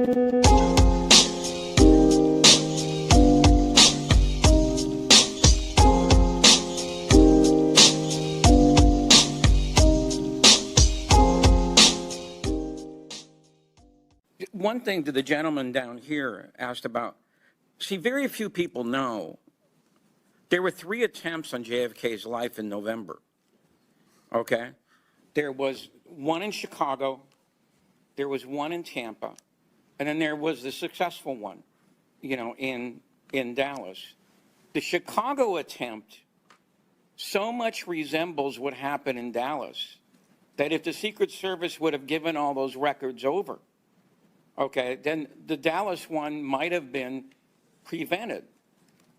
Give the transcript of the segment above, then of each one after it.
One thing that the gentleman down here asked about, see, very few people know there were 3 attempts on JFK's life in November, okay? There was one in Chicago, there was one in Tampa, and then there was the successful one, you know, in Dallas. The Chicago attempt so much resembles what happened in Dallas that if the Secret Service would have given all those records over, okay, then the Dallas one might have been prevented.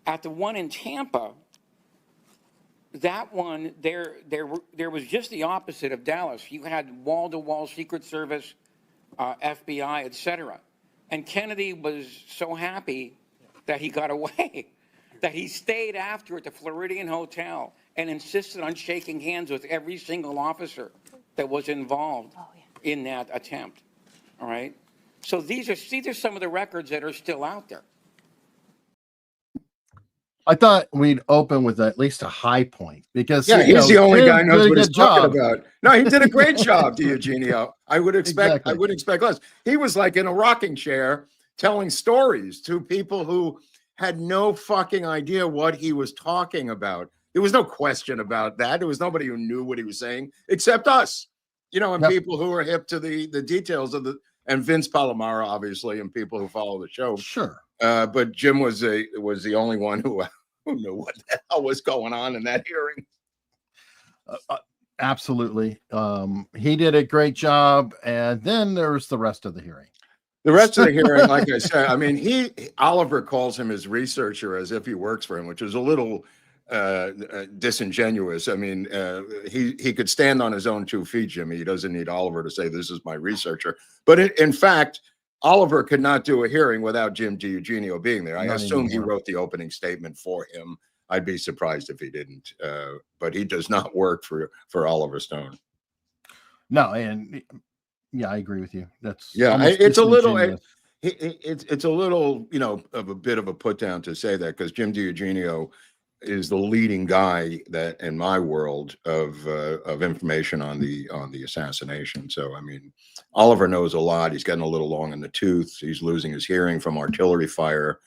At the one in Tampa, that one, there was just the opposite of Dallas. You had wall-to-wall Secret Service, FBI, et cetera. And Kennedy was so happy that he got away, that he stayed after at the Floridian Hotel and insisted on shaking hands with every single officer that was involved in that attempt, all right? So these are some of the records that are still out there. I thought we'd open with at least a high point because he's the only guy who knows what he's talking about. No, he did a great job, Eugenio. I would expect I wouldn't expect less. He was like in a rocking chair telling stories to people who had no fucking idea what he was talking about. There was no question about that. There was nobody who knew what he was saying except us, you know, and people who are hip to the details of the, and Vince Palomara, obviously, and people who follow the show. Sure. But Jim was the only one who knew what the hell was going on in that hearing. Absolutely. He did a great job. And then there's the rest of the hearing. The rest of the hearing, like I said, I mean, Oliver calls him his researcher as if he works for him, which is a little disingenuous. I mean, he could stand on his own 2 feet, Jimmy. He doesn't need Oliver to say, this is my researcher. But in fact, Oliver could not do a hearing without Jim DiEugenio being there. I assume he wrote the opening statement for him. I'd be surprised if he didn't. But he does not work for Oliver Stone. No, and yeah, I agree with you. That's it's a little it's a little, you know, of a bit of a put down to say that, because Jim DiEugenio is the leading guy that in my world of information on the assassination. So I mean, Oliver knows a lot. He's getting a little long in the tooth. He's losing his hearing from artillery fire.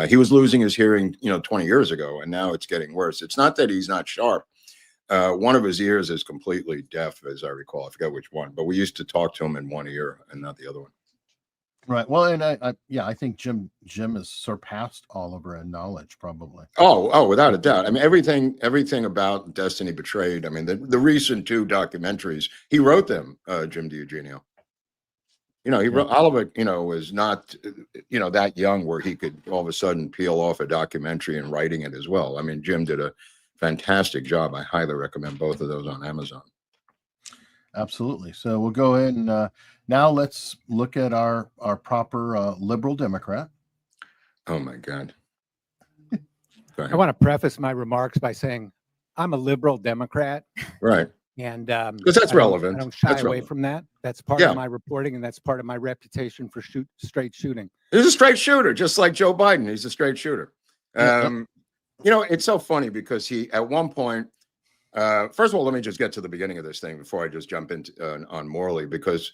He was losing his hearing, you know, 20 years ago, and now it's getting worse. It's not that he's not sharp. One of his ears is completely deaf, as I recall. I forget which one, but we used to talk to him in one ear and not the other one. Right. Well, and I think Jim has surpassed Oliver in knowledge, probably. Oh, without a doubt. I mean, everything about Destiny Betrayed. I mean, the recent 2 documentaries, he wrote them. Jim DiEugenio. You know, he wrote Oliver. You know, was not, you know, that young where he could all of a sudden peel off a documentary and writing it as well. I mean, Jim did a fantastic job. I highly recommend both of those on Amazon. Absolutely. So we'll go ahead and now let's look at our proper liberal Democrat. Oh my God. I want to preface my remarks by saying I'm a liberal Democrat. Right. And because that's relevant. I don't shy away from that. That's part of my reporting, and that's part of my reputation for straight shooting. He's a straight shooter, just like Joe Biden. He's a straight shooter. You know, it's so funny because he, at one point, first of all, let me just get to the beginning of this thing before I just jump into on Morley, because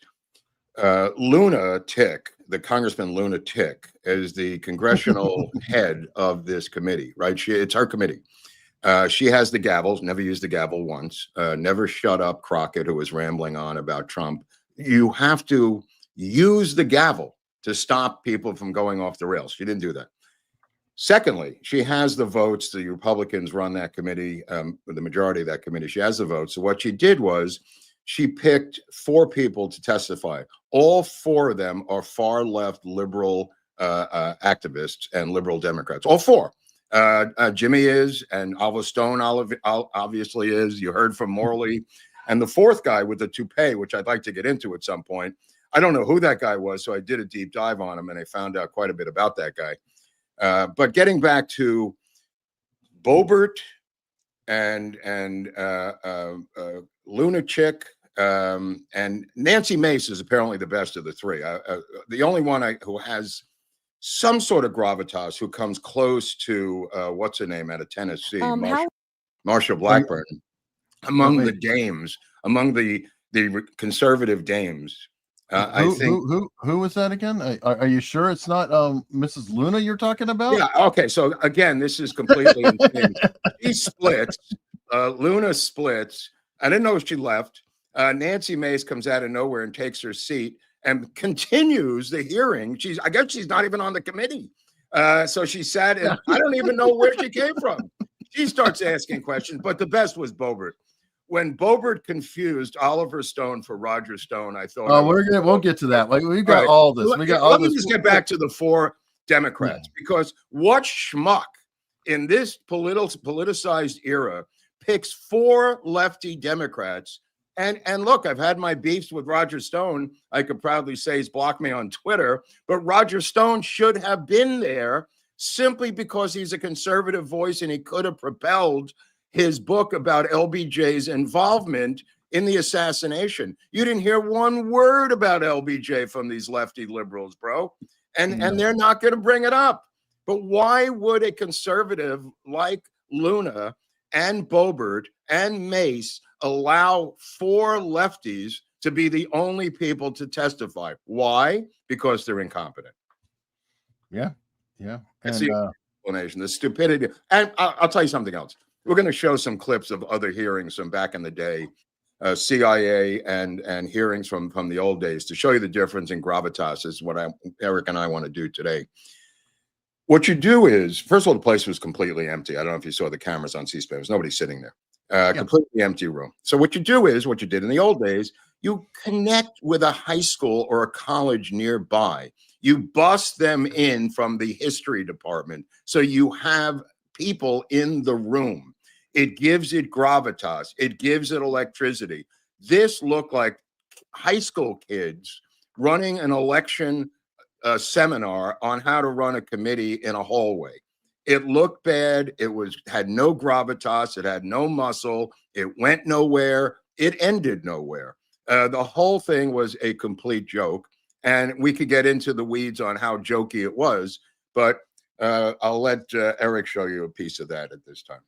Luna Tick, the Congressman Luna Tick, is the congressional head of this committee, right? It's her committee. She has the gavel, never used the gavel once, never shut up Crockett, who was rambling on about Trump. You have to use the gavel to stop people from going off the rails. She didn't do that. Secondly, she has the votes. The Republicans run that committee, the majority of that committee. She has the votes. So what she did was she picked 4 people to testify. All 4 of them are far left liberal activists and liberal Democrats. All 4. Jimmy is, and Oliver Stone obviously is. You heard from Morley. And the 4th guy with the toupee, which I'd like to get into at some point. I don't know who that guy was, so I did a deep dive on him, and I found out quite a bit about that guy. But getting back to Boebert and Luna Chick And Nancy Mace is apparently the best of the three. The only one who has some sort of gravitas, who comes close to what's her name out of Tennessee, Marsha Blackburn, among the dames, among the conservative dames. I think who was that again? Are you sure it's not Mrs. Luna you're talking about? Yeah. Okay. So again, this is completely insane. She splits. Luna splits. I didn't know she left. Nancy Mace comes out of nowhere and takes her seat and continues the hearing. I guess she's not even on the committee. So she sat and I don't even know where she came from. She starts asking questions, but the best was Boebert. When Boebert confused Oliver Stone for Roger Stone, I thought, we'll get to that. Like we've got all this. We got all Let this. me just get back to the four Democrats, because what schmuck in this politicized era picks four lefty Democrats? And look, I've had my beefs with Roger Stone. I could proudly say he's blocked me on Twitter, but Roger Stone should have been there simply because he's a conservative voice and he could have propelled his book about LBJ's involvement in the assassination. You didn't hear one word about LBJ from these lefty liberals, bro. And they're not going to bring it up. But why would a conservative like Luna and Boebert and Mace allow four lefties to be the only people to testify? Why? Because they're incompetent. Yeah. It's the explanation, the stupidity. And I'll tell you something else. We're going to show some clips of other hearings from back in the day, CIA and hearings from the old days, to show you the difference in gravitas. Is what Eric and I want to do today. What you do is, first of all, the place was completely empty. I don't know if you saw the cameras on C-SPAN. There's nobody sitting there. Completely empty room. So what you do is, what you did in the old days, you connect with a high school or a college nearby. You bust them in from the history department. So you have people in the room. It gives it gravitas. It gives it electricity. This looked like high school kids running an election seminar on how to run a committee in a hallway. It looked bad. It had no gravitas. It had no muscle. It went nowhere. It ended nowhere. The whole thing was a complete joke. And we could get into the weeds on how jokey it was, but I'll let Eric show you a piece of that at this time.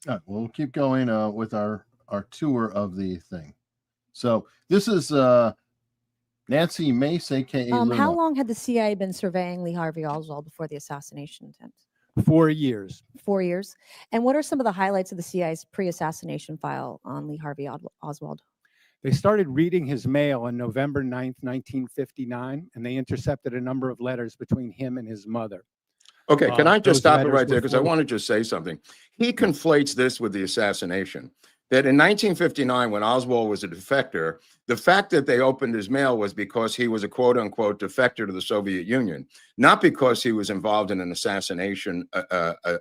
All right, we'll keep going with our tour of the thing. So this is Nancy Mace, aka Luna. How long had the CIA been surveying Lee Harvey Oswald before the assassination attempt? 4 years. 4 years. And what are some of the highlights of the CIA's pre-assassination file on Lee Harvey Oswald? They started reading his mail on November 9th, 1959, and they intercepted a number of letters between him and his mother. Okay, can I just those stop it letters right there? were Because I want to just say something. He conflates this with the assassination. That in 1959, when Oswald was a defector, the fact that they opened his mail was because he was a quote unquote defector to the Soviet Union, not because he was involved in an assassination a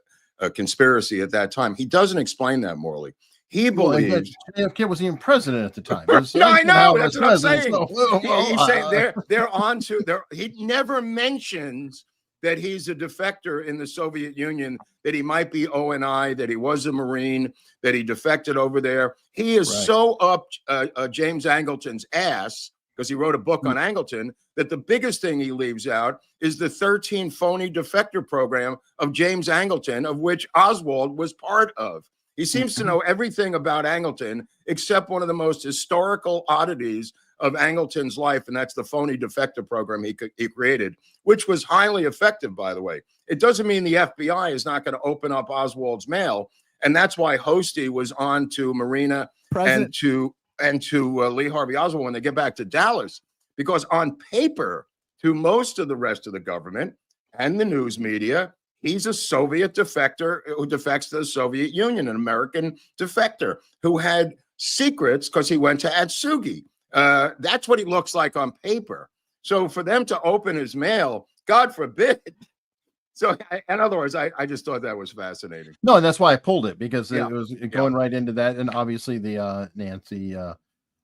conspiracy at that time. He doesn't explain that morally. He believes JFK wasn't even president at the time. No, I know. That's what I'm saying. So, He's saying they're on to. He never mentions that he's a defector in the Soviet Union, that he might be ONI, that he was a Marine, that he defected over there. He is so up James Angleton's ass, because he wrote a book on Angleton, that the biggest thing he leaves out is the 13 phony defector program of James Angleton, of which Oswald was part of. He seems to know everything about Angleton, except one of the most historical oddities of Angleton's life, and that's the phony defector program he created, which was highly effective, by the way. It doesn't mean the FBI is not going to open up Oswald's mail, and that's why Hosty was on to Marina and to Lee Harvey Oswald when they get back to Dallas, because on paper, to most of the rest of the government and the news media, he's a Soviet defector who defects to the Soviet Union, an American defector who had secrets because he went to Atsugi. That's what he looks like on paper. So for them to open his mail, God forbid. So in other words, I just thought that was fascinating. No, and that's why I pulled it, because it was going right into that. And obviously the Nancy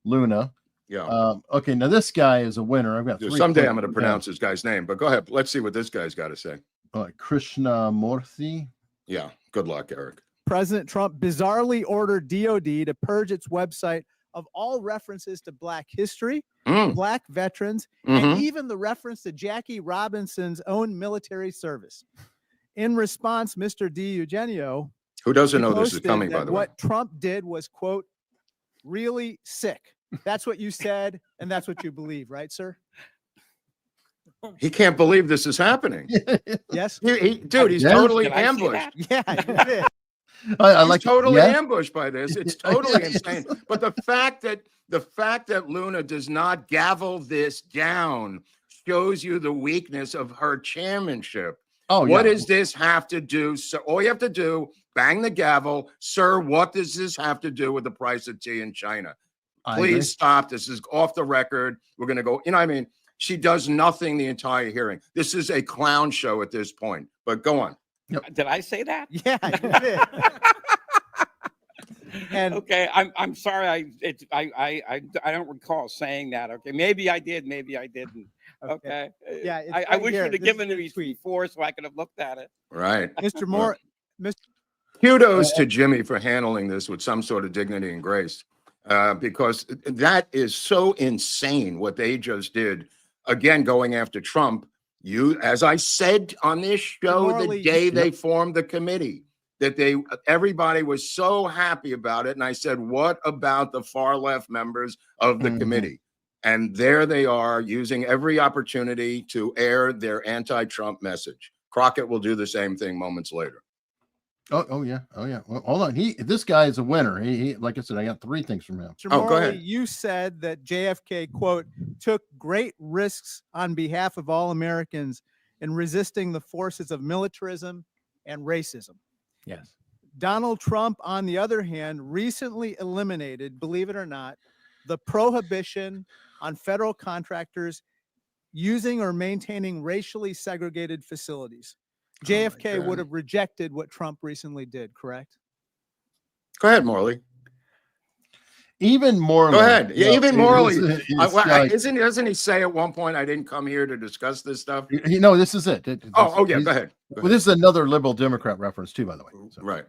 Luna. Yeah. Okay, now this guy is a winner. I've got someday I'm going to pronounce this guy's name, but go ahead. Let's see what this guy's got to say. Krishnamurthy. Yeah. Good luck, Eric. President Trump bizarrely ordered DOD to purge its website of all references to Black history, Mm, Black veterans, mhm. and even the reference to Jackie Robinson's own military service. In response, Mr. D. Eugenio Who doesn't know this is posted coming, by that the way? what Trump did was, quote, really sick. That's what you said, and that's what you believe, right, sir? He can't believe this is happening. Yes? Dude, he's Yeah. totally Did I say ambushed. that? Yeah, you did. I He's like totally yes. ambushed by this. It's totally Yes. insane. But the fact that Luna does not gavel this down shows you the weakness of her chairmanship. Oh, What yeah. does this have to do? So all you have to do, bang the gavel, sir. What does this have to do with the price of tea in China? I agree. Please stop. This is off the record. We're going to go. You know what I mean? She does nothing the entire hearing. This is a clown show at this point. But go on. Did I say that? Yeah, you did. And Okay, I'm sorry. I don't recall saying that. Okay, maybe I did, maybe I didn't. Okay. Yeah, it's I right wish here. you'd have This is given the me tweet. before so I could have looked at it. Right. Mr. Moore, Kudos to Jimmy for handling this with some sort of dignity and grace, because that is so insane what they just did. Again, going after Trump. As I said on this show, Morally, the day they formed the committee, that everybody was so happy about it. And I said, what about the far left members of the Mhm. committee? And there they are using every opportunity to air their anti-Trump message. Crockett will do the same thing moments later. Oh yeah. Oh yeah. Well, hold on. This guy is a winner. He like I said, I got 3 things from him. Mr. Oh, go Morley, ahead. you said that JFK, quote, took great risks on behalf of all Americans in resisting the forces of militarism and racism. Yes. Donald Trump, on the other hand, recently eliminated, believe it or not, the prohibition on federal contractors using or maintaining racially segregated facilities. JFK would God. have rejected what Trump recently did, correct? Go ahead, Morley. Even more. Go ahead. Yeah, even Morley. Like, Doesn't he say at one point, I didn't come here to discuss this stuff? no, this is it. Oh, yeah, go ahead. Well, this is another liberal Democrat reference too, by the way. So. Right.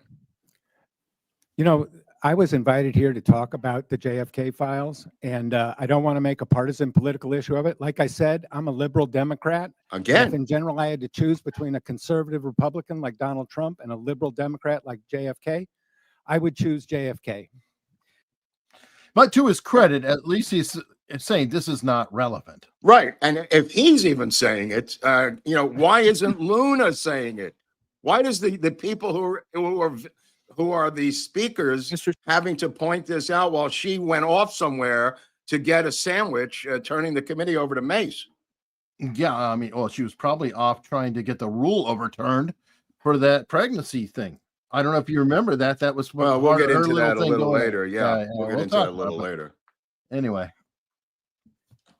You know, I was invited here to talk about the JFK files, and I don't want to make a partisan political issue of it. Like I said, I'm a liberal Democrat. Again. If in general I had to choose between a conservative Republican like Donald Trump and a liberal Democrat like JFK, I would choose JFK. But to his credit, at least he's saying this is not relevant. Right. And if he's even saying it, why isn't Luna saying it? Why does the people who are the speakers Mr. having to point this out while she went off somewhere to get a sandwich, turning the committee over to Mace? Yeah, I mean, well, she was probably off trying to get the rule overturned for that pregnancy thing. I don't know if you remember that. That was Well, we'll part get of her into that a thing little going- later. Yeah, we'll get into talk that a little about it. later. Anyway,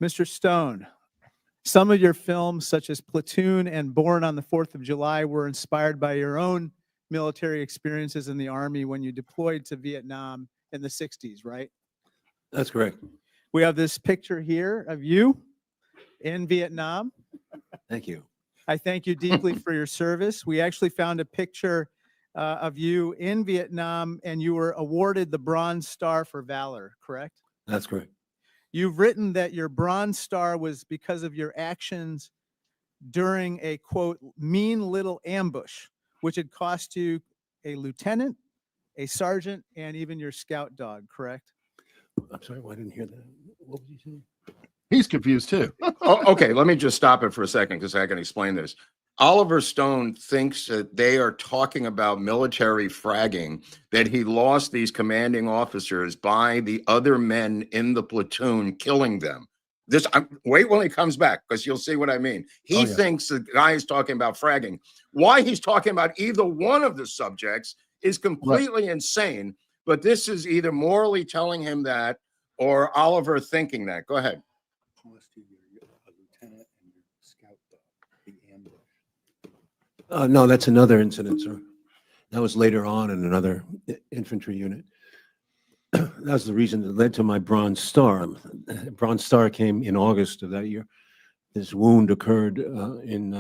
Mr. Stone, some of your films, such as Platoon and Born on the 4th of July, were inspired by your own military experiences in the Army when you deployed to Vietnam in the 60s, right? That's correct. We have this picture here of you in Vietnam. Thank you. I thank you deeply for your service. We actually found a picture of you in Vietnam, and you were awarded the Bronze Star for Valor, correct? That's correct. You've written that your Bronze Star was because of your actions during a, quote, mean little ambush, which had cost you a lieutenant, a sergeant, and even your scout dog, correct? I'm sorry, I didn't hear that. What was you saying? he's confused too. Okay, let me just stop it for a second because I can explain this. Oliver Stone thinks that they are talking about military fragging, that he lost these commanding officers by the other men in the platoon killing them. Wait when he comes back because you'll see what I mean. He thinks the guy is talking about fragging. Why he's talking about either one of the subjects is completely insane. But this is either morally telling him that or Oliver thinking that. Go ahead. No, that's another incident, sir. That was later on in another infantry unit. That was the reason that led to my Bronze Star. Bronze Star came in August of that year. This wound occurred in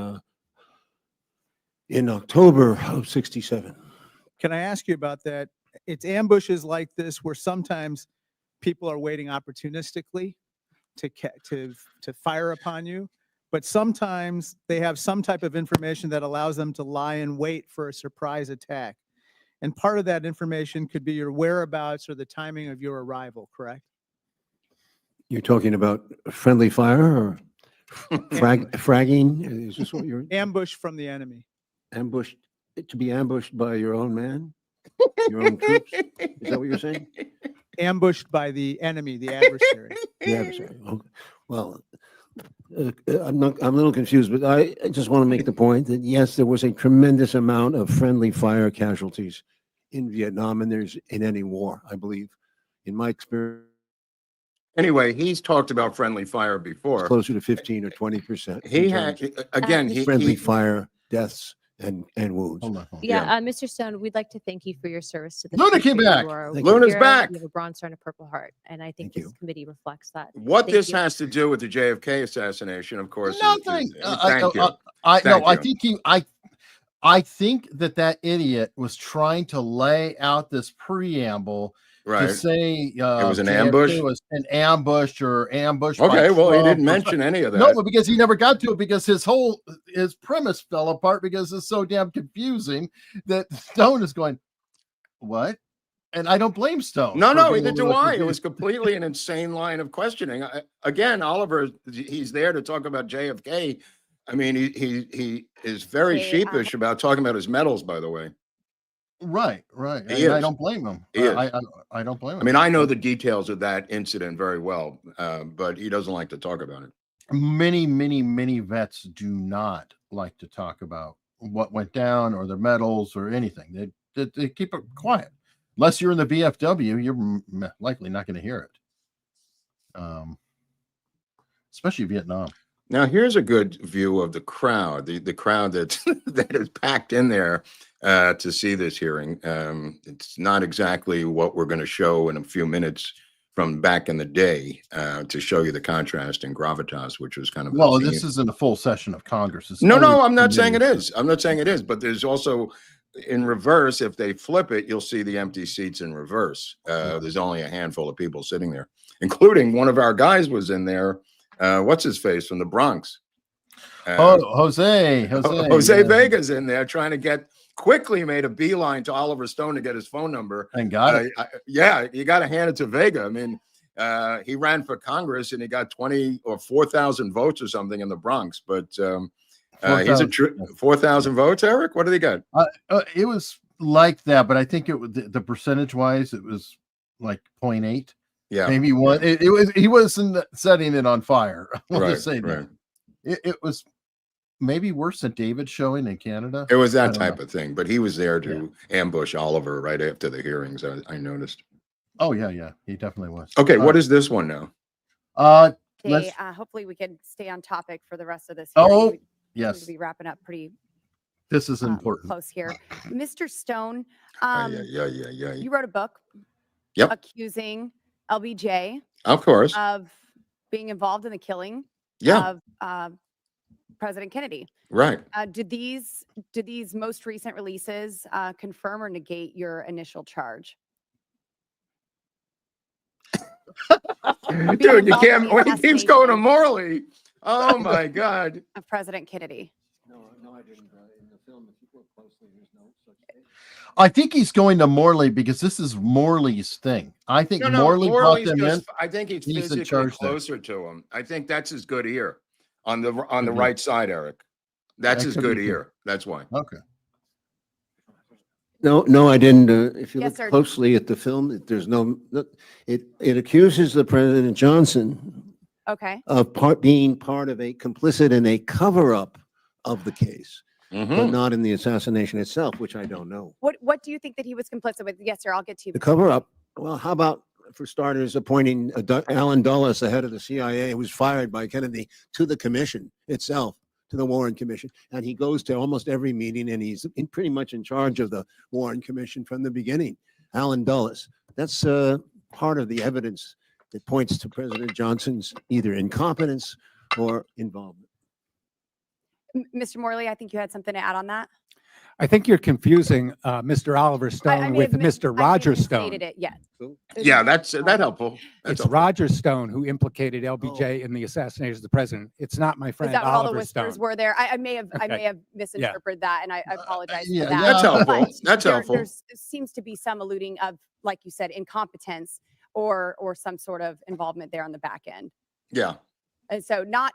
October of '67. Can I ask you about that? It's ambushes like this where sometimes people are waiting opportunistically to fire upon you. But sometimes they have some type of information that allows them to lie in wait for a surprise attack. And part of that information could be your whereabouts or the timing of your arrival, correct? You're talking about friendly fire or fragging? Is this what you're Ambush from the enemy. ambushed, to be ambushed by your own man? Your own troops? Is that what you're saying? Ambushed by the enemy, the adversary. The adversary. Okay. Well, I'm a little confused, but I just want to make the point that yes, there was a tremendous amount of friendly fire casualties in Vietnam, and there's in any war, I believe. In my experience, Anyway, he's talked about friendly fire before. closer to 15 or 20%. He had, again, Friendly fire deaths and wounds. Hold on. Yeah, Mr. Stone, we'd like to thank you for your service to the Luna came country. back. You are a Thank you. Luna's hero. back. You have a Bronze Star and a Purple Heart, and I think Thank this you. committee reflects that. What Thank this you. has to do with the JFK assassination, of course. Nothing. Thank you. I think that idiot was trying to lay out this preamble to Right. say It was an JFK ambush? was an ambush or ambush. by Okay, well, he Trump didn't or mention any of that. No, but because he never got to it because his premise fell apart because it's so damn confusing that Stone is going, what? And I don't blame Stone. No, for no, being a either do little I. It confused. was completely an insane line of questioning. Again, Oliver, he's there to talk about JFK. I mean, he is very Okay, sheepish about talking about his medals, by the way. Right. He And I is. don't blame him. He is. I don't blame him. I mean, I know the details of that incident very well, but he doesn't like to talk about it. Many vets do not like to talk about what went down or their medals or anything. They keep it quiet. Unless you're in the VFW, you're likely not going to hear it. Especially Vietnam. Now, here's a good view of the crowd, the crowd that that is packed in there to see this hearing. It's not exactly what we're going to show in a few minutes from back in the day to show you the contrast and gravitas, which was kind of Well, this isn't a full session of Congress. It's no, only I'm not saying it committees. is. I'm not saying it is, but there's also in reverse. If they flip it, you'll see the empty seats in reverse. There's only a handful of people sitting there, including one of our guys was in there. What's his face from the Bronx? Jose Jose yeah. Vega's in there trying to quickly made a beeline to Oliver Stone to get his phone number. And got it. Yeah, you got to hand it to Vega. I mean, he ran for Congress and he got 20 or 4,000 votes or something in the Bronx. But he's a 4,000 votes, Eric? What did he got? It was like that, but I think it was the percentage wise, it was like 0.8. Yeah, Maybe one. It was he wasn't setting it on fire. I'll right, just say that. right. It was maybe worse than David's showing in Canada. It was I that don't type know. of thing, but he was there to ambush Oliver right after the hearings. I noticed. Oh yeah, he definitely was. Okay, what is this one now? Okay, Let's- hopefully we can stay on topic for the rest of this. Oh, hearing. We seem yes, to be wrapping up pretty this is important. close here. Mr. Stone, Yeah. you wrote a book Yep. accusing LBJ Of course. of being involved in the killing Yeah, of President Kennedy. right. Do these most recent releases confirm or negate your initial charge? Dude, you involved in can't, the when he keeps going to assassination. Morley. Oh my God. Of President Kennedy. No, I didn't. In the film, if you look closely, there's no such thing. I think he's going to Morley because this is Morley's thing. I think No, Morley brought Morley's them in. just, I think he's He's in physically charge there. closer to him. I think that's his good ear on the Mhm. right side, Eric. That's That his could good be too. ear. That's why. Okay. No, I didn't. If you Yes, look sir. closely at the film, there's it accuses the President Johnson Okay. of being part of a complicit in a cover-up of the case, but Mhm. not in the assassination itself, which I don't know. What do you think that he was complicit with? Yes, sir. I'll get to you. The cover-up, well, how about, for starters, appointing Alan Dulles, the head of the CIA, who was fired by Kennedy, to the commission itself, to the Warren Commission. And he goes to almost every meeting, and he's pretty much in charge of the Warren Commission from the beginning. Alan Dulles. That's part of the evidence that points to President Johnson's either incompetence or involvement. Mr. Morley, I think you had something to add on that. I think you're confusing Mr. Oliver I Stone may with have mis- Mr. I may Roger have Stone. misstated it, yes. Yeah, that's that helpful. That's It's helpful. Roger Stone who implicated LBJ in the assassination of the president. It's not my Is friend that what all the Oliver whispers Stone. were there? I may have Okay. misinterpreted that, and I apologize yeah, for that. That's helpful. But That's helpful. There seems to be some alluding of, like you said, incompetence or some sort of involvement there on the back end. Yeah. And so not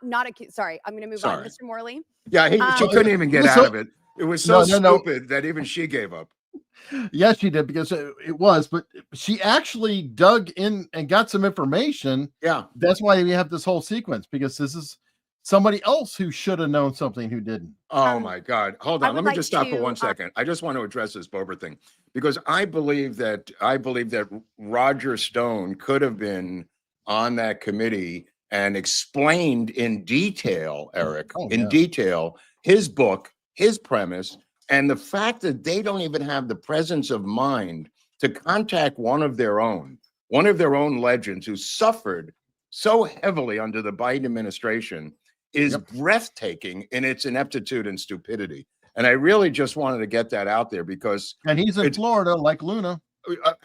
sorry, I'm going to move on. Sorry. Mr. Morley. Yeah, she couldn't even get So- out of it. It was so No. stupid that even she gave up. Yes, she did, because it was, but she actually dug in and got some information. Yeah. That's why we have this whole sequence, because this is somebody else who should have known something who didn't. Oh my God. Hold I on. Let would me like just stop for to, 1 second. I just want to address this Bober thing, because I believe that Roger Stone could have been on that committee and explained in detail, Eric, Oh, in yeah. detail, his book, his premise, and the fact that they don't even have the presence of mind to contact one of their own legends who suffered so heavily under the Biden administration is breathtaking in its ineptitude and stupidity. And I really just wanted to get that out there, because And he's in Florida, like Luna.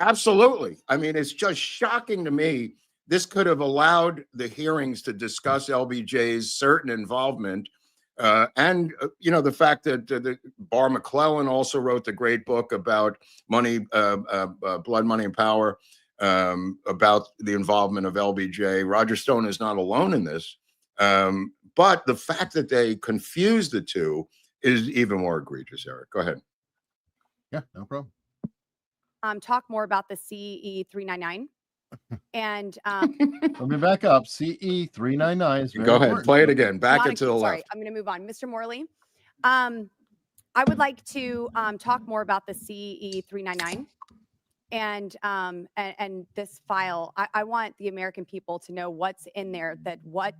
absolutely. I mean, it's just shocking to me. This could have allowed the hearings to discuss LBJ's certain involvement. And the fact that Barr McClellan also wrote the great book about money, blood, money, and power, about the involvement of LBJ. Roger Stone is not alone in this. But the fact that they confuse the two is even more egregious, Eric. Go ahead. Yeah, no problem. Talk more about the CE 399. And Let me back up. CE 399 is very Go ahead. important. Play it again. Back not it to the sorry, left. I'm going to move on. Mr. Morley. I would like to talk more about the CE 399 and this file. I want the American people to know what's in there, that what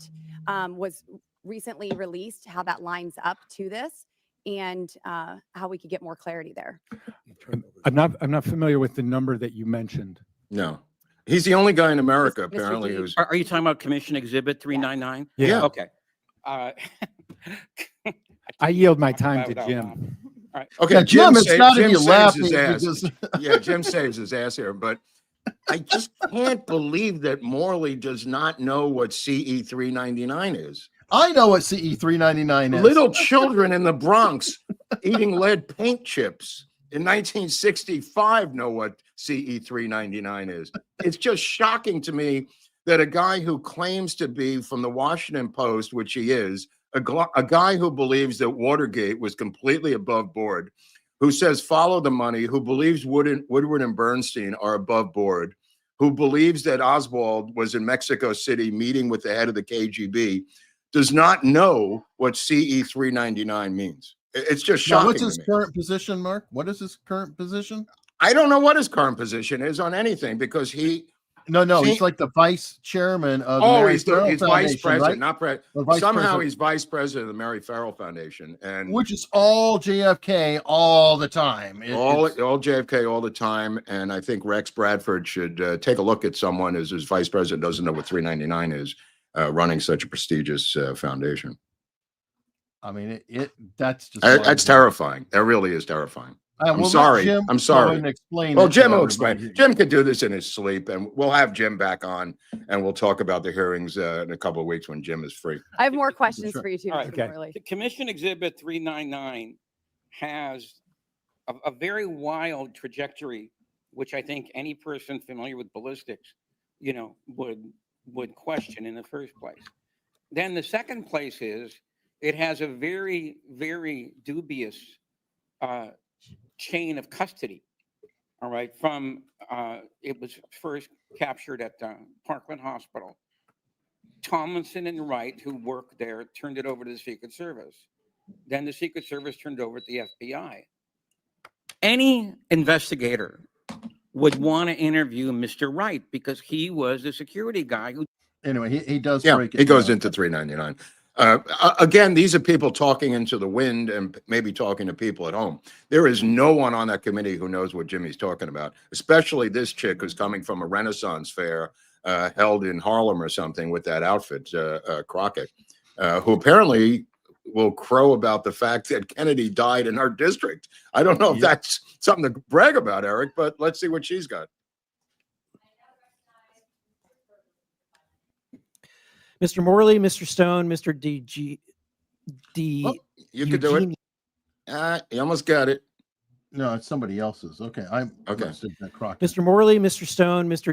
was recently released, how that lines up to this, and how we could get more clarity there. I'm not familiar with the number that you mentioned. No. He's the only guy in America, Mr. apparently, G. who's. Are you talking about Commission Exhibit 399? Yeah. Okay. I yield my time to Without Jim. laughing. All right. Okay, Yeah, Jim, it's not Jim if you saves laugh. his ass. Because Yeah, Jim saves his ass here, but I just can't believe that Morley does not know what CE 399 is. I know what CE 399 is. Little children in the Bronx eating lead paint chips in 1965 know what CE 399 is. It's just shocking to me that a guy who claims to be from the Washington Post, which he is, a guy who believes that Watergate was completely above board, who says follow the money, who believes Woodward and Bernstein are above board, who believes that Oswald was in Mexico City meeting with the head of the KGB, does not know what CE 399 means. It's just Now, shocking. what's his to me. current position, Mark? What is his current position? I don't know what his current position is on anything, because he. No, See- he's like the vice chairman of the Oh, Mary he's Farrell vice Foundation, president, right? not president. Or vice Somehow president. he's vice president of the Mary Farrell Foundation, and Which is all JFK all the time. all It's- JFK all the time. And I think Rex Bradford should take a look at someone as his vice president doesn't know what 399 is, running such a prestigious foundation. I mean, that's just. That's terrifying. That really is terrifying. We'll let sorry. Jim I'm go sorry. and explain Well, it to Jim will everybody. explain. Jim could do this in his sleep, and we'll have Jim back on, and we'll talk about the hearings in a couple of weeks when Jim is free. I have more questions Sure. for you too, All right. Mr. Okay. Morley. The Commission Exhibit 399 has a very wild trajectory, which I think any person familiar with ballistics, would question in the first place. Then the second place is it has a very, very dubious chain of custody. All right, from it was first captured at Parkland Hospital. Tomlinson and Wright, who worked there, turned it over to the Secret Service. Then the Secret Service turned it over to the FBI. Any investigator would want to interview Mr. Wright because he was the security guy who. Anyway, he does Yeah, break it. he goes down. into 399. Again, these are people talking into the wind and maybe talking to people at home. There is no one on that committee who knows what Jimmy's talking about, especially this chick who's coming from a Renaissance fair held in Harlem or something with that outfit, Crockett, who apparently will crow about the fact that Kennedy died in our district. I don't know if Yeah. that's something to brag about, Eric, but let's see what she's got. Mr. Morley, Mr. Stone, Mr. DG, Oh, you could do it. You almost got it. No, it's somebody else's. Okay, I'm Okay. Mr. Morley, Mr. Stone, Mr.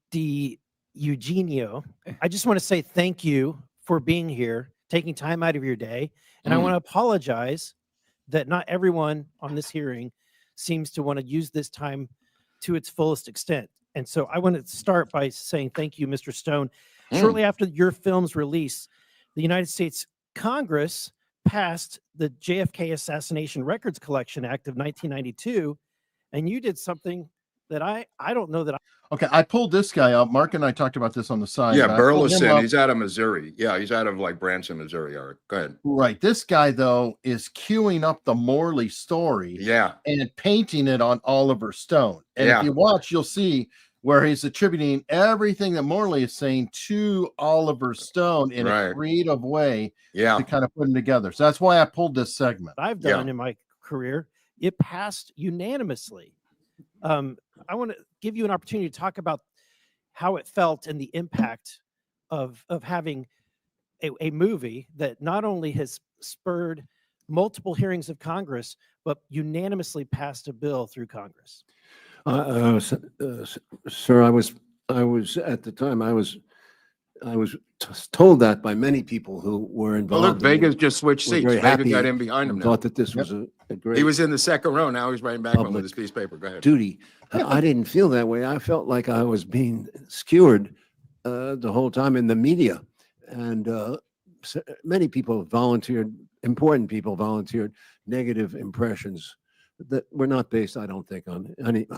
D. Eugenio. I just want to say thank you for being here, taking time out of your day. And I want to apologize that not everyone on this hearing seems to want to use this time to its fullest extent. And so I want to start by saying thank you, Mr. Stone. Shortly after your film's release, the United States Congress passed the JFK Assassination Records Collection Act of 1992, and you did something that I don't know that Okay, I pulled this guy up. Mark and I talked about this on the side. Yeah, but I pulled him Burleson. up. He's out of Missouri. Yeah, he's out of like Branson, Missouri, Eric. Go ahead. Right. This guy, though, is queuing up the Morley story Yeah. and painting it on Oliver Stone. And Yeah. if you watch, you'll see where he's attributing everything that Morley is saying to Oliver Stone in Right. a creative way Yeah. to kind of put them together. So that's why I pulled this segment. I've done in my career. It passed unanimously. I want to give you an opportunity to talk about how it felt and the impact of having a movie that not only has spurred multiple hearings of Congress, but unanimously passed a bill through Congress. Sir, I was at the time, I was told that by many people who were Oh, involved. look, Vega's just switched were seats. very Vega happy got in behind him now. Thought that this was a great. He was in the second row. Now he's writing back on with Public his piece of paper. Go ahead. duty. I didn't feel that way. I felt like I was being skewered the whole time in the media, and many people volunteered. Important people volunteered negative impressions that were not based, I don't think, on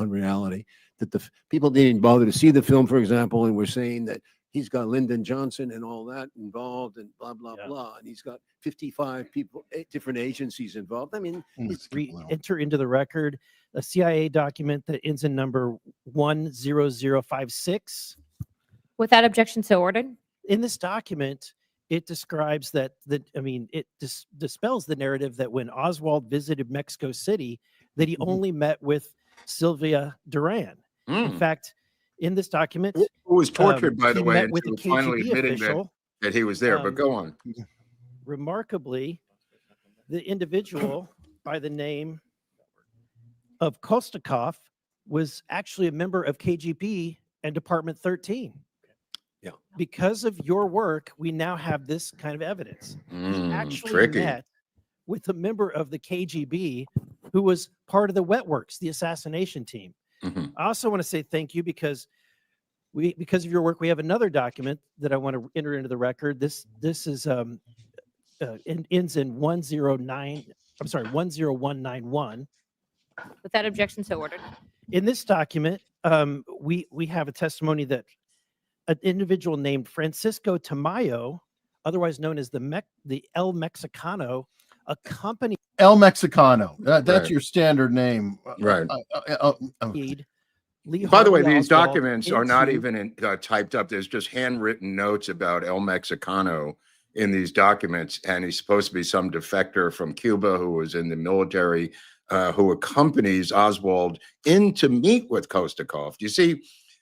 reality. That the people didn't bother to see the film, for example, and were saying that he's got Lyndon Johnson and all that involved, and blah blah blah, and he's got 55 people, 8 different agencies involved. I mean, Enter into the record a CIA document that ends in number 10056. Without objection, so ordered. In this document, it describes that it dispels the narrative that when Oswald visited Mexico City, that he only met with Sylvia Duran. In fact, in this document, who was tortured, by the he way, met with a until finally KGB admitting official. that he was there. But go on. Remarkably, the individual by the name of Kostakov was actually a member of KGB and Department 13. Yeah. Because of your work, we now have this kind of evidence. He actually tricky. met with a member of the KGB who was part of the Wet Works, the assassination team. I also want to say thank you because of your work, we have another document that I want to enter into the record. This is ends in 10191. Without objection, so ordered. In this document, we have a testimony that an individual named Francisco Tamayo, otherwise known as the El Mexicano, accompanied El Mexicano. That's Right. your standard name. Right. Lee By the way, Harvey these Oswald documents are not into- even typed up. There's just handwritten notes about El Mexicano in these documents. And he's supposed to be some defector from Cuba who was in the military, who accompanies Oswald in to meet with Kostakov. You see,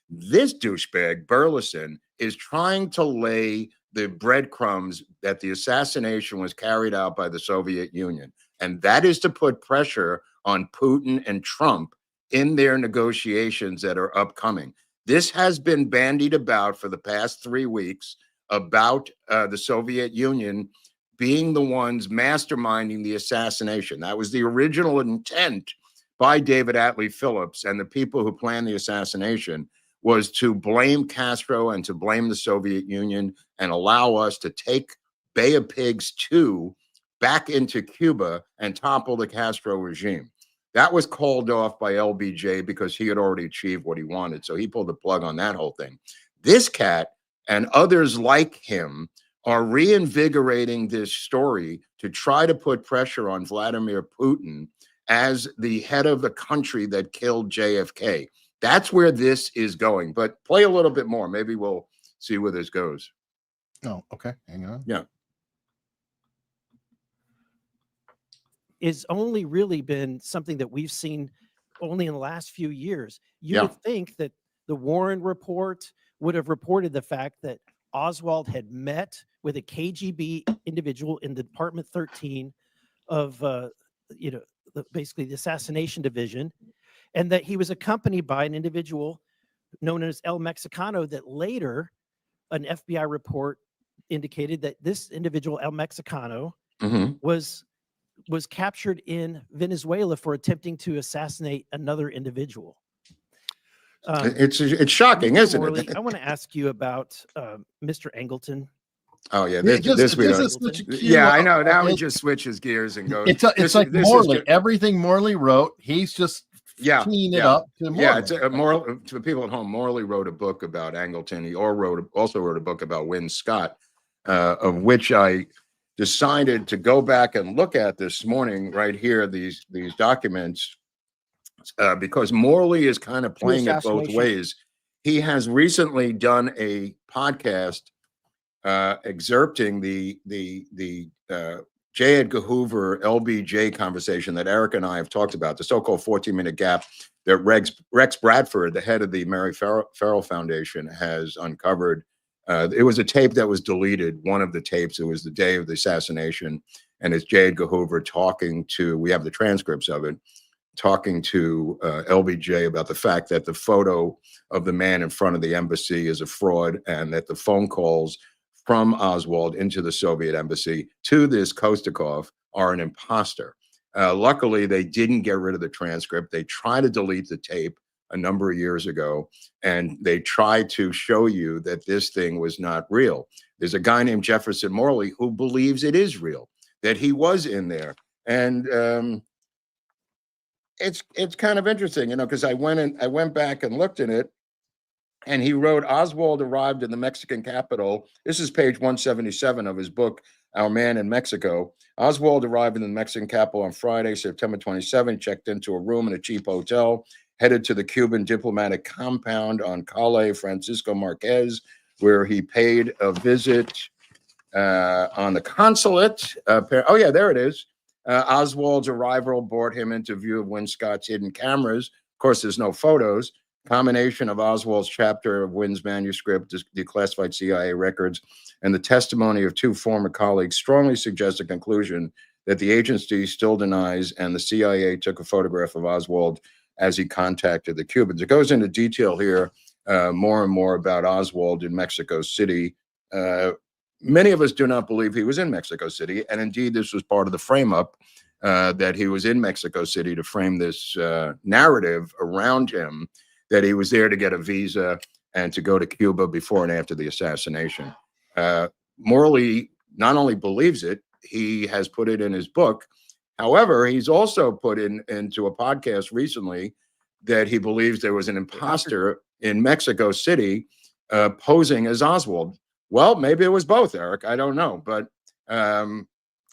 this douchebag, Burleson, is trying to lay the breadcrumbs that the assassination was carried out by the Soviet Union. And that is to put pressure on Putin and Trump in their negotiations that are upcoming. This has been bandied about for the past 3 weeks about the Soviet Union being the ones masterminding the assassination. That was the original intent by David Atlee Phillips and the people who planned the assassination, was to blame Castro and to blame the Soviet Union and allow us to take Bay of Pigs 2 back into Cuba and topple the Castro regime. That was called off by LBJ because he had already achieved what he wanted. So he pulled the plug on that whole thing. This cat and others like him are reinvigorating this story to try to put pressure on Vladimir Putin as the head of the country that killed JFK. That's where this is going. But play a little bit more. Maybe we'll see where this goes. Oh, okay. Hang on. Yeah. is only really been something that we've seen only in the last few years. You Yeah. would think that the Warren report would have reported the fact that Oswald had met with a KGB individual in the Department 13 of, basically the assassination division, and that he was accompanied by an individual known as El Mexicano, that later an FBI report indicated that this individual, El Mexicano, Mhm. was captured in Venezuela for attempting to assassinate another individual. It's shocking, Mr. isn't Morley, it? I want to ask you about Mr. Angleton. Oh yeah, This we don't. is such a cute Yeah, I know. little- Now he just switches gears and goes. It's like Morley. Everything Morley wrote, he's just Yeah, teeing it yeah. up to Morley. Yeah, it's a moral to the people at home. Morley wrote a book about Angleton. He also wrote a book about Wynne Scott, of which I decided to go back and look at this morning. Right here, these documents, because Morley is kind of playing it both assassination. ways. He has recently done a podcast excerpting the J. Edgar Hoover LBJ conversation that Eric and I have talked about, the so-called 14-minute gap that Rex Bradford, the head of the Mary Farrell Foundation, has uncovered. It was a tape that was deleted, one of the tapes. It was the day of the assassination, and it's J. Edgar Hoover talking to, we have the transcripts of it, talking to LBJ about the fact that the photo of the man in front of the embassy is a fraud, and that the phone calls from Oswald into the Soviet embassy to this Kostakov are an imposter. Luckily, they didn't get rid of the transcript. They tried to delete the tape a number of years ago, and they tried to show you that this thing was not real. There's a guy named Jefferson Morley who believes it is real, that he was in there. And it's kind of interesting, because I went back and looked at it. And he wrote, Oswald arrived in the Mexican capital. This is page 177 of his book, Our Man in Mexico. Oswald arrived in the Mexican capital on Friday, September 27, checked into a room in a cheap hotel, headed to the Cuban diplomatic compound on Calle Francisco Marquez, where he paid a visit on the consulate. Oh, yeah, there it is. Oswald's arrival brought him into view of Wynne Scott's hidden cameras. Of course, there's no photos. Combination of Oswald's chapter of Wynne's manuscript, declassified CIA records, and the testimony of two former colleagues strongly suggests a conclusion that the agency still denies, and the CIA took a photograph of Oswald as he contacted the Cubans. It goes into detail here more and more about Oswald in Mexico City. Many of us do not believe he was in Mexico City, and indeed this was part of the frame-up that he was in Mexico City to frame this narrative around him, that he was there to get a visa and to go to Cuba before and after the assassination. Morley not only believes it, he has put it in his book. However, he's also put into a podcast recently that he believes there was an imposter in Mexico City posing as Oswald. Well, maybe it was both, Eric. I don't know. But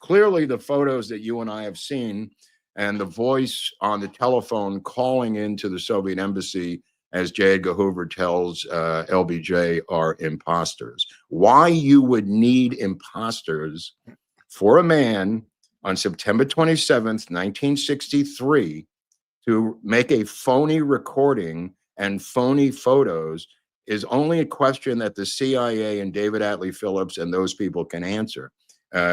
clearly the photos that you and I have seen and the voice on the telephone calling into the Soviet embassy, as J. Edgar Hoover tells LBJ, are imposters. Why you would need imposters for a man on September 27th, 1963, to make a phony recording and phony photos is only a question that the CIA and David Atlee Phillips and those people can answer,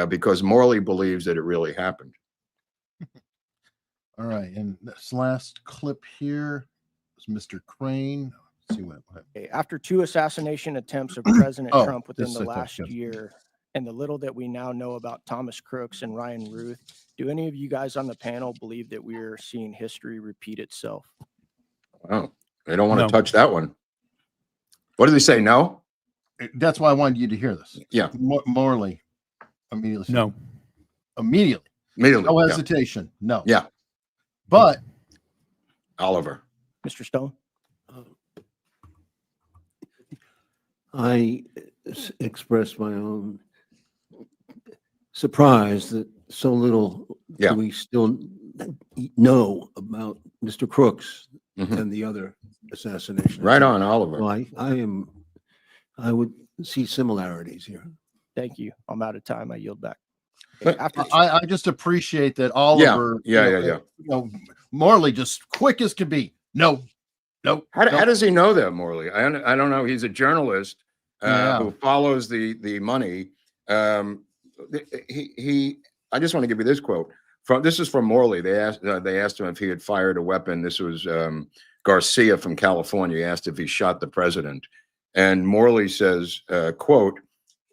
because Morley believes that it really happened. All right, and this last clip here is Mr. Crane. Let's see what. Okay, after 2 assassination attempts of President Oh, Trump within this the I thought, last yes. year, and the little that we now know about Thomas Crooks and Ryan Ruth, do any of you guys on the panel believe that we're seeing history repeat itself? Oh, they don't want No. to touch that one. What did they say? No? That's why I wanted you to hear this. Yeah. Morley immediately said, No. immediately, Immediately. no Yeah. hesitation, no. Yeah. But Oliver. Mr. Stone? I expressed my own surprise that so little Yeah. do we still know about Mr. Crooks Mhm. and the other assassination. Right on, Oliver. Well, I would see similarities here. Thank you. I'm out of time. I yield back. After I just appreciate that Oliver, you know, Morley just quick as can be. No. How does he know that, Morley? I don't know. He's a journalist who follows the money. I just want to give you this quote. This is from Morley. They asked him if he had fired a weapon. This was Garcia from California. He asked if he shot the president. And Morley says, quote,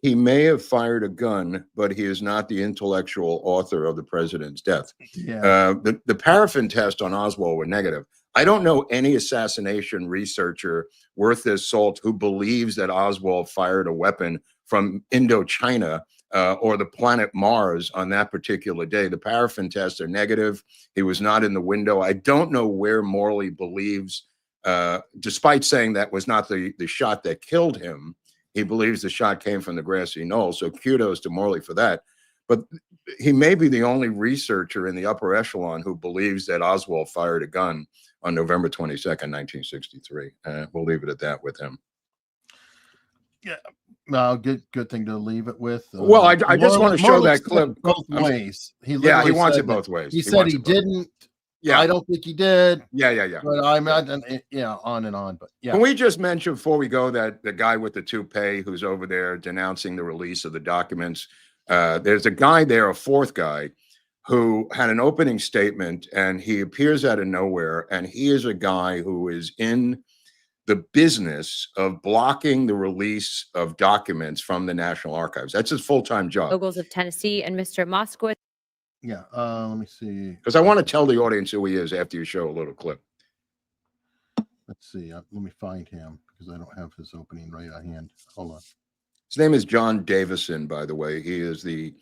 "He may have fired a gun, but he is not the intellectual author of the president's death." Yeah. The paraffin test on Oswald were negative. I don't know any assassination researcher worth their salt who believes that Oswald fired a weapon from Indochina or the planet Mars on that particular day. The paraffin tests are negative. He was not in the window. I don't know where Morley believes, despite saying that was not the shot that killed him, he believes the shot came from the grassy knoll. So kudos to Morley for that. But he may be the only researcher in the upper echelon who believes that Oswald fired a gun on November 22nd, 1963. We'll leave it at that with him. Yeah. No, good thing to leave it with. Well, I just want to show that clip both ways. He wants it both ways. He said he didn't. Yeah, I don't think he did. Yeah. But I'm not, on and on. But yeah. Can we just mention before we go that the guy with the toupee who's over there denouncing the release of the documents? There's a guy there, a fourth guy, who had an opening statement, and he appears out of nowhere. And he is a guy who is in the business of blocking the release of documents from the National Archives. That's his full-time job. Ogles of Tennessee and Mr. Moskowitz. Yeah, let me see. Because I want to tell the audience who he is after you show a little clip. Let's see. Let me find him because I don't have his opening right at hand. Hold on. His name is John Davison, by the way. He is the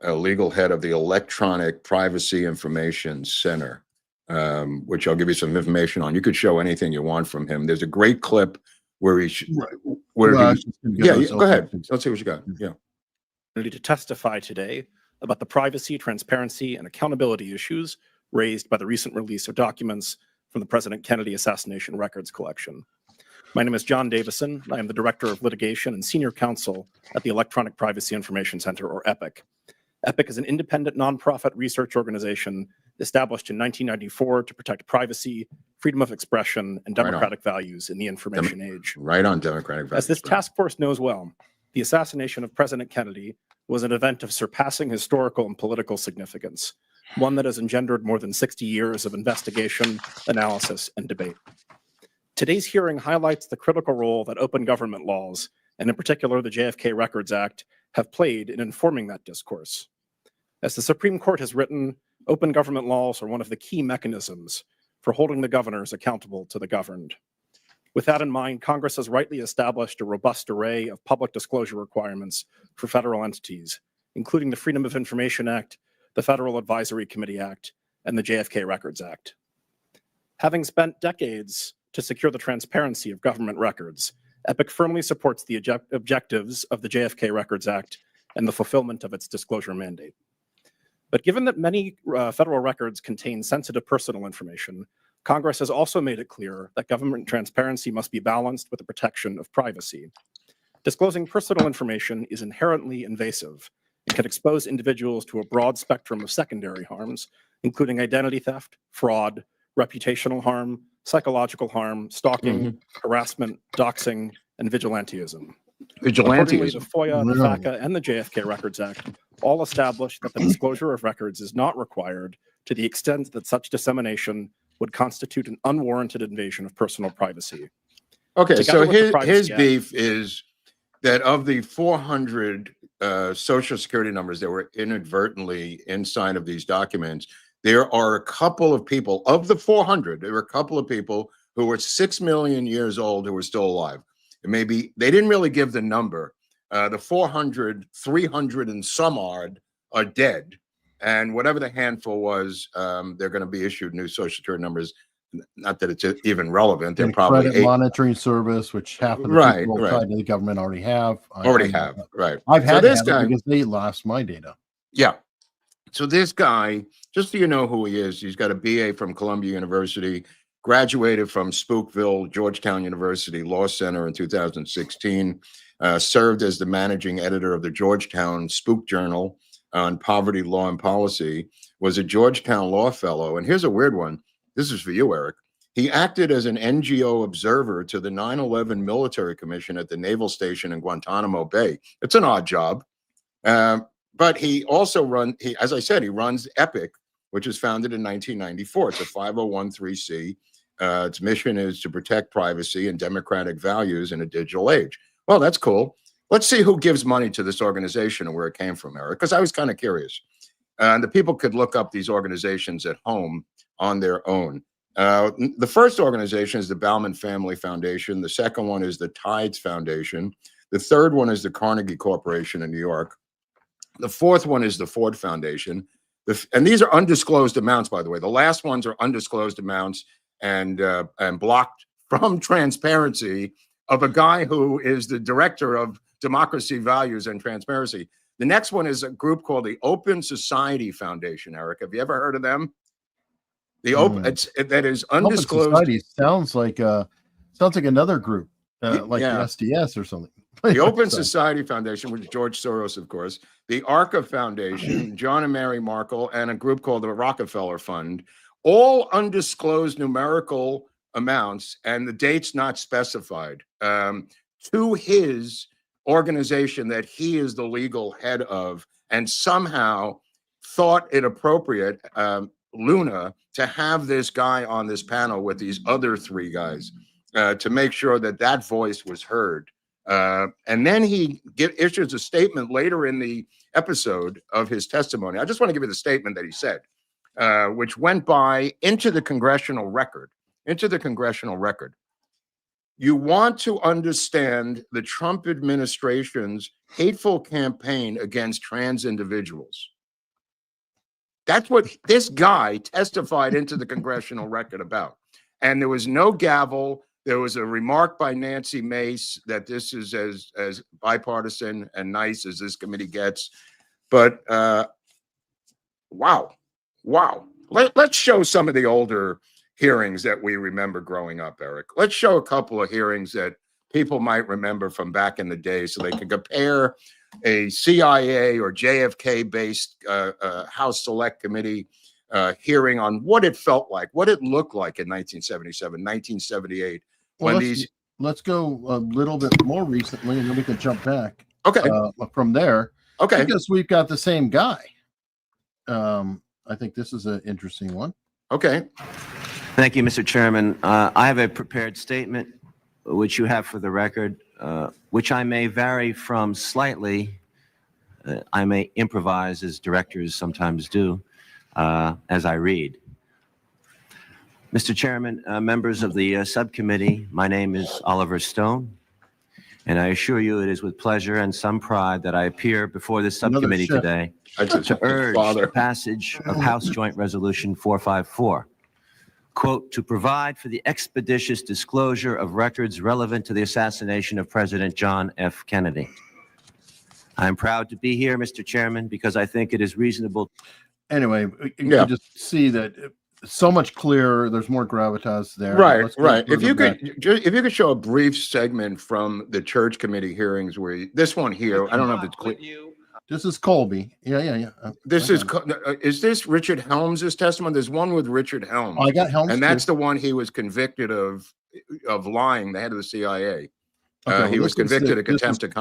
legal head of the Electronic Privacy Information Center, which I'll give you some information on. You could show anything you want from him. There's a great clip where he, go ahead. Let's see what you got. Yeah. To testify today about the privacy, transparency, and accountability issues raised by the recent release of documents from the President Kennedy assassination records collection. My name is John Davison. I am the Director of Litigation and Senior Counsel at the Electronic Privacy Information Center, or EPIC. EPIC is an independent nonprofit research organization established in 1994 to protect privacy, freedom of expression, and democratic values in the information age. Right on, democratic values. As this task force knows well, the assassination of President Kennedy was an event of surpassing historical and political significance, one that has engendered more than 60 years of investigation, analysis, and debate. Today's hearing highlights the critical role that open government laws, and in particular the JFK Records Act, have played in informing that discourse. As the Supreme Court has written, open government laws are one of the key mechanisms for holding the governors accountable to the governed. With that in mind, Congress has rightly established a robust array of public disclosure requirements for federal entities, including the Freedom of Information Act, the Federal Advisory Committee Act, and the JFK Records Act. Having spent decades to secure the transparency of government records, EPIC firmly supports the objectives of the JFK Records Act and the fulfillment of its disclosure mandate. But given that many federal records contain sensitive personal information, Congress has also made it clear that government transparency must be balanced with the protection of privacy. Disclosing personal information is inherently invasive and can expose individuals to a broad spectrum of secondary harms, including identity theft, fraud, reputational harm, psychological harm, stalking, harassment, doxing, and vigilantism. Accordingly, the FOIA, the FACA, and the JFK Records Act all establish that the disclosure of records is not required to the extent that such dissemination would constitute an unwarranted invasion of personal privacy. Okay, so his beef is that of the 400 social security numbers that were inadvertently inside of these documents, there are a couple of people, of the 400, there were a couple of people who were 6 million years old who were still alive. And maybe they didn't really give the number. The 400, 300 and some odd are dead. And whatever the handful was, they're going to be issued new social security numbers. Not that it's even relevant. They're probably credit monitoring service, which half of the people outside of the government already have. Right. I've had this guy because they lost my data. Yeah. So this guy, just so you know who he is, he's got a BA from Columbia University, graduated from Spookville, Georgetown University Law Center in 2016, served as the managing editor of the Georgetown Spook Journal, on poverty law and policy, was a Georgetown law fellow. And here's a weird one. This is for you, Eric. He acted as an NGO observer to the 9/11 Military Commission at the Naval Station in Guantanamo Bay. It's an odd job. But he also as I said, he runs EPIC, which was founded in 1994. It's a 501(c)(3). Its mission is to protect privacy and democratic values in a digital age. Well, that's cool. Let's see who gives money to this organization and where it came from, Eric, because I was kind of curious. And the people could look up these organizations at home on their own. The first organization is the Bauman Family Foundation. The second one is the Tides Foundation. The third one is the Carnegie Corporation in New York. The fourth one is the Ford Foundation. And these are undisclosed amounts, by the way. The last ones are undisclosed amounts and blocked from transparency of a guy who is the director of democracy, values, and transparency. The next one is a group called the Open Society Foundation. Eric, have you ever heard of them? The that is undisclosed. Open Society sounds like another group, like the SDS or something. The Open Society Foundation, which is George Soros, of course, the ARCA Foundation, John and Mary Markle, and a group called the Rockefeller Fund, all undisclosed numerical amounts and the dates not specified to his organization that he is the legal head of, and somehow thought it appropriate, Luna, to have this guy on this panel with these other three guys to make sure that that voice was heard. And then he issues a statement later in the episode of his testimony. I just want to give you the statement that he said, which went by into the congressional record. You want to understand the Trump administration's hateful campaign against trans individuals. That's what this guy testified into the congressional record about. And there was no gavel. There was a remark by Nancy Mace that this is as bipartisan and nice as this committee gets. But wow. Let's show some of the older hearings that we remember growing up, Eric. Let's show a couple of hearings that people might remember from back in the day so they can compare a CIA or JFK-based House Select Committee hearing on what it felt like, what it looked like in 1977, 1978. Well, let's go a little bit more recently, and then we can jump back. Okay. From there. Okay. Because we've got the same guy. I think this is an interesting one. Okay. Thank you, Mr. Chairman. I have a prepared statement, which you have for the record, which I may vary from slightly. I may improvise, as directors sometimes do, as I read. Mr. Chairman, members of the subcommittee, my name is Oliver Stone, and I assure you it is with pleasure and some pride that I appear before this subcommittee today to urge the passage of House Joint Resolution 454. Quote, to provide for the expeditious disclosure of records relevant to the assassination of President John F. Kennedy. I'm proud to be here, Mr. Chairman, because I think it is reasonable. Anyway, you can just see that so much clearer. There's more gravitas there. Right. If you could show a brief segment from the Church Committee hearings where this one here, I don't know if it's clear. This is Colby. Yeah. This is this Richard Helms' testimony? There's one with Richard Helms. I got Helms, and that's the one he was convicted of lying, the head of the CIA. He was convicted of contempt of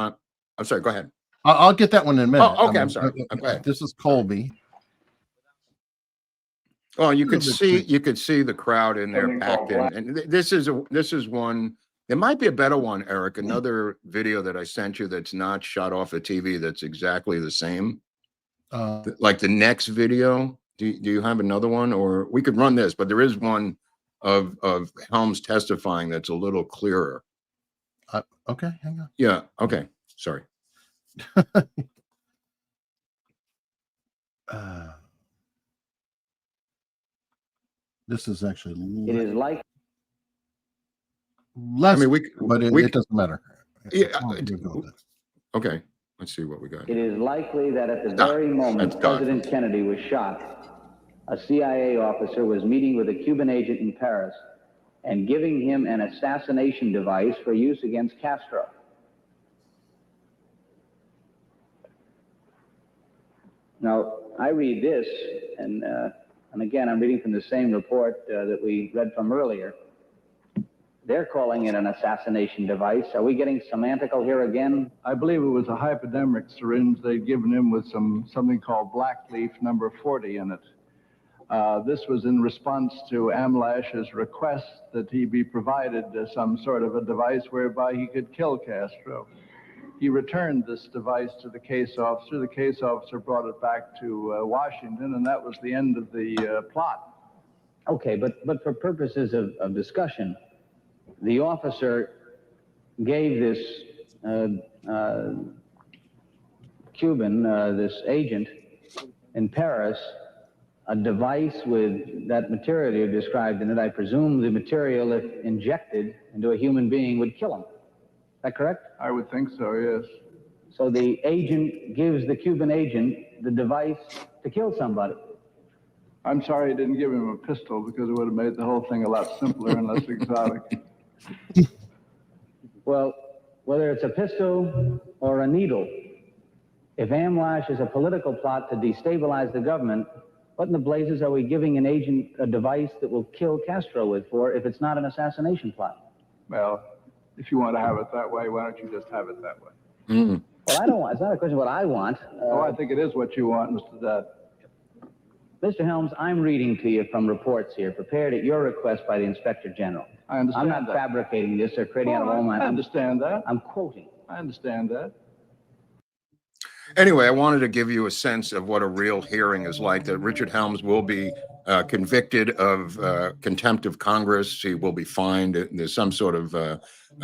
I'm sorry, go ahead. I'll get that one in a minute. Oh, okay, I'm sorry. Okay. This is Colby. Oh, you could see the crowd in there packed in. And this is one. There might be a better one, Eric. Another video that I sent you that's not shot off a TV that's exactly the same. Like the next video. Do you have another one? Or we could run this, but there is one of Helms testifying that's a little clearer. Okay, hang on. Yeah, okay. Sorry. This is actually it is like less, but it doesn't matter. Yeah. Okay. Let's see what we got. It is likely that at the very moment President Kennedy was shot, a CIA officer was meeting with a Cuban agent in Paris and giving him an assassination device for use against Castro. Now, I read this, and again, I'm reading from the same report that we read from earlier. They're calling it an assassination device. Are we getting semantical here again? I believe it was a hypodermic syringe they'd given him with something called black leaf number 40 in it. This was in response to Amlash's request that he be provided some sort of a device whereby he could kill Castro. He returned this device to the case officer. The case officer brought it back to Washington, and that was the end of the plot. Okay, but for purposes of discussion, the officer gave this Cuban, this agent in Paris, a device with that material you described in it. I presume the material, if injected into a human being, would kill him. Is that correct? I would think so, yes. So the agent gives the Cuban agent the device to kill somebody. I'm sorry I didn't give him a pistol because it would have made the whole thing a lot simpler and less exotic. Well, whether it's a pistol or a needle, if Amlash is a political plot to destabilize the government, what in the blazes are we giving an agent a device that will kill Castro with for if it's not an assassination plot? Well, if you want to have it that way, why don't you just have it that way? Mm. Well, I don't want, it's not a question of what I want. Oh, I think it is what you want, Mr. Dutt. Mr. Helms, I'm reading to you from reports here prepared at your request by the Inspector General. I understand I'm not that. fabricating this or creating out of all my... I understand that. I'm quoting. I understand that. Anyway, I wanted to give you a sense of what a real hearing is like, that Richard Helms will be convicted of contempt of Congress. He will be fined. There's some sort of a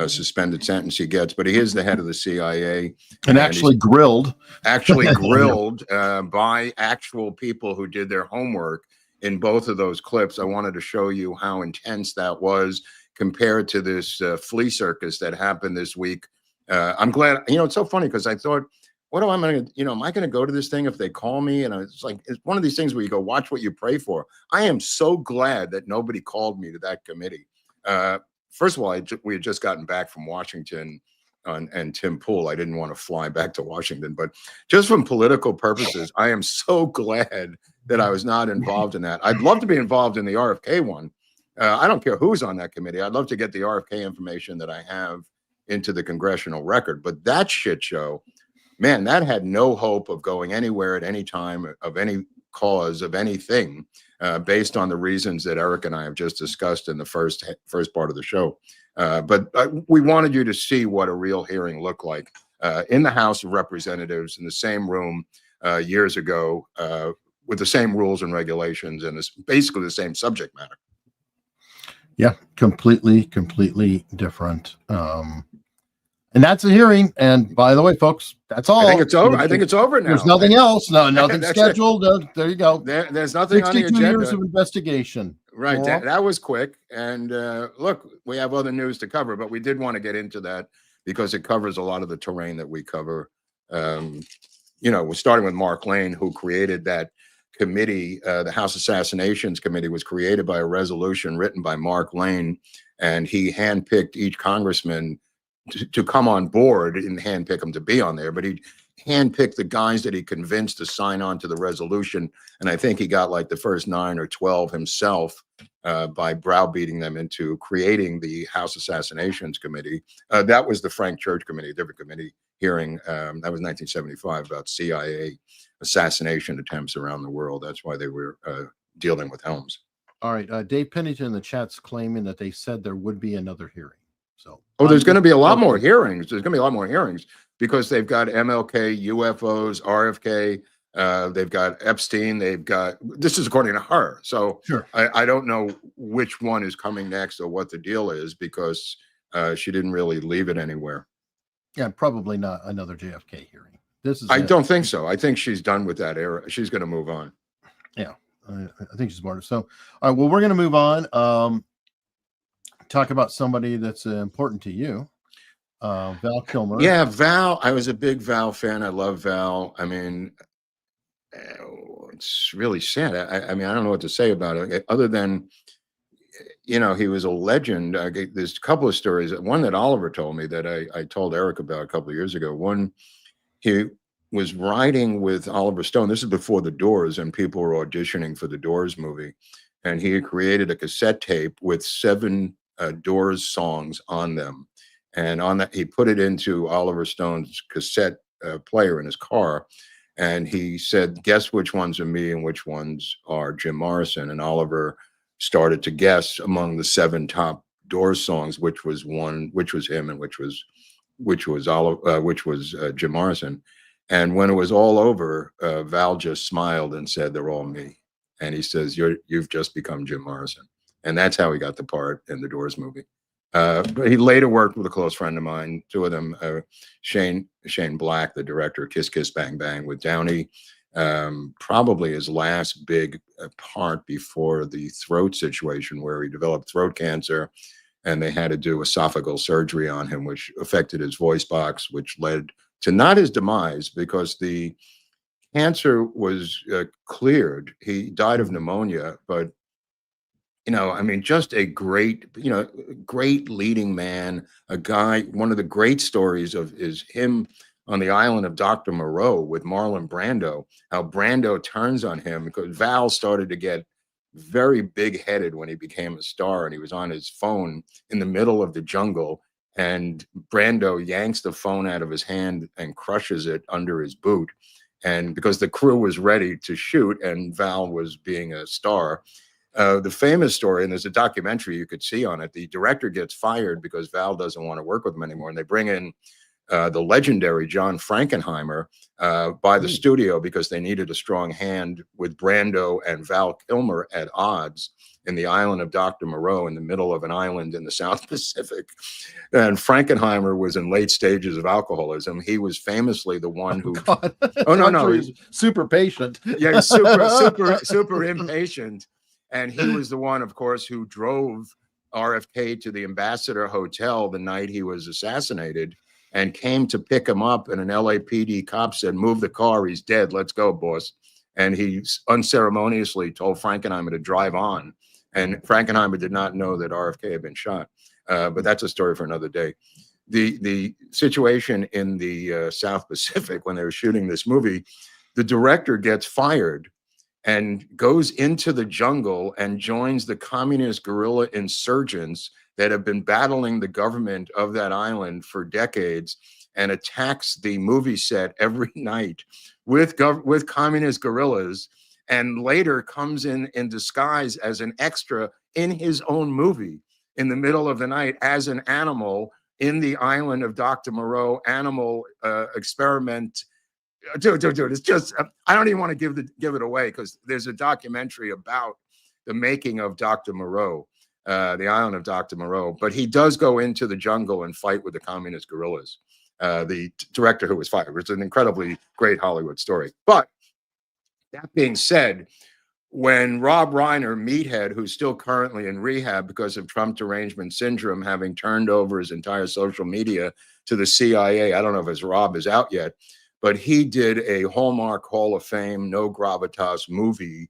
suspended sentence he gets, but he is the head of the CIA. And actually grilled. Actually grilled by actual people who did their homework in both of those clips. I wanted to show you how intense that was compared to this flea circus that happened this week. I'm glad, it's so funny because I thought, what am I going to, am I going to go to this thing if they call me? And it's like, it's one of these things where you go, watch what you pray for. I am so glad that nobody called me to that committee. First of all, we had just gotten back from Washington and Tim Pool. I didn't want to fly back to Washington, but just from political purposes, I am so glad that I was not involved in that. I'd love to be involved in the RFK one. I don't care who's on that committee. I'd love to get the RFK information that I have into the congressional record, but that shit show, man, that had no hope of going anywhere at any time, of any cause, of anything, based on the reasons that Eric and I have just discussed in the first part of the show. But we wanted you to see what a real hearing looked like in the House of Representatives, in the same room years ago, with the same rules and regulations, and basically the same subject matter. Yeah, completely different. And that's a hearing. And by the way, folks, that's all. I think it's over. I think it's over now. There's nothing else. No, nothing scheduled. There you go. There's nothing on the 62 agenda. years of investigation. Right. That was quick. And look, we have other news to cover, but we did want to get into that because it covers a lot of the terrain that we cover. We're starting with Mark Lane, who created that committee. The House Assassinations Committee was created by a resolution written by Mark Lane, and he handpicked each congressman to come on board. He didn't handpick them to be on there, but he handpicked the guys that he convinced to sign on to the resolution. And I think he got like the first 9 or 12 himself by browbeating them into creating the House Assassinations Committee. That was the Frank Church Committee, a different committee hearing. That was 1975 about CIA assassination attempts around the world. That's why they were dealing with Helms. All right. Dave Pennington in the chat's claiming that they said there would be another hearing. So, there's going to be a lot more hearings. There's going to be a lot more hearings because they've got MLK, UFOs, RFK. They've got Epstein. This is according to her. So sure. I don't know which one is coming next or what the deal is because she didn't really leave it anywhere. Yeah, probably not another JFK hearing. I don't think so. I think she's done with that era. She's going to move on. Yeah, I think she's smarter. So, all right, well, we're going to move on. Talk about somebody that's important to you, Val Kilmer. Yeah, Val. I was a big Val fan. I love Val. I mean, it's really sad. I mean, I don't know what to say about it other than, he was a legend. There's a couple of stories. One that Oliver told me that I told Eric about a couple of years ago. One, he was writing with Oliver Stone. This is before The Doors, and people were auditioning for the Doors movie. And he had created a cassette tape with 7 Doors songs on them. And on that, he put it into Oliver Stone's cassette player in his car. And he said, guess which ones are me and which ones are Jim Morrison. And Oliver started to guess among the 7 top Doors songs, which was him and which was Jim Morrison. And when it was all over, Val just smiled and said, they're all me. And he says, you've just become Jim Morrison. And that's how he got the part in the Doors movie. But he later worked with a close friend of mine, 2 of them, Shane Black, the director of Kiss Kiss Bang Bang with Downey, probably his last big part before the throat situation where he developed throat cancer and they had to do esophageal surgery on him, which affected his voice box, which led to not his demise because the cancer was cleared. He died of pneumonia, but I mean, just a great, great leading man, a guy. One of the great stories is him on the island of Dr. Moreau with Marlon Brando, how Brando turns on him because Val started to get very big-headed when he became a star, and he was on his phone in the middle of the jungle, and Brando yanks the phone out of his hand and crushes it under his boot. And because the crew was ready to shoot and Val was being a star, the famous story, and there's a documentary you could see on it, the director gets fired because Val doesn't want to work with him anymore. And they bring in the legendary John Frankenheimer by the studio because they needed a strong hand with Brando and Val Kilmer at odds in the island of Dr. Moreau in the middle of an island in the South Pacific. And Frankenheimer was in late stages of alcoholism. He was famously the one who, He's super patient. Yeah, he's super impatient. And he was the one, of course, who drove RFK to the Ambassador Hotel the night he was assassinated and came to pick him up. And an LAPD cop said, move the car. He's dead. Let's go, boss. And he unceremoniously told Frankenheimer to drive on. And Frankenheimer did not know that RFK had been shot. But that's a story for another day. The situation in the South Pacific when they were shooting this movie, the director gets fired and goes into the jungle and joins the communist guerrilla insurgents that have been battling the government of that island for decades and attacks the movie set every night with communist guerrillas, and later comes in disguise as an extra in his own movie in the middle of the night as an animal in the island of Dr. Moreau animal experiment. Dude, it's just, I don't even want to give it away because there's a documentary about the making of Dr. Moreau, the island of Dr. Moreau. But he does go into the jungle and fight with the communist guerrillas. The director who was fired. It's an incredibly great Hollywood story. But that being said, when Rob Reiner, meathead, who's still currently in rehab because of Trump derangement syndrome, having turned over his entire social media to the CIA, I don't know if his Rob is out yet, but he did a Hallmark Hall of Fame, no gravitas movie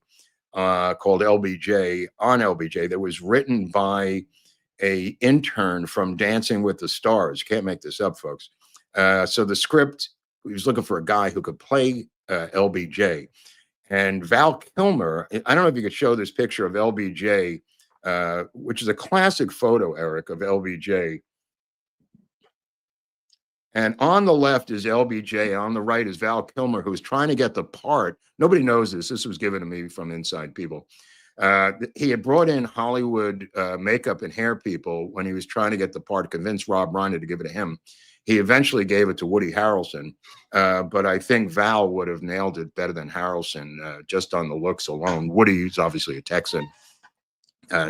called LBJ, on LBJ, that was written by a intern from Dancing with the Stars. You can't make this up, folks. So the script, he was looking for a guy who could play LBJ. And Val Kilmer, I don't know if you could show this picture of LBJ, which is a classic photo, Eric, of LBJ. And on the left is LBJ, and on the right is Val Kilmer, who's trying to get the part. Nobody knows this. This was given to me from inside people. He had brought in Hollywood makeup and hair people when he was trying to get the part, convince Rob Reiner to give it to him. He eventually gave it to Woody Harrelson, but I think Val would have nailed it better than Harrelson just on the looks alone. Woody's obviously a Texan.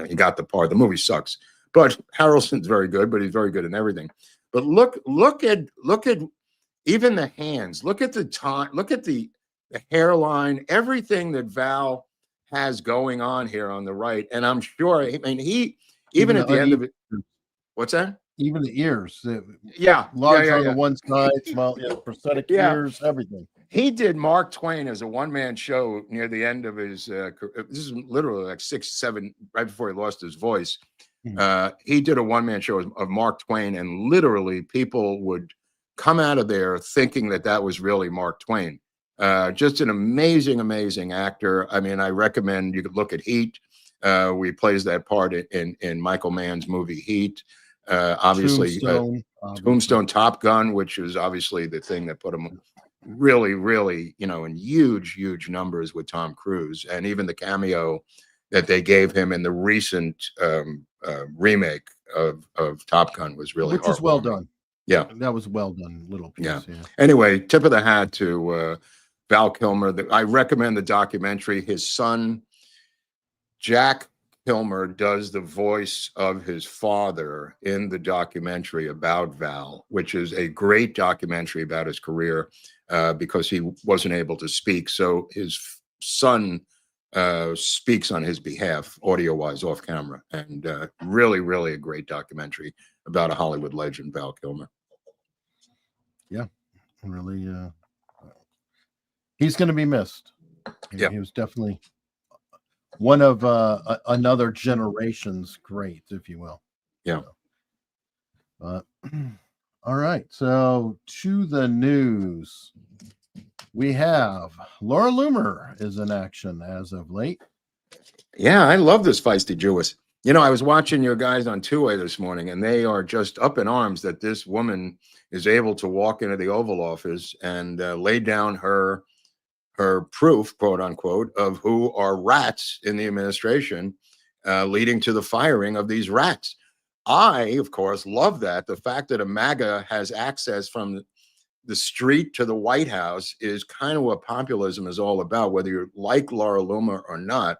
He got the part. The movie sucks, but Harrelson's very good, but he's very good in everything. But look at even the hands. Look at the time. Look at the hairline. Everything that Val has going on here on the right. And I'm sure. I mean, he even at the end of it. What's that? Even the ears. Large on the one side, small, prosthetic ears, everything. He did Mark Twain as a one-man show near the end of his career. This is literally like 6, 7, right before he lost his voice. He did a one-man show of Mark Twain, and literally people would come out of there thinking that that was really Mark Twain. Just an amazing actor. I mean, I recommend you could look at Heat. He plays that part in Michael Mann's movie Heat. Obviously, Tombstone, Top Gun, which is obviously the thing that put him really, in huge numbers with Tom Cruise, and even the cameo that they gave him in the recent remake of Top Gun was really, which was well done. Yeah, that was well done. Little piece. Yeah. Anyway, tip of the hat to Val Kilmer. I recommend the documentary. His son, Jack Kilmer, does the voice of his father in the documentary about Val, which is a great documentary about his career because he wasn't able to speak. So his son speaks on his behalf, audio-wise, off camera, and really a great documentary about a Hollywood legend, Val Kilmer. Yeah, really. He's going to be missed. Yeah, he was definitely one of another generation's great, if you will. Yeah. All right. So to the news, we have Laura Loomer is in action as of late. Yeah, I love this feisty Jewess. I was watching your guys on two-way this morning, and they are just up in arms that this woman is able to walk into the Oval Office and lay down her proof, quote unquote, of who are rats in the administration, leading to the firing of these rats. I, of course, love that. The fact that a MAGA has access from the street to the White House is kind of what populism is all about, whether you like Laura Loomer or not.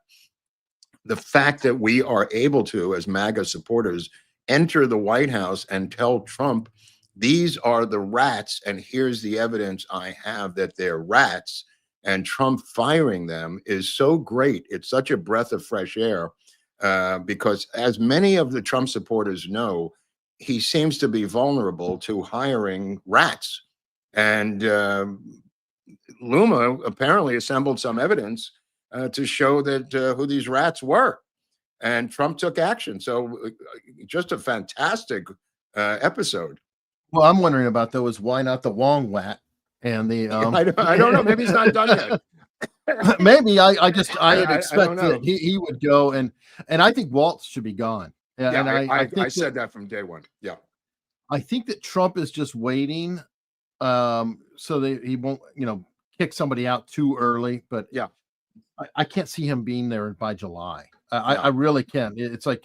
The fact that we are able to, as MAGA supporters, enter the White House and tell Trump, these are the rats, and here's the evidence I have that they're rats, and Trump firing them is so great. It's such a breath of fresh air because, as many of the Trump supporters know, he seems to be vulnerable to hiring rats. And Loomer apparently assembled some evidence to show that who these rats were, and Trump took action. So just a fantastic episode. Well, I'm wondering about though is why not the Wong rat and the I don't know. Maybe he's not done yet. Maybe I had expected know. that he would go and I think Waltz should be gone. Yeah, and I think said that from day one. Yeah, I think that Trump is just waiting so that he won't kick somebody out too early. But yeah, I can't see him being there by July. I really can't. It's like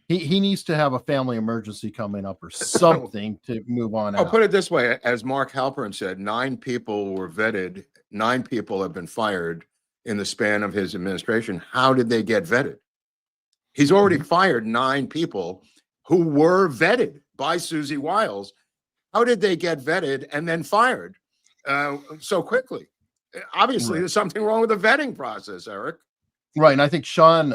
he needs to have a family emergency coming up or something to move on. I'll put it this way. As Mark Halperin said, 9 people were vetted. 9 people have been fired in the span of his administration. How did they get vetted? He's already fired 9 people who were vetted by Susie Wiles. How did they get vetted and then fired so quickly? Obviously, there's something wrong with the vetting process, Eric. Right. And I think Sean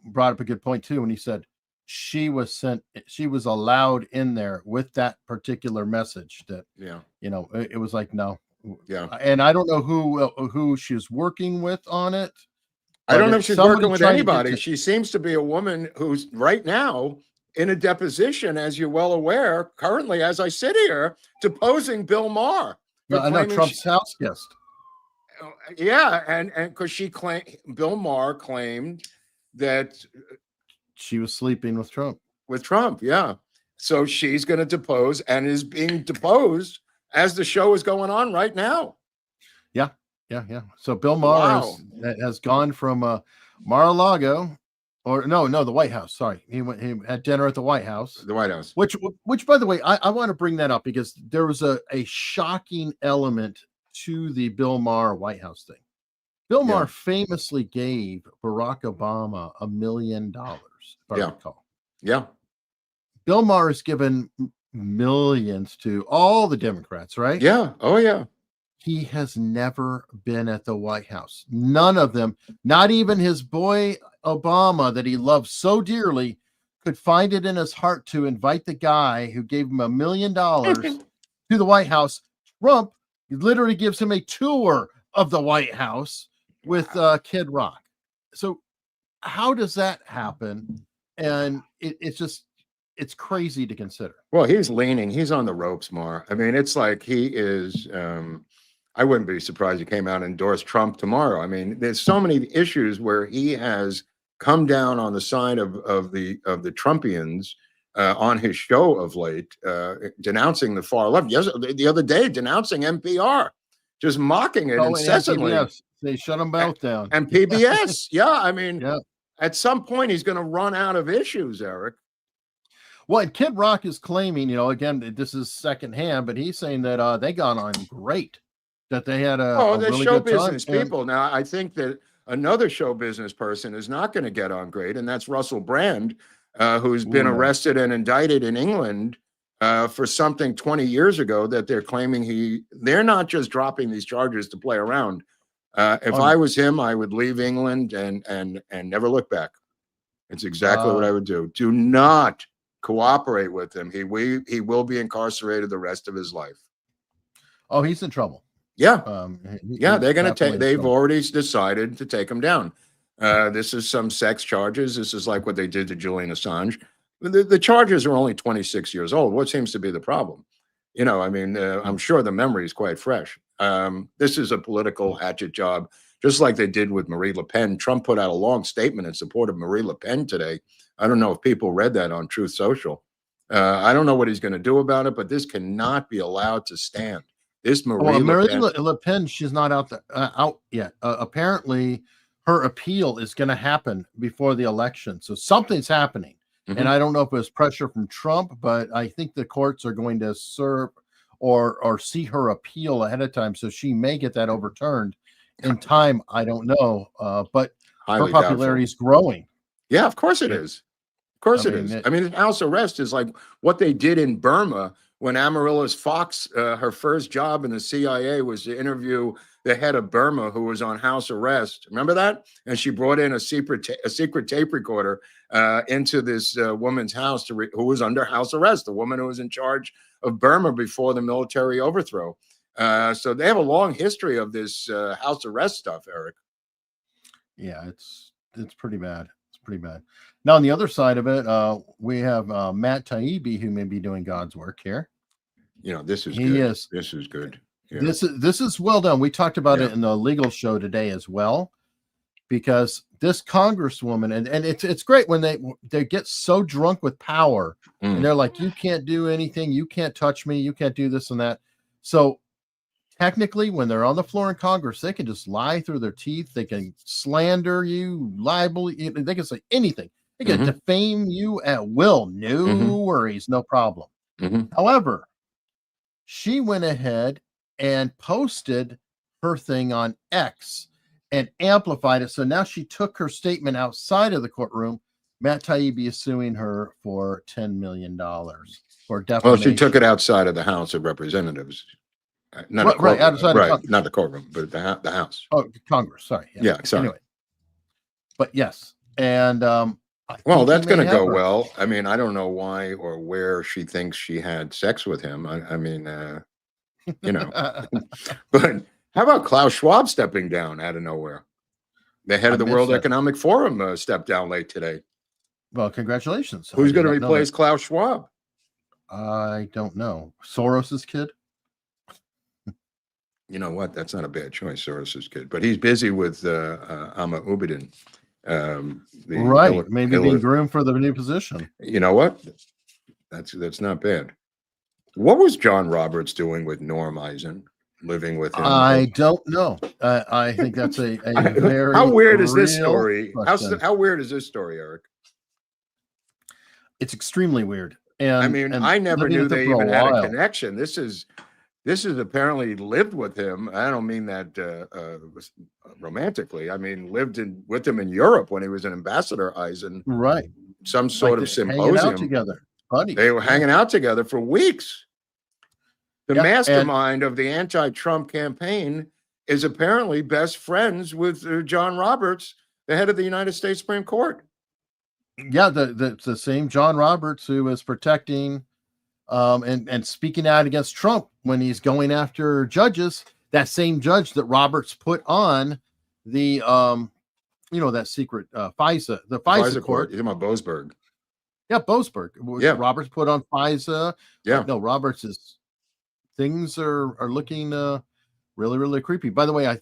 brought up a good point too when he said she was allowed in there with that particular message that, it was like, no. Yeah. And I don't know who she's working with on it. I don't know if she's working with anybody. She seems to be a woman who's right now in a deposition, as you're well aware, currently, as I sit here, deposing Bill Maher. I know Trump's house guest. Yeah, and because Bill Maher claimed that she was sleeping with Trump. Yeah. So she's going to depose and is being deposed as the show is going on right now. Yeah. So Bill Maher has gone from Mar-a-Lago, or no, the White House. Sorry, he had dinner at the White House. The White House. Which, by the way, I want to bring that up because there was a shocking element to the Bill Maher White House thing. Bill Maher famously gave Barack Obama $1 million, if I recall. Yeah. Bill Maher has given millions to all the Democrats, right? Yeah. Oh, yeah. He has never been at the White House. None of them, not even his boy Obama that he loves so dearly, could find it in his heart to invite the guy who gave him $1 million to the White House. Trump literally gives him a tour of the White House with Kid Rock. So how does that happen? And it's it's crazy to consider. Well, he's leaning. He's on the ropes, Maher. I mean, it's like he is. I wouldn't be surprised he came out and endorsed Trump tomorrow. I mean, there's so many issues where he has come down on the side of the Trumpians on his show of late, denouncing the far left. Yes, the other day, denouncing NPR, just mocking it incessantly. And PBS, they shut them both down. And PBS, yeah. I mean, at some point, he's going to run out of issues, Eric. Well, and Kid Rock is claiming, again, this is secondhand, but he's saying that they got on great, that they had a they're really show good time. business people. Now, I think that another show business person is not going to get on great, and that's Russell Brand, who's been arrested and indicted in England for something 20 years ago that they're claiming they're not just dropping these charges to play around. If I was him, I would leave England and never look back. It's exactly what I would do. Do not cooperate with him. He will be incarcerated the rest of his life. Oh, he's in trouble. Yeah. They're going to they've already decided to take him down. This is some sex charges. This is like what they did to Julian Assange. The charges are only 26 years old. What seems to be the problem? I'm sure the memory is quite fresh. This is a political hatchet job, just like they did with Marie Le Pen. Trump put out a long statement in support of Marie Le Pen today. I don't know if people read that on Truth Social. I don't know what he's going to do about it, but this cannot be allowed to stand. This Marie Le Pen, she's not out yet. Apparently, her appeal is going to happen before the election. So something's happening. And I don't know if it was pressure from Trump, but I think the courts are going to serve or see her appeal ahead of time. So she may get that overturned in time. I don't know. But her popularity is growing. Yeah, of course it is. Of course it is. I mean, house arrest is like what they did in Burma when Amaryllis Fox, her first job in the CIA was to interview the head of Burma who was on house arrest. Remember that? And she brought in a secret tape recorder into this woman's house who was under house arrest, the woman who was in charge of Burma before the military overthrow. So they have a long history of this house arrest stuff, Eric. Yeah, it's pretty bad. It's pretty bad. Now, on the other side of it, we have Matt Taibbi, who may be doing God's work here. This is good. This is good. Yeah. This is well done. We talked about it in the legal show today as well, because this congresswoman, and it's great when they get so drunk with power and they're like, you can't do anything, you can't touch me, you can't do this and that. So technically, when they're on the floor in Congress, they can just lie through their teeth. They can slander you, libel you, they can say anything. They can defame you at will. No worries, no problem. However, she went ahead and posted her thing on X and amplified it. So now she took her statement outside of the courtroom. Matt Taibbi is suing her for $10 million for defamation. Well, she took it outside of the House of Representatives. Not not the courtroom, but the House. Oh, Congress. Sorry. Yeah, sorry. Anyway, but yes, and well, that's going to go well. I mean, I don't know why or where she thinks she had sex with him. I mean, but how about Klaus Schwab stepping down out of nowhere? The head of the World Economic Forum stepped down late today. Well, congratulations. Who's going to replace Klaus Schwab? I don't know. Soros's kid? You know what? That's not a bad choice, Soros's kid. But he's busy with Amma Ubedin. Maybe being groomed for the new position. You know what? That's not bad. What was John Roberts doing with Norm Eisen, living with him? I don't know. I think that's a very how weird is this story? How weird is this story, Eric? It's extremely weird. And I mean, I never knew they even had a connection. This is apparently lived with him. I don't mean that romantically. I mean, lived with him in Europe when he was an ambassador, Eisen. Right. Some sort of symposium together. Buddy. They were hanging out together for weeks. The mastermind of the anti-Trump campaign is apparently best friends with John Roberts, the head of the United States Supreme Court. Yeah, the same John Roberts who was protecting and speaking out against Trump when he's going after judges. That same judge that Roberts put on the that secret FISA, the FISA court. You're talking about Boasberg. Yeah, Boasberg. Was Yeah. Roberts put on FISA. Yeah. No, Roberts is, things are looking really, really creepy. By the way,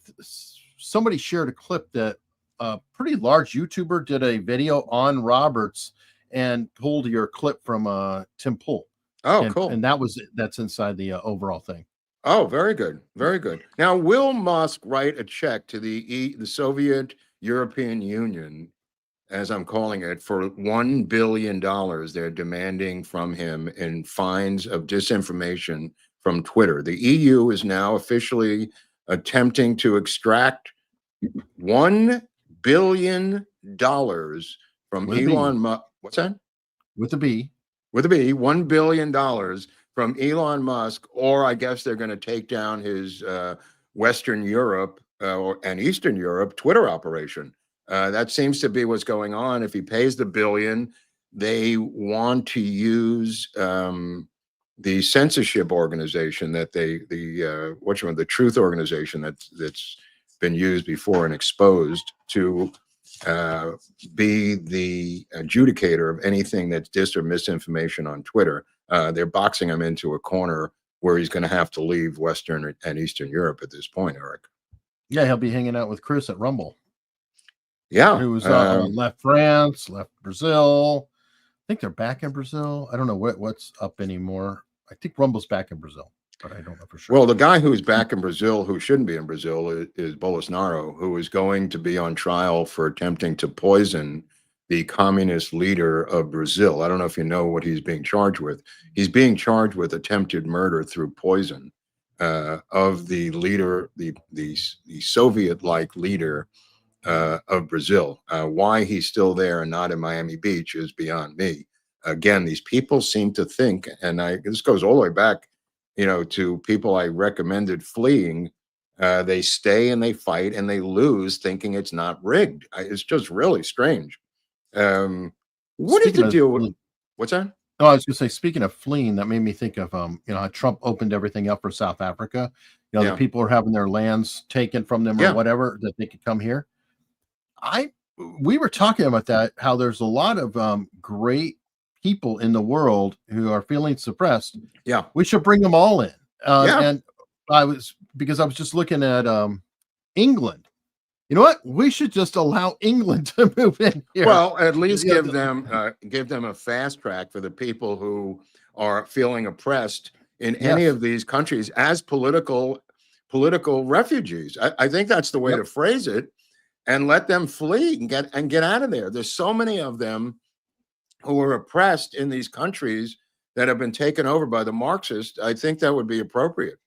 somebody shared a clip that a pretty large YouTuber did a video on Roberts and pulled your clip from Tim Pool. Oh, cool. And that's inside the overall thing. Oh, very good. Very good. Now, will Musk write a check to the Soviet European Union, as I'm calling it, for $1 billion they're demanding from him in fines of disinformation from Twitter? The EU is now officially attempting to extract $1 billion from With a B. Elon Musk. What's that? With a B. With a B, $1 billion from Elon Musk, or I guess they're going to take down his Western Europe and Eastern Europe Twitter operation. That seems to be what's going on. If he pays the $1 billion, they want to use the censorship organization that the truth organization that's been used before and exposed to be the adjudicator of anything that's dis or misinformation on Twitter. They're boxing him into a corner where he's going to have to leave Western and Eastern Europe at this point, Eric. Yeah, he'll be hanging out with Chris at Rumble. Yeah. Who's left France, left Brazil. I think they're back in Brazil. I don't know what's up anymore. I think Rumble's back in Brazil, but I don't know for sure. Well, the guy who's back in Brazil, who shouldn't be in Brazil, is Bolsonaro, who is going to be on trial for attempting to poison the communist leader of Brazil. I don't know if you know what he's being charged with. He's being charged with attempted murder through poison of the leader, the Soviet-like leader of Brazil. Why he's still there and not in Miami Beach is beyond me. Again, these people seem to think, and this goes all the way back, to people I recommended fleeing. They stay and they fight and they lose, thinking it's not rigged. It's just really strange. What is the deal with? What's that? Oh, I was going to say, speaking of fleeing, that made me think of how Trump opened everything up for South Africa. The people are having their lands taken from them or whatever, that they could come here. We were talking about that, how there's a lot of great people in the world who are feeling suppressed. Yeah, we should bring them all in. And I was just looking at England. You know what? We should just allow England to move in here. Well, at least give them a fast track for the people who are feeling oppressed in any of these countries as political refugees. I think that's the way to phrase it, and let them flee and get out of there. There's so many of them who are oppressed in these countries that have been taken over by the Marxists. I think that would be appropriate.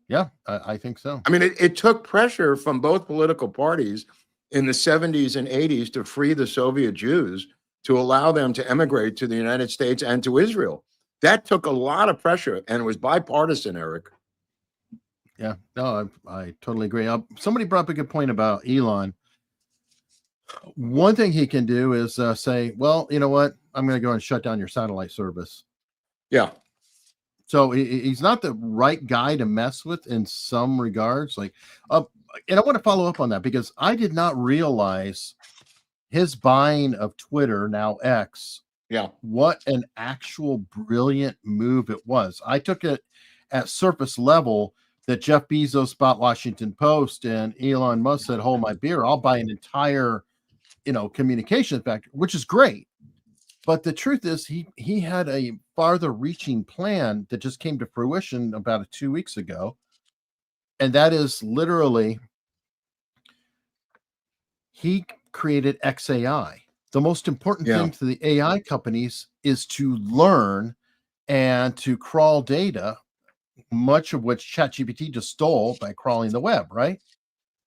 Yeah, I think so. I mean, it took pressure from both political parties in the 70s and 80s to free the Soviet Jews, to allow them to emigrate to the United States and to Israel. That took a lot of pressure, and it was bipartisan, Eric. Yeah, no, I totally agree. Somebody brought up a good point about Elon. One thing he can do is say, well, you know what? I'm going to go and shut down your satellite service. Yeah. So he's not the right guy to mess with in some regards. And I want to follow up on that, because I did not realize his buying of Twitter, now X. Yeah. What an actual brilliant move it was. I took it at surface level that Jeff Bezos bought Washington Post and Elon Musk said, hold my beer, I'll buy an entire, communication factory, which is great. But the truth is, he had a farther reaching plan that just came to fruition about 2 weeks ago. And that is literally, he created XAI. The most important thing to the AI companies is to learn and to crawl data, much of which ChatGPT just stole by crawling the web, right?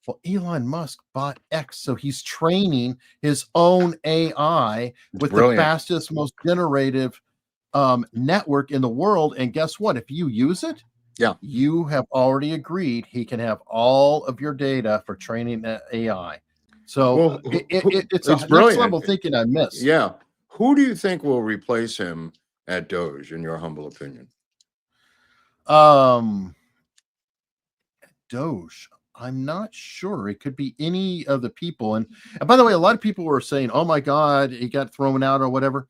Well, Elon Musk bought X, so he's training his own AI with the fastest, most generative network in the world. And guess what? If you use it, you have already agreed he can have all of your data for training that AI. So it's a next level thinking I missed. Yeah. Who do you think will replace him at DOGE, in your humble opinion? DOGE. I'm not sure. It could be any of the people. And by the way, a lot of people were saying, oh my God, he got thrown out or whatever.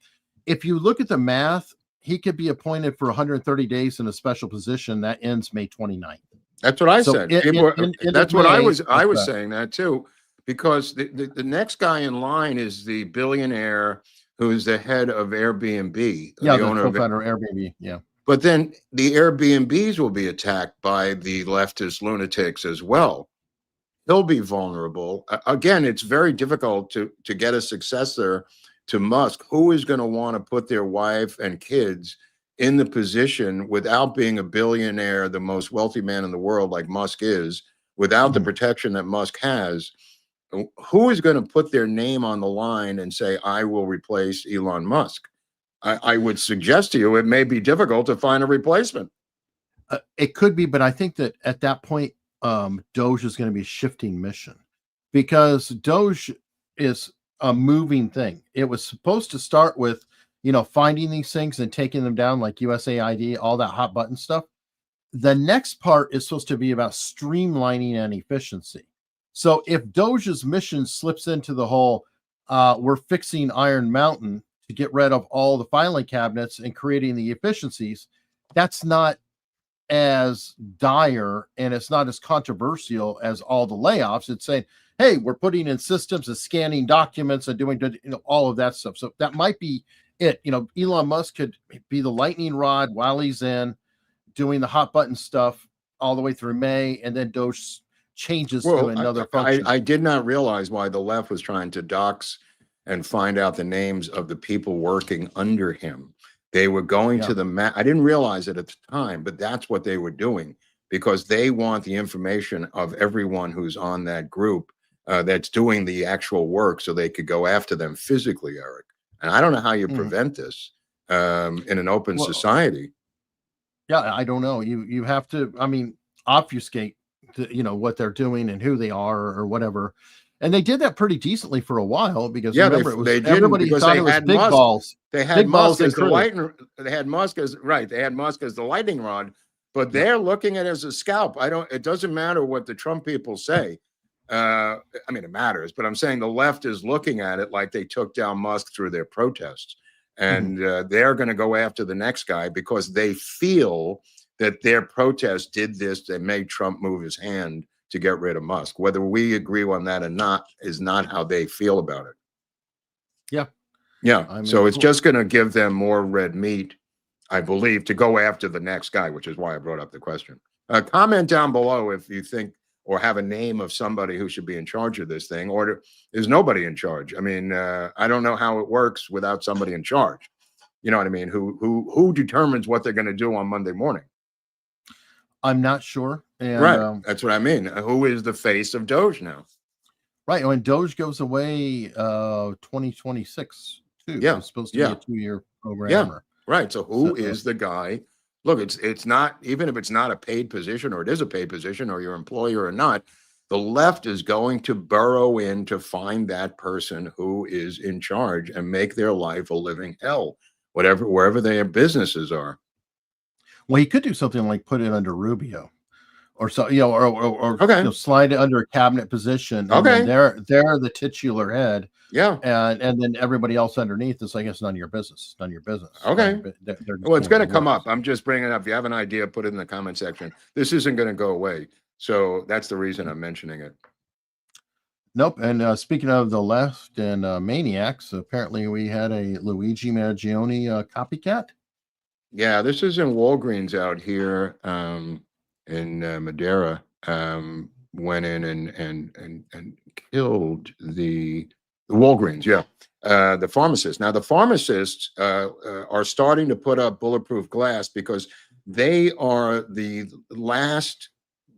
if you look at the math, he could be appointed for 130 days in a special position that ends May 29th. That's what I So said. in That's of what I May, was okay. saying that too, because the next guy in line is the billionaire who's the head of Airbnb, Yeah, the the owner of it. co-founder of Airbnb. Yeah. But then the Airbnbs will be attacked by the leftist lunatics as well. He'll be vulnerable. Again, it's very difficult to get a successor to Musk. Who is going to want to put their wife and kids in the position without being a billionaire, the most wealthy man in the world like Musk is, without the protection that Musk has? Who is going to put their name on the line and say, I will replace Elon Musk? I would suggest to you, it may be difficult to find a replacement. It could be, but I think that at that point, DOGE is going to be shifting mission, because DOGE is a moving thing. It was supposed to start with, finding these things and taking them down, like USAID, all that hot button stuff. The next part is supposed to be about streamlining and efficiency. So if DOGE's mission slips into the whole, we're fixing Iron Mountain to get rid of all the filing cabinets and creating the efficiencies, that's not as dire and it's not as controversial as all the layoffs. It's saying, hey, we're putting in systems and scanning documents and doing all of that stuff. So that might be it. Elon Musk could be the lightning rod while he's in doing the hot button stuff all the way through May, and then DOGE changes to another function. I did not realize why the left was trying to dox and find out the names of the people working under him. They were going to the I didn't realize it at the time, but that's what they were doing, because they want the information of everyone who's on that group that's doing the actual work, so they could go after them physically, Eric. And I don't know how you prevent this in an open society. Yeah, I don't know. You have to, obfuscate what they're doing and who they are or whatever. And they did that pretty decently for a while, because remember, everybody thought it was big balls. They had Musk as the lightning. They had Musk as They had Musk as the lightning rod, but they're looking at it as a scalp. It doesn't matter what the Trump people say. It matters, but I'm saying the left is looking at it like they took down Musk through their protests, and they're going to go after the next guy because they feel that their protest did this and made Trump move his hand to get rid of Musk. Whether we agree on that or not is not how they feel about it. Yeah. Yeah. So it's just going to give them more red meat, I believe, to go after the next guy, which is why I brought up the question. Comment down below if you think or have a name of somebody who should be in charge of this thing, or is nobody in charge? I don't know how it works without somebody in charge. You know what I mean? Who determines what they're going to do on Monday morning? I'm not sure. And, right. That's what I mean. Who is the face of DOGE now? Right. When DOGE goes away 2026 too. Yeah. It's supposed to be a 2-year program. Yeah. Right. So who is the guy? Look, it's not, even if it's not a paid position, or it is a paid position, or your employer or not, the left is going to burrow in to find that person who is in charge and make their life a living hell, wherever their businesses are. Well, he could do something like put it under Rubio, or so, or slide it under a cabinet position. And then they're the titular head. Yeah. And then everybody else underneath is, I guess, none of your business. None of your business. Okay. Well, it's going to come up. I'm just bringing it up. If you have an idea, put it in the comment section. This isn't going to go away. So that's the reason I'm mentioning it. Nope. And speaking of the left and maniacs, apparently we had a Luigi Mangione copycat. Yeah, this is in Walgreens out here in Madera. Went in and killed the Walgreens. Yeah, the pharmacists. Now the pharmacists are starting to put up bulletproof glass because they are the last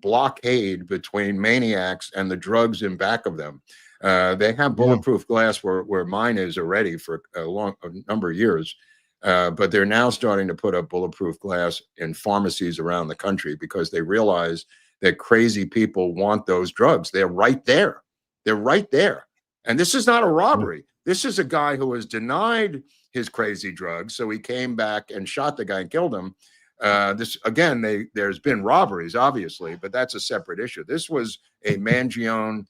blockade between maniacs and the drugs in back of them. They have bulletproof glass where mine is already for a number of years. But they're now starting to put up bulletproof glass in pharmacies around the country because they realize that crazy people want those drugs. They're right there. They're right there. And this is not a robbery. This is a guy who was denied his crazy drugs. So he came back and shot the guy and killed him. There's been robberies, obviously, but that's a separate issue. This was a Mangione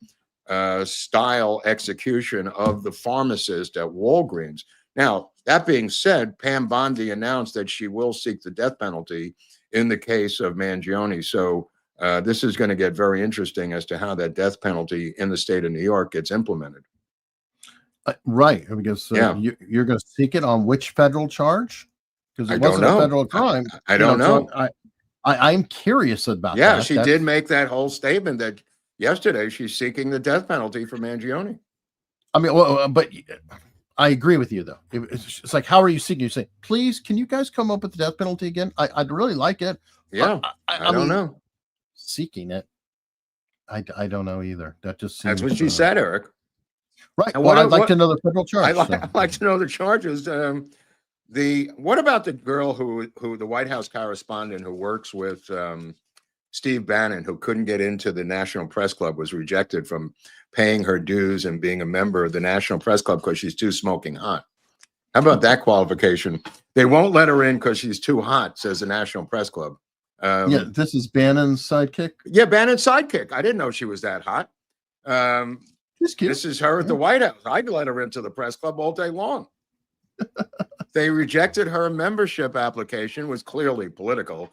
style execution of the pharmacist at Walgreens. Now, That being said, Pam Bondi announced that she will seek the death penalty in the case of Mangione. So this is going to get very interesting as to how that death penalty in the state of New York gets implemented. Right, because you're going to seek it on which federal charge? Because it wasn't a federal crime. I don't know. So I'm curious about that. Yeah, she did make that whole statement that yesterday she's seeking the death penalty for Mangione. I mean, well, but I agree with you, though. It's like, how are you seeking? You say, please, can you guys come up with the death penalty again? I'd really like it. Yeah, I don't know. Seeking it, I don't know either. That just seems, that's what she said, Eric. Right. Well, I'd like to know the federal charge. I'd like to know the charges. What about the girl who the White House correspondent who works with Steve Bannon, who couldn't get into the National Press Club, was rejected from paying her dues and being a member of the National Press Club because she's too smoking hot? How about that qualification? They won't let her in because she's too hot, says the National Press Club. Yeah, this is Bannon's sidekick. Yeah, Bannon's sidekick. I didn't know she was that hot. This is her at the White House. I'd let her into the press club all day long. They rejected her membership application, was clearly political.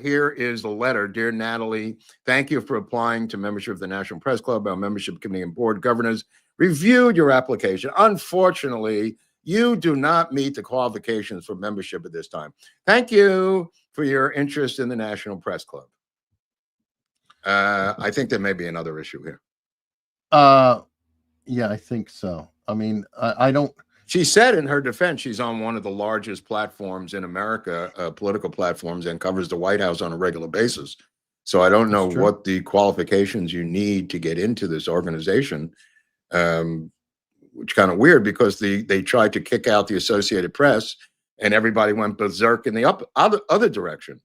Here is the letter. Dear Natalie, thank you for applying to membership of the National Press Club. Our membership committee and board governors reviewed your application. Unfortunately, you do not meet the qualifications for membership at this time. Thank you for your interest in the National Press Club. I think there may be another issue here. Yeah, I think so. I mean, I don't. She said in her defense, she's on one of the largest platforms in America, political platforms, and covers the White House on a regular basis. So I don't know what the qualifications you need to get into this organization, which kind of weird because they tried to kick out the Associated Press and everybody went berserk in the other direction.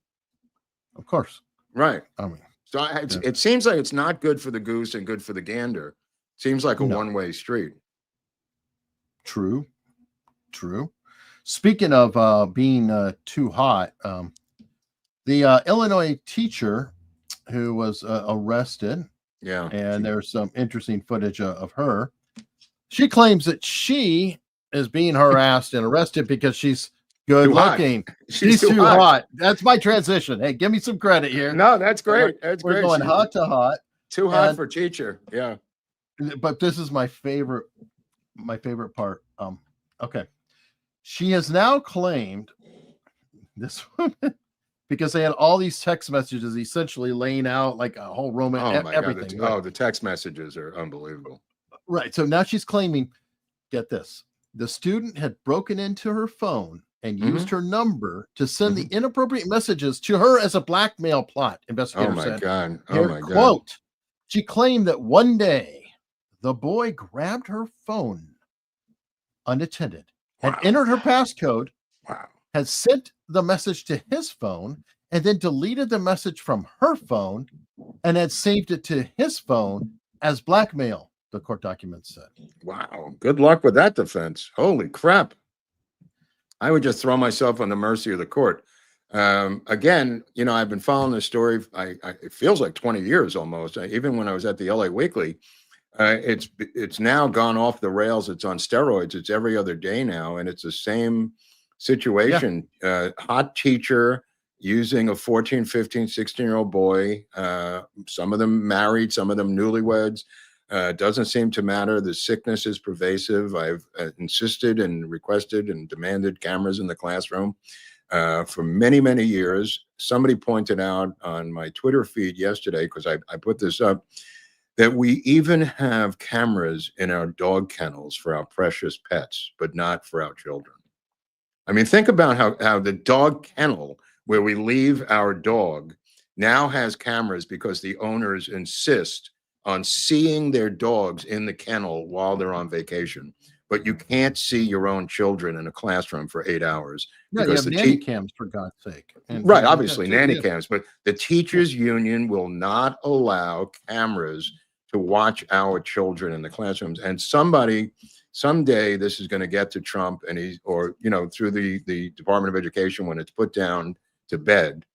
Of course. Right. I mean, so it seems like it's not good for the goose and good for the gander. Seems like a one-way street. True. Speaking of being too hot, the Illinois teacher who was arrested, and there's some interesting footage of her. She claims that she is being harassed and arrested because she's good looking. She's too hot. That's my transition. Hey, give me some credit here. No, that's great. We're going hot to hot. Too hot for teacher. Yeah. But this is my favorite part. Okay. She has now claimed this woman, because they had all these text messages essentially laying out like a whole everything. God, the text messages are unbelievable. Right. So now she's claiming, get this, the student had broken into her phone and used her number to send the inappropriate messages to her as a blackmail plot. Investigators said. God. Oh my God. Quote, she claimed that one day the boy grabbed her phone unattended, had entered her passcode, had sent the message to his phone, and then deleted the message from her phone and had saved it to his phone as blackmail, the court documents said. Wow. Good luck with that defense. Holy crap. I would just throw myself on the mercy of the court. Again, you know, I've been following this story. It feels like 20 years almost. Even when I was at the LA Weekly, it's now gone off the rails. It's on steroids. It's every other day now. And it's the same situation. Hot teacher using a 14, 15, 16-year-old boy. Some of them married, some of them newlyweds. Doesn't seem to matter. The sickness is pervasive. I've insisted and requested and demanded cameras in the classroom for many, many years. Somebody pointed out on my Twitter feed yesterday, because I put this up, that we even have cameras in our dog kennels for our precious pets, but not for our children. I mean, think about how the dog kennel where we leave our dog now has cameras because the owners insist on seeing their dogs in the kennel while they're on vacation. But you can't see your own children in a classroom for 8 hours. Yeah, you have nanny cams, for God's sake. Right, obviously, nanny cams. But the teachers union will not allow cameras to watch our children in the classrooms. And someday this is going to get to Trump and through the Department of Education when it's put down to bed.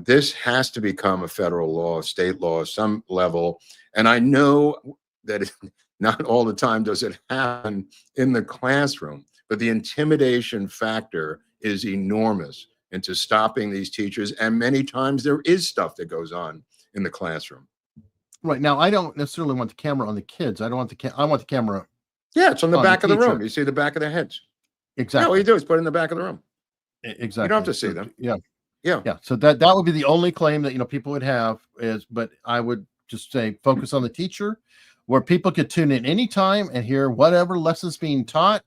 This has to become a federal law, state law, some level. And I know that not all the time does it happen in the classroom, but the intimidation factor is enormous into stopping these teachers. And many times there is stuff that goes on in the classroom. Right now, I don't necessarily want the camera on the kids. I don't want I want the camera. Yeah, it's on the back of the teacher. room. You see the back of their heads. Exactly. Yeah, all you do is put it in the back of the room. Exactly. You don't have to see them. Yeah. Yeah. Yeah. So that would be the only claim that, you know, people would have is, but I would just say focus on the teacher, where people could tune in anytime and hear whatever lessons being taught,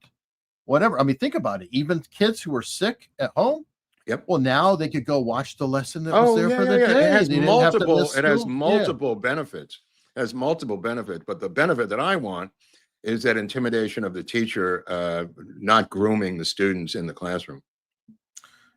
whatever. I mean, think about it. Even kids who are sick at home. Yep. Well, now they could go watch the lesson that was there for the day. It has They didn't have to multiple. miss It has school. multiple benefits. It has multiple benefits, but the benefit that I want is that intimidation of the teacher, not grooming the students in the classroom.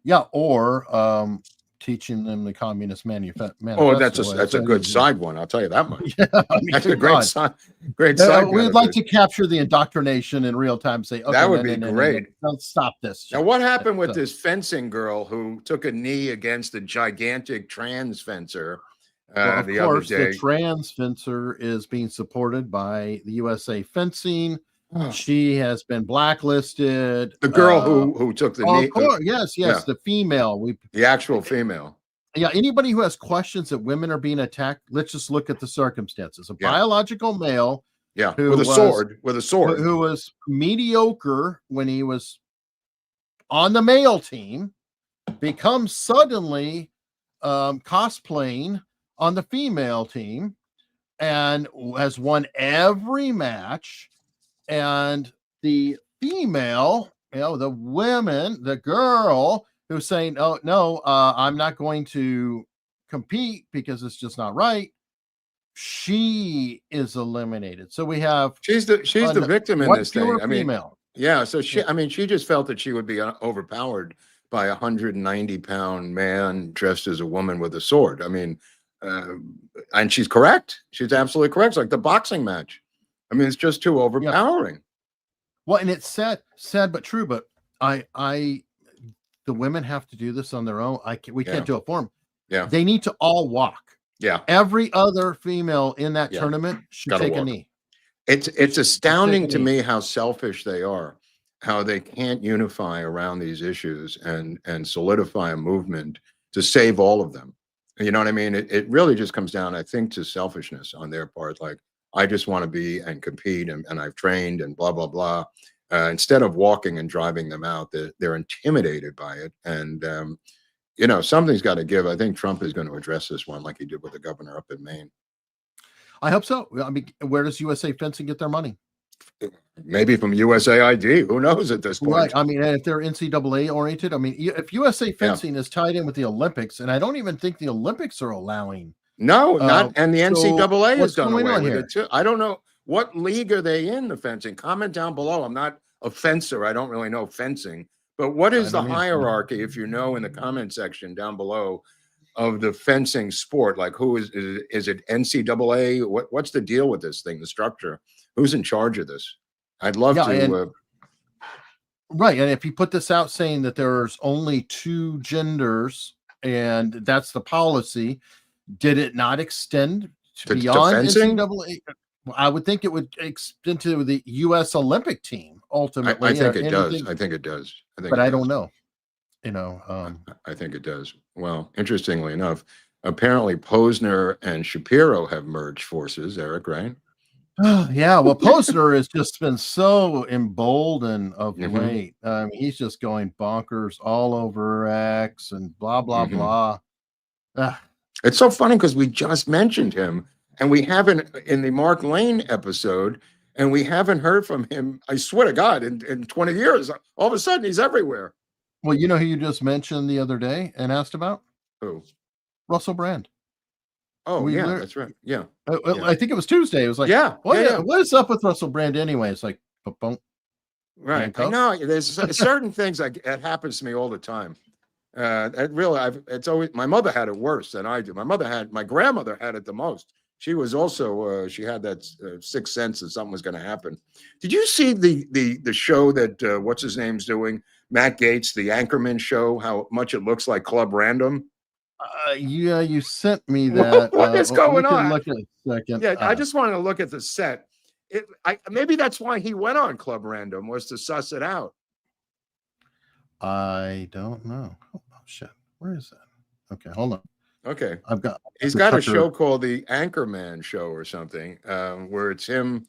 Yeah, or teaching them the communist manifesto. Oh, that's a good side one. I'll tell you that much. Yeah, I mean, That's a good great God. side. Great side. We'd like to capture the indoctrination in real time. Say, okay, That would be great. Don't stop this. Now, what happened with this fencing girl who took a knee against a gigantic trans fencer Well, of the course, other the day? trans fencer is being supported by the USA Fencing. Oh. She has been blacklisted. The girl who took the knee. Of course, yes, Yeah. the female. The actual female. Yeah, anybody who has questions that women are being attacked, let's just look at the circumstances. A biological male, Yeah, who with a was- sword. With a sword. who was mediocre when he was on the male team, becomes suddenly cosplaying on the female team and has won every match. And the female, the women, the girl who's saying, oh, no, I'm not going to compete because it's just not right. She is eliminated. So we have She's the victim in this thing. pure I mean, female. yeah. So she just felt that she would be overpowered by a 190-pound man dressed as a woman with a sword. I mean, and she's correct. She's absolutely correct. It's like the boxing match. I mean, it's just too overpowering. Well, and it's sad but true. But the women have to do this on their own. We can't do it for them. Yeah. They need to all walk. Yeah. Every other female in that tournament should Gotta take a walk. knee. It's astounding to me how selfish they are, how they can't unify around these issues and solidify a movement to save all of them. You know what I mean? It really just comes down, I think, to selfishness on their part. Like, I just want to be and compete and I've trained and blah, blah, blah. Instead of walking and driving them out, they're intimidated by it. And, something's got to give. I think Trump is going to address this one like he did with the governor up in Maine. I hope so. I mean, where does USA Fencing get their money? Maybe from USAID. Who knows at this point? Right. I mean, if they're NCAA oriented, I mean, if USA Fencing is tied in with the Olympics, and I don't even think the Olympics are allowing. No, not, and the NCAA has what's done going away on with here? it too. I don't know what league are they in, the fencing. Comment down below. I'm not a fencer. I don't really know fencing, but what is the don't either. hierarchy, if you know, in the comment section down below, of the fencing sport? Like, who is it NCAA? What's the deal with this thing? The structure? Who's in charge of this? I'd love to. Right, and if you put this out saying that there's only 2 genders and that's the policy, did it not extend To beyond fencing? NCAA? Well, I would think it would extend to the U.S. Olympic team ultimately. I think it does. anything- I think it does. but I don't know. know. I think it does. Well, interestingly enough, apparently Posner and Shapiro have merged forces, Eric, right? Yeah, well, Posner has just been so emboldened of Mhm. late. He's just going bonkers all over X and blah, blah, Mhm. blah. Ah, It's so funny because we just mentioned him and we haven't in the Mark Lane episode, and we haven't heard from him. I swear to God, in 20 years, all of a sudden he's everywhere. well, you know who you just mentioned the other day and asked about? Who? Russell Brand. Oh, We yeah, were- that's right. Yeah. I think it was Tuesday. It was like, Yeah, yeah. what is up with Russell Brand anyway? It's like, boom. Right. I Handcuffed? know there's certain things like it happens to me all the time. It's always, my mother had it worse than I do. My grandmother had it the most. She was also, she had that sixth sense that something was going to happen. Did you see the show that, what's his name's doing? Matt Gaetz, the Anchorman show, how much it looks like Club Random? Yeah, you sent me that. What is going we can on? Look at a second. Yeah, I just wanted to look at the set. Maybe that's why he went on Club Random, was to suss it out. I don't know. Oh, shit. Where is that? Okay, hold on. Okay. He's the got a Tucker- show called the Anchorman Show or something, where it's him.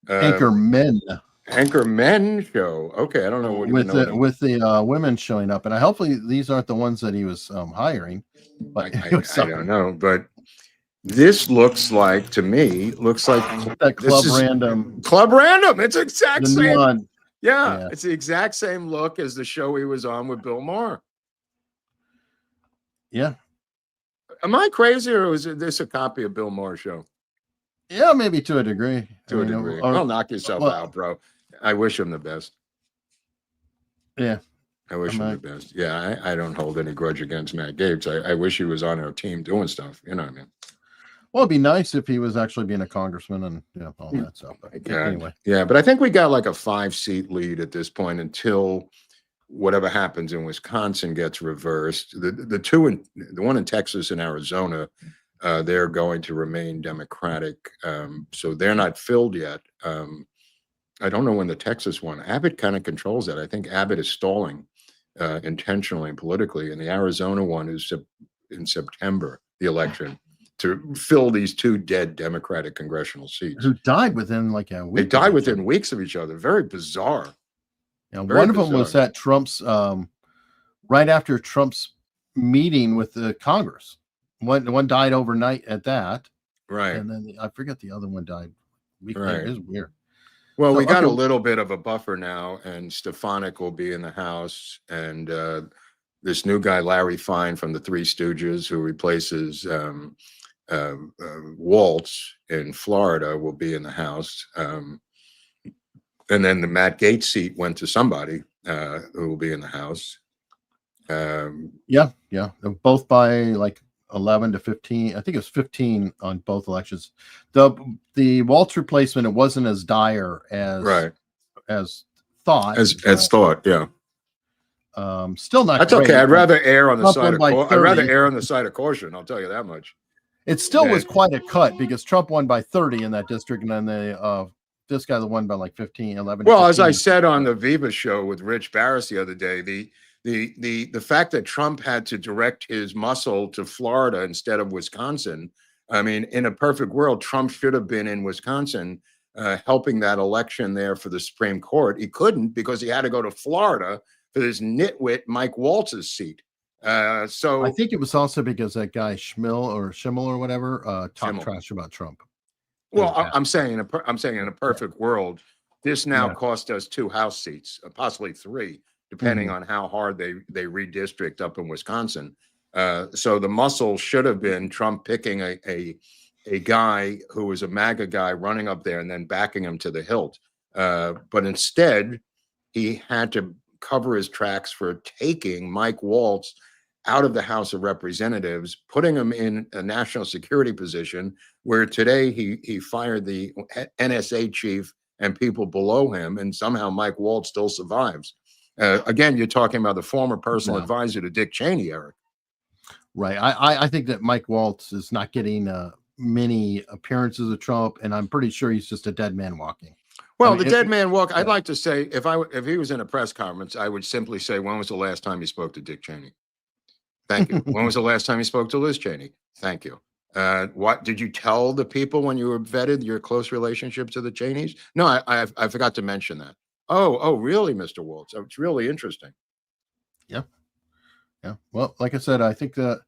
Anchormen. Anchormen Show. Okay, I don't know what with even know the them. with the women showing up, and hopefully these aren't the ones that he was hiring. But I don't know, but this looks like to me that this Club is Random. Club Random. It's exact The same. neon. Yeah, it's the exact same look as the show he was on with Bill Maher. Yeah. Am I crazy, or is this a copy of Bill Maher's show? Yeah, maybe to a degree. To a degree. Well, knock yourself out, bro. I wish him the best. Yeah. I wish him the best. Yeah, I don't hold any grudge against Matt Gaetz. I wish he was on our team doing stuff. You know what I mean? Well, it'd be nice if he was actually being a congressman and all that stuff. But anyway. Yeah, but I think we got like a 5-seat lead at this point until whatever happens in Wisconsin gets reversed. The one in Texas and Arizona, they're going to remain Democratic. So they're not filled yet. I don't know when the Texas one. Abbott kind of controls that. I think Abbott is stalling intentionally and politically. And the Arizona one is in September, the election, to fill these 2 dead Democratic congressional seats. Who died within like a week. They died within weeks of each other. Very bizarre. Yeah, one of them was at Trump's right after Trump's meeting with the Congress. One died overnight at that. Right. And then I forget the other one died. Right. It is weird. Well, So, we got okay. a little bit of a buffer now, and Stefanik will be in the House, and this new guy, Larry Fine from the Three Stooges, who replaces Waltz in Florida, will be in the House. And then the Matt Gaetz seat went to somebody who will be in the House. Yeah. Both by like 11 to 15. I think it was 15 on both elections. The Waltz replacement, it wasn't as dire as thought. As thought, yeah. Still not. That's great. okay. I'd rather err on the Trump side won of by I'd rather 30. err on the side of caution. I'll tell you that much. It still Yeah. was quite a cut because Trump won by 30 in that district, and then this guy won by like 15, 11. Well, as 15. I said on the Viva show with Rich Barris the other day, the fact that Trump had to direct his muscle to Florida instead of Wisconsin, I mean, in a perfect world, Trump should have been in Wisconsin helping that election there for the Supreme Court. He couldn't because he had to go to Florida for this nitwit Mike Waltz's seat. So I think it was also because that guy Schimmel or whatever talked trash about Trump. Well, I'm saying in a perfect world, this now cost us 2 House seats, possibly 3, depending on how hard they redistrict up in Wisconsin. So the muscle should have been Trump picking a guy who was a MAGA guy running up there and then backing him to the hilt. But instead, he had to cover his tracks for taking Mike Waltz out of the House of Representatives, putting him in a national security position where today he fired the NSA chief and people below him, and somehow Mike Waltz still survives. Again, you're talking about the former personal advisor to Dick Cheney, Eric. Right. I think that Mike Waltz is not getting many appearances of Trump, and I'm pretty sure he's just a dead man walking. Well, the dead man walk. I'd like to say if he was in a press conference, I would simply say, when was the last time you spoke to Dick Cheney? Thank you. When was the last time you spoke to Liz Cheney? Thank you. What did you tell the people when you were vetted your close relationship to the Cheneys? No, I forgot to mention that. Oh, really, Mr. Waltz? It's really interesting. Yeah. Well, like I said, I think that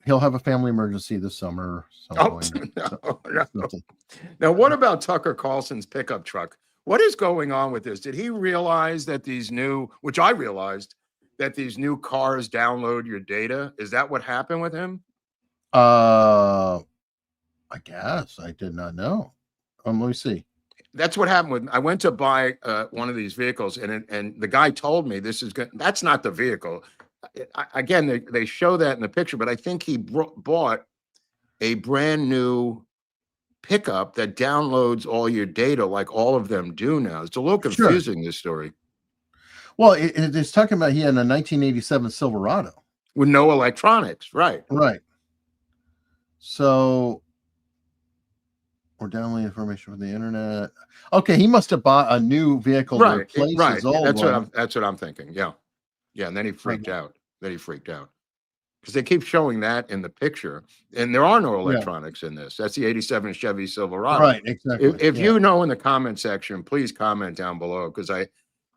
he'll have a family emergency this summer. No. Now, what about Tucker Carlson's pickup truck? What is going on with this? Did he realize that which I realized, that these new cars download your data? Is that what happened with him? I guess I did not know. Let me see. That's what happened with. I went to buy one of these vehicles, and the guy told me this is good. That's not the vehicle. Again, they show that in the picture, but I think he bought a brand new pickup that downloads all your data, like all of them do now. It's a little confusing, this story. Well, it's talking about he had a 1987 Silverado with no electronics, right? Right. So we're downloading information from the internet. Okay, he must have bought a new vehicle to replace his old one. That's what I'm thinking. Yeah. Yeah, and then he freaked out. Because they keep showing that in the picture, and there are no electronics in this. That's the 87 Chevy Silverado. Right, exactly. If you know in the comment section, please comment down below, because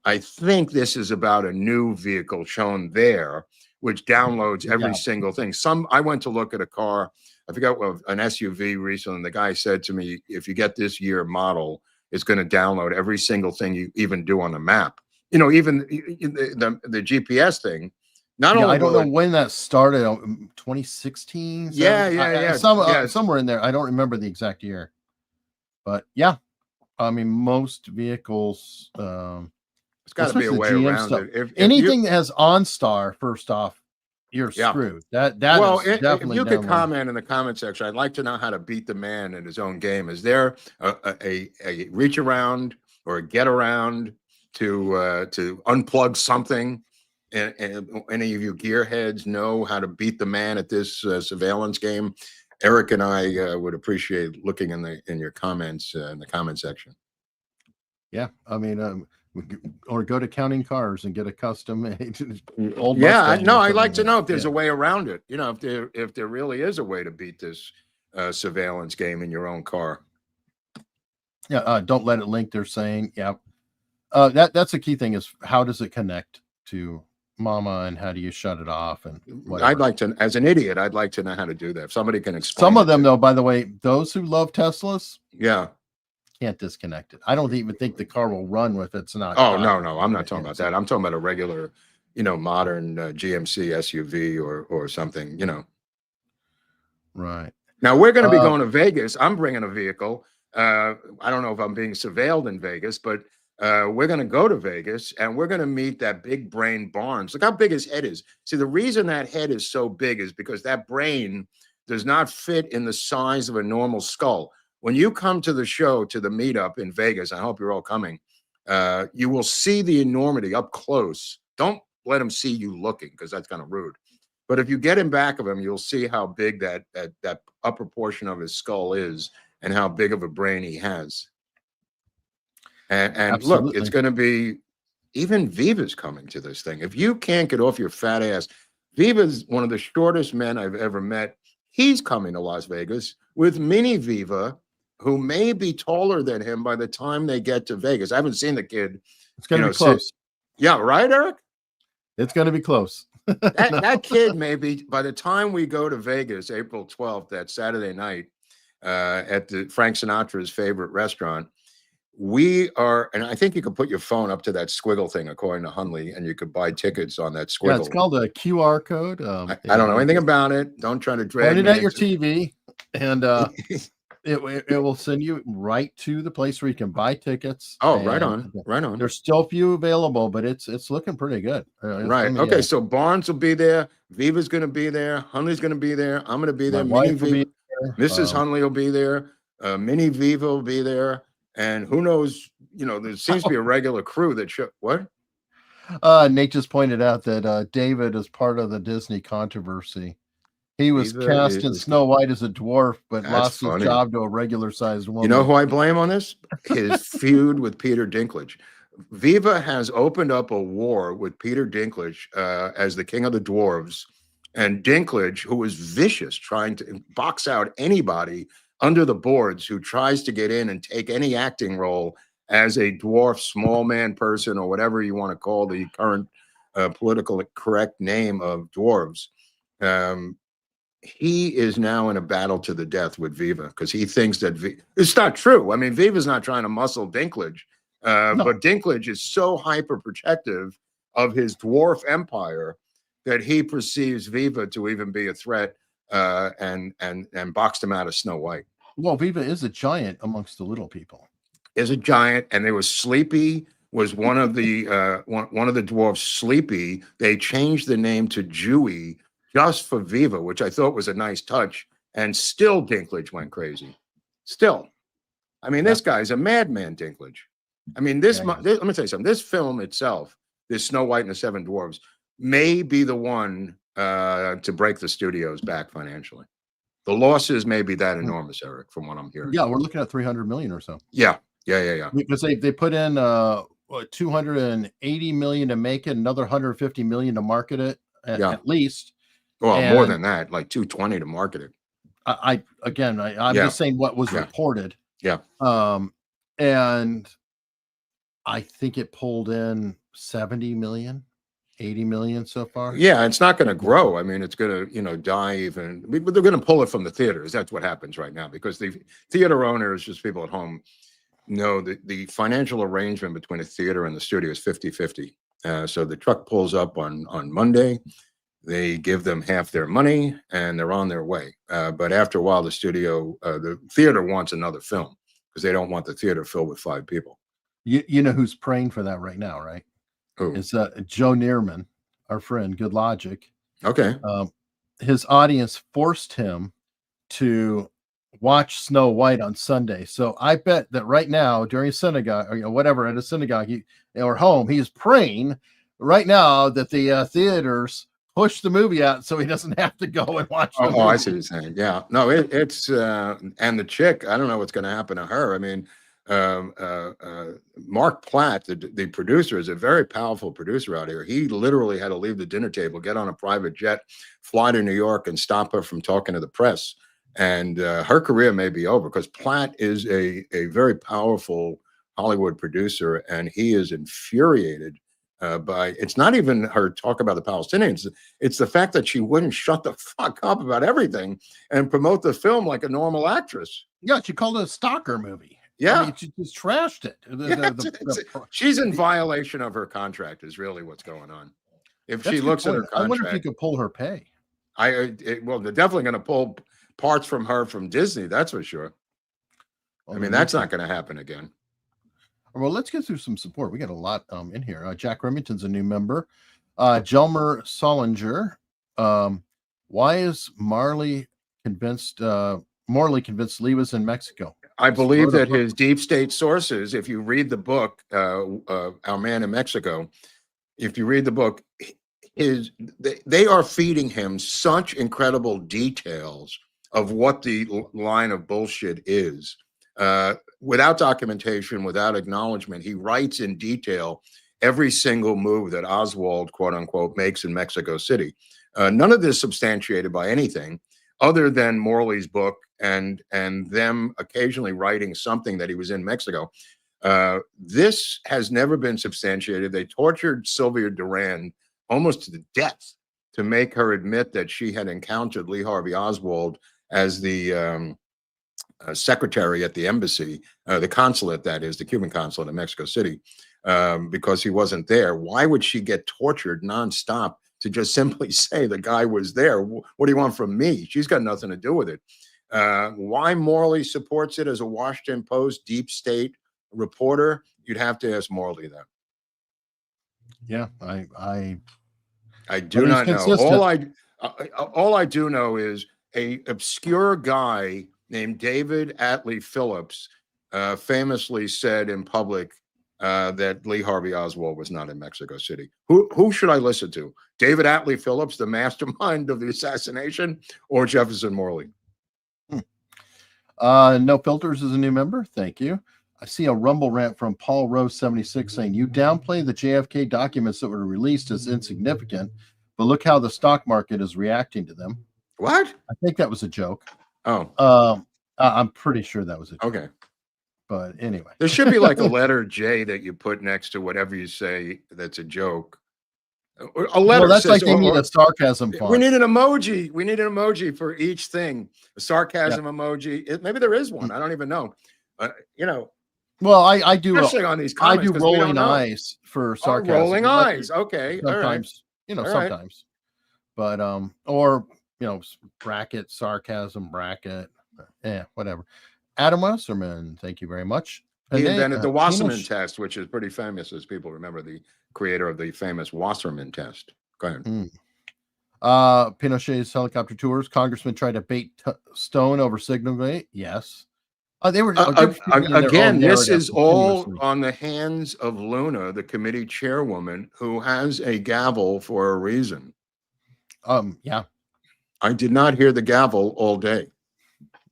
I think this is about a new vehicle shown there, which downloads every single thing. I went to look at a car, I forgot what, an SUV recently, and the guy said to me, if you get this year model, it's going to download every single thing you even do on the map. You know, even the GPS thing. Not only I don't know when that started. 2016. Somewhere in there. I don't remember the exact year, but yeah, I mean, most vehicles. It's got to be a way around it. If anything that has OnStar, first off, you're screwed. If you could comment in the comment section, I'd like to know how to beat the man in his own game. Is there a reach around or a get around to unplug something? And any of you gearheads know how to beat the man at this surveillance game? Eric and I would appreciate looking in your comments in the comment section. Yeah, I mean, or go to Counting Cars and get a custom old. I'd like to know if there's a way around it. You know, if there really is a way to beat this surveillance game in your own car. Yeah, don't let it link. They're saying, that's a key thing, is how does it connect to Mama, and how do you shut it off? And whatever. I'd like to, as an idiot, I'd like to know how to do that. If somebody can explain. Some of them, though, by the way, those who love Teslas, can't disconnect it. I don't even think the car will run if it's not. Oh, no, I'm not talking about that. I'm talking about a regular, modern GMC SUV or something, Right. Now we're going to be going to Vegas. I'm bringing a vehicle. I don't know if I'm being surveilled in Vegas, but we're going to go to Vegas, and we're going to meet that big brain Barnes. Look how big his head is. See, the reason that head is so big is because that brain does not fit in the size of a normal skull. When you come to the show, to the meetup in Vegas, I hope you're all coming, you will see the enormity up close. Don't let him see you looking, because that's kind of rude. But if you get in back of him, you'll see how big that upper portion of his skull is and how big of a brain he has. And look, it's going to be, even Viva's coming to this thing. If you can't get off your fat ass, Viva's one of the shortest men I've ever met. He's coming to Las Vegas with Mini Viva, who may be taller than him by the time they get to Vegas. I haven't seen the kid. It's going to be close. Yeah, right, Eric? It's going to be close. That kid may be, by the time we go to Vegas, April 12th, that Saturday night, at Frank Sinatra's favorite restaurant, we are, and I think you could put your phone up to that squiggle thing, according to Hunley, and you could buy tickets on that squiggle. Yeah, it's called a QR code. I don't know anything about it. Don't try to drag it me at your TV, and it will send you right to the place where you can buy tickets. Oh, right on, right on. There's still a few available, but it's looking pretty good. Right. Okay. So Barnes will be there. Viva's going to be there. Hunley's going to be there. I'm going to be there. My wife will be there. Mrs. Hunley will be there. Mini Viva will be there. And who knows, there seems to be a regular crew that show what? Nate just pointed out that David is part of the Disney controversy. He was cast in Snow White as a dwarf, but lost his job to a regular sized woman. You know who I blame on this? His feud with Peter Dinklage. Viva has opened up a war with Peter Dinklage as the king of the dwarves. And Dinklage, who was vicious, trying to box out anybody under the boards who tries to get in and take any acting role as a dwarf, small man person, or whatever you want to call the current politically correct name of dwarves. He is now in a battle to the death with Viva, because he thinks that it's not true. I mean, Viva's not trying to muscle Dinklage, but Dinklage is so hyper protective of his dwarf empire that he perceives Viva to even be a threat. And boxed him out of Snow White. Well, Viva is a giant amongst the little people. Is a giant, and there was Sleepy was one of the one of the dwarfs. Sleepy. They changed the name to Jewy just for Viva, which I thought was a nice touch. And still, Dinklage went crazy. Still, I mean, this guy's a madman, Dinklage. I mean, let me tell you something. This film itself, this Snow White and the Seven Dwarfs, may be the one to break the studios back financially. The losses may be that enormous, Eric, from what I'm hearing. Yeah, we're looking at 300 million or so. Yeah. Because they put in $280 million to make it, another $150 million to market it at least. Well, more And than that, like 220 to market it. I'm Yeah. just saying what was Yeah. reported. Yeah. And I think it pulled in 70 million, 80 million so far. Yeah, it's not going to grow. I mean, it's going to, die even. But they're going to pull it from the theaters. That's what happens right now, because the theater owners, just people at home, know that the financial arrangement between a theater and the studio is 50-50. So the truck pulls up on Monday. They give them half their money and they're on their way. But after a while, the theater wants another film because they don't want the theater filled with 5 people. You know who's praying for that right now, right? Who? It's Joe Neerman, our friend, Good Logic. Okay. His audience forced him to watch Snow White on Sunday. So I bet that right now during synagogue or whatever at a synagogue or home, he's praying right now that the theaters push the movie out so he doesn't have to go and watch the movie. I see what you're saying. Yeah. No, it's and the chick, I don't know what's going to happen to her. I mean, Mark Platt, the producer, is a very powerful producer out here. He literally had to leave the dinner table, get on a private jet, fly to New York, and stop her from talking to the press. And her career may be over because Platt is a very powerful Hollywood producer, and he is infuriated by, it's not even her talk about the Palestinians. It's the fact that she wouldn't shut the fuck up about everything and promote the film like a normal actress. Yeah, she called it a stalker movie. Yeah. I mean, she just trashed it. She's in violation of her contract is really what's going on. If she looks at her contract. I wonder if you could pull her pay. Well, they're definitely going to pull parts from her from Disney. That's for sure. I mean, that's not going to happen again. Well, let's get through some support. We got a lot in here. Jack Remington's a new member. Jelmer Solinger. Why is Morley convinced Lee was in Mexico? I believe that his deep state sources, if you read the book, Our Man in Mexico, if you read the book, they are feeding him such incredible details of what the line of bullshit is. Without documentation, without acknowledgement, he writes in detail every single move that Oswald, quote unquote, makes in Mexico City. None of this substantiated by anything other than Morley's book and them occasionally writing something that he was in Mexico. This has never been substantiated. They tortured Sylvia Durand almost to the death to make her admit that she had encountered Lee Harvey Oswald as the secretary at the embassy, the consulate, that is, the Cuban consulate in Mexico City, because he wasn't there. Why would she get tortured nonstop to just simply say the guy was there? What do you want from me? She's got nothing to do with it. Why Morley supports it as a Washington Post deep state reporter, you'd have to ask Morley that. Yeah, I do not know. All I do know is a obscure guy named David Atlee Phillips famously said in public that Lee Harvey Oswald was not in Mexico City. Who should I listen to? David Atlee Phillips, the mastermind of the assassination, or Jefferson Morley? No Filters is a new member. Thank you. I see a rumble rant from Paul Rose 76 saying, you downplay the JFK documents that were released as insignificant, but look how the stock market is reacting to them. What? I think that was a joke. Oh. I'm pretty sure that was a joke. Okay. But anyway. There should be like a letter J that you put next to whatever you say that's a joke. A letter. Well, that's like they need a sarcasm font. We need an emoji. We need an emoji for each thing. A sarcasm emoji. Maybe there is one. I don't even know. Well, I do. Especially on these I comments, do rolling eyes for sarcasm. Rolling eyes. Okay. Sometimes, sometimes. But or bracket, sarcasm, bracket, whatever. Adam Wasserman, thank you very much. He invented the Wasserman test, which is pretty famous, as people remember, the creator of the famous Wasserman test. Go ahead. Pinochet's helicopter tours. Congressman tried to bait Stone over Signalgate. Yes. They were again. This is all on the hands of Luna, the committee chairwoman, who has a gavel for a reason. Yeah. I did not hear the gavel all day.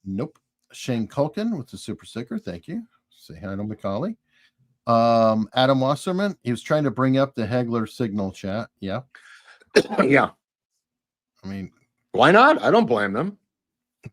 Nope. Shane Culkin with the super sticker. Thank you. Say hi to Macaulay. Adam Wasserman, he was trying to bring up the Hegler signal chat. Yeah. Yeah. I mean, why not? I don't blame them.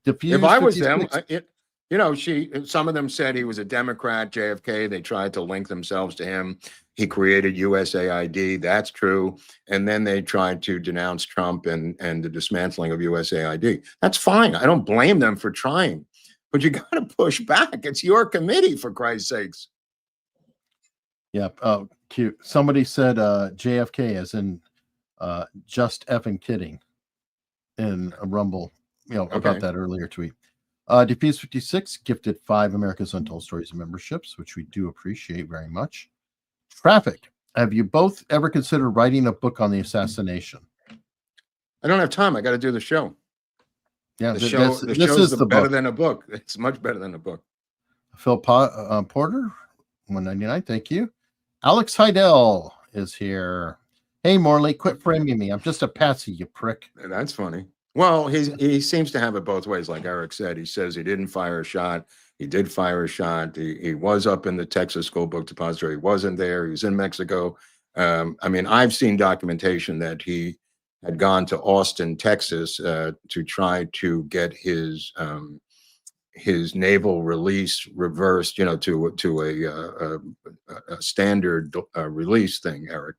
Diffuse If I was 56. them, some of them said he was a Democrat, JFK. They tried to link themselves to him. He created USAID. That's true. And then they tried to denounce Trump and the dismantling of USAID. That's fine. I don't blame them for trying, but you got to push back. It's your committee, for Christ's sakes. Yep. Oh, cute. Somebody said JFK as in just effing kidding in a Rumble, about that earlier tweet. Diffuse 56 gifted 5 America's Untold Stories memberships, which we do appreciate very much. Traffic. Have you both ever considered writing a book on the assassination? I don't have time. I got to do the show. Yeah, The this show is is the better book. than a book. It's much better than a book. Phil Porter, 199. Thank you. Alex Heidel is here. Hey, Morley, quit framing me. I'm just a patsy, you prick. That's funny. Well, he seems to have it both ways. Like Eric said, he says he didn't fire a shot. He did fire a shot. He was up in the Texas School Book Depository. He wasn't there. He was in Mexico. I mean, I've seen documentation that he had gone to Austin, Texas, to try to get his naval release reversed, to a standard release thing, Eric,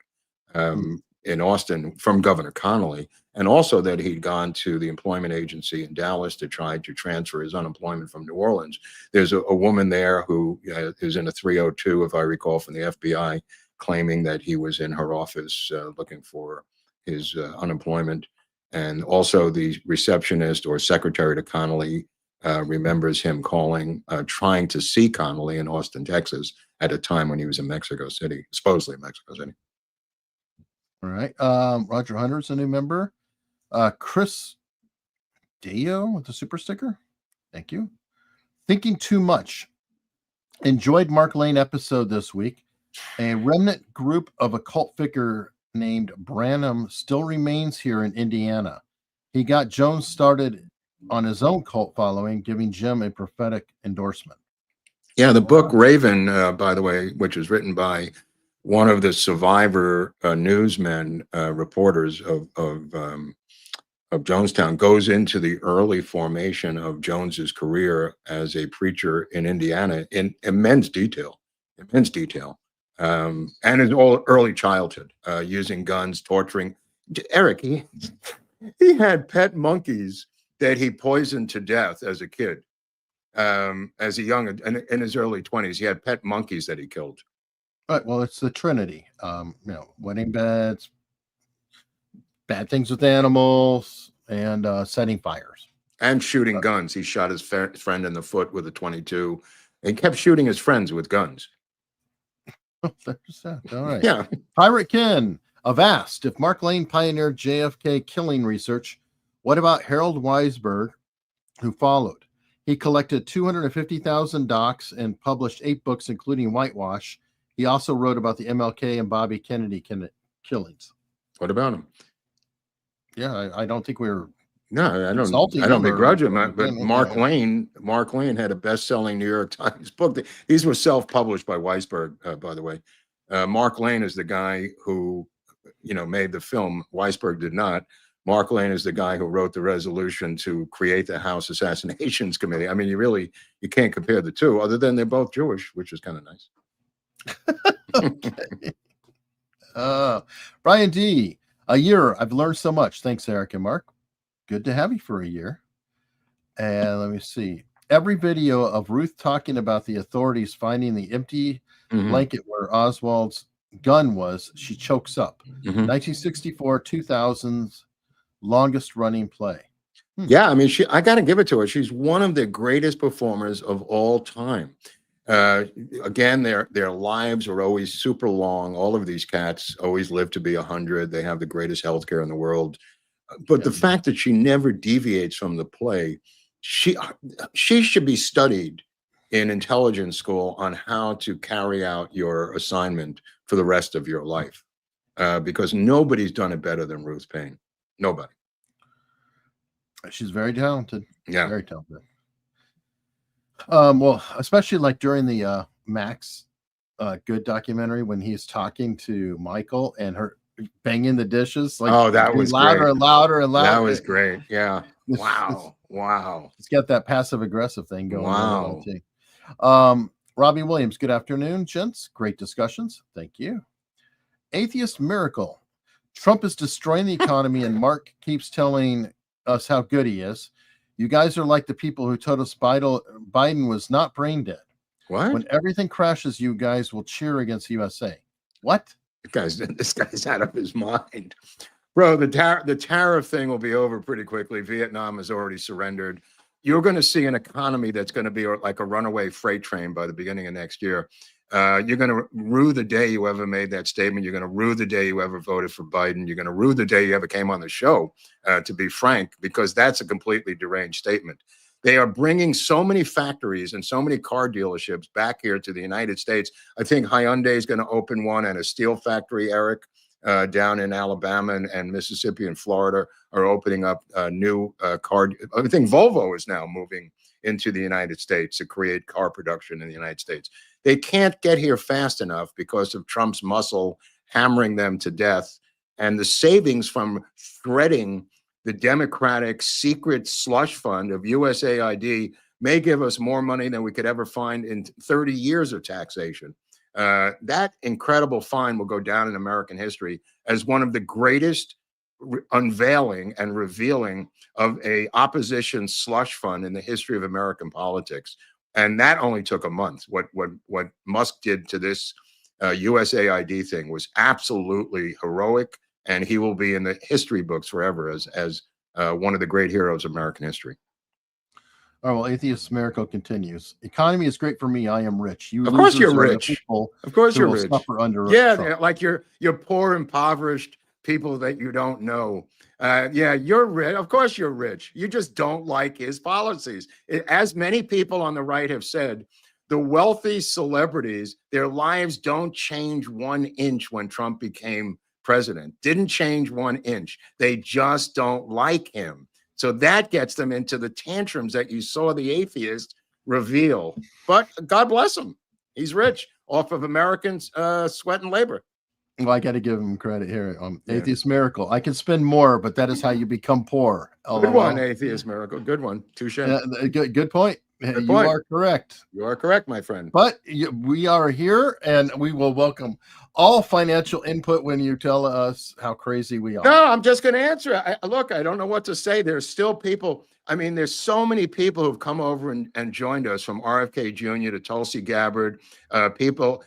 in Austin from Governor Connolly. And also that he'd gone to the employment agency in Dallas to try to transfer his unemployment from New Orleans. There's a woman there who is in a 302, if I recall, from the FBI, claiming that he was in her office looking for his unemployment. And also the receptionist or secretary to Connolly remembers him calling, trying to see Connolly in Austin, Texas, at a time when he was in Mexico City, supposedly in Mexico City. All right. Roger Hunter's a new member. Chris Deo with the super sticker. Thank you. Thinking too much. Enjoyed Mark Lane episode this week. A remnant group of a cult figure named Branham still remains here in Indiana. He got Jones started on his own cult following, giving Jim a prophetic endorsement. Yeah, the book Raven, by the way, which is written by one of the survivor newsmen, reporters of Jonestown, goes into the early formation of Jones's career as a preacher in Indiana in immense detail, and his early childhood, using guns, torturing. Eric, he had pet monkeys that he poisoned to death as a kid, as a young, in his early 20s. He had pet monkeys that he killed. Right. Well, it's the Trinity. Wedding beds, bad things with animals, and setting fires. And shooting guns. He shot his friend in the foot with a .22. And kept shooting his friends with guns. There's that. All right. Yeah. Pirate Ken, avast. If Mark Lane pioneered JFK killing research, what about Harold Weisberg, who followed? He collected 250,000 docs and published 8 books, including Whitewash. He also wrote about the MLK and Bobby Kennedy killings. What about him? Yeah, I don't think we're. No, I don't begrudge him. But Mark Lane had a best-selling New York Times book. These were self-published by Weisberg, by the way. Mark Lane is the guy who, made the film. Weisberg did not. Mark Lane is the guy who wrote the resolution to create the House Assassinations Committee. I mean, you can't compare the two, other than they're both Jewish, which is kind of nice. Okay. Brian D. A year. I've learned so much. Thanks, Eric and Mark. Good to have you for a year. And let me see. Every video of Ruth talking about the authorities finding the empty blanket where Oswald's gun was, she chokes up. 1964, 2000's longest running play. Yeah, I mean, I got to give it to her. She's one of the greatest performers of all time. Again, their lives are always super long. All of these cats always live to be 100. They have the greatest healthcare in the world. But the fact that she never deviates from the play, she should be studied in intelligence school on how to carry out your assignment for the rest of your life, because nobody's done it better than Ruth Paine. Nobody. She's very talented. Yeah, very talented. Well, especially like during the Max good documentary when he's talking to Michael and her banging the dishes. Like, Oh, that was louder great. and louder and louder. That was great. Yeah. It's- Wow. Wow. It's got that passive aggressive thing going Wow. on too. Robbie Williams, good afternoon, gents. Great discussions. Thank you. Atheist Miracle. Trump is destroying the economy, and Mark keeps telling us how good he is. You guys are like the people who told us Biden was not brain dead. What? When everything crashes, you guys will cheer against USA. What? This guy's out of his mind. Bro, the tariff thing will be over pretty quickly. Vietnam has already surrendered. You're going to see an economy that's going to be like a runaway freight train by the beginning of next year. You're going to rue the day you ever made that statement. You're going to rue the day you ever voted for Biden. You're going to rue the day you ever came on the show, to be frank, because that's a completely deranged statement. They are bringing so many factories and so many car dealerships back here to the United States. I think Hyundai is going to open one, and a steel factory, Eric, down in Alabama and Mississippi and Florida are opening up new car. I think Volvo is now moving into the United States to create car production in the United States. They can't get here fast enough because of Trump's muscle hammering them to death. And the savings from shredding the Democratic secret slush fund of USAID may give us more money than we could ever find in 30 years of taxation. That incredible find will go down in American history as one of the greatest unveiling and revealing of a opposition slush fund in the history of American politics. And that only took a month. What Musk did to this USAID thing was absolutely heroic, and he will be in the history books forever as one of the great heroes of American history. Oh, well, Atheist Miracle continues. Economy is great for me. I am rich. You Of course losers you're are the rich. people Of course who you're will rich. suffer under Yeah, Trump. like you're poor, impoverished people that you don't know. Yeah, you're rich. Of course you're rich. You just don't like his policies. As many people on the right have said, the wealthy celebrities, their lives don't change 1 inch when Trump became president. Didn't change 1 inch. They just don't like him. So that gets them into the tantrums that you saw the atheist reveal. But God bless him. He's rich off of Americans' sweat and labor. Well, I got to give him credit here. Yeah. Atheist Miracle. I can spend more, but that is how you become poor. Good one, Atheist Miracle. Good one. Touche. Good point. Good You point. are correct. You are correct, my friend. But we are here, and we will welcome all financial input when you tell us how crazy we are. No, I'm just going to answer. Look, I don't know what to say. There's still people. I mean, there's so many people who've come over and joined us, from RFK Jr. to Tulsi Gabbard, people,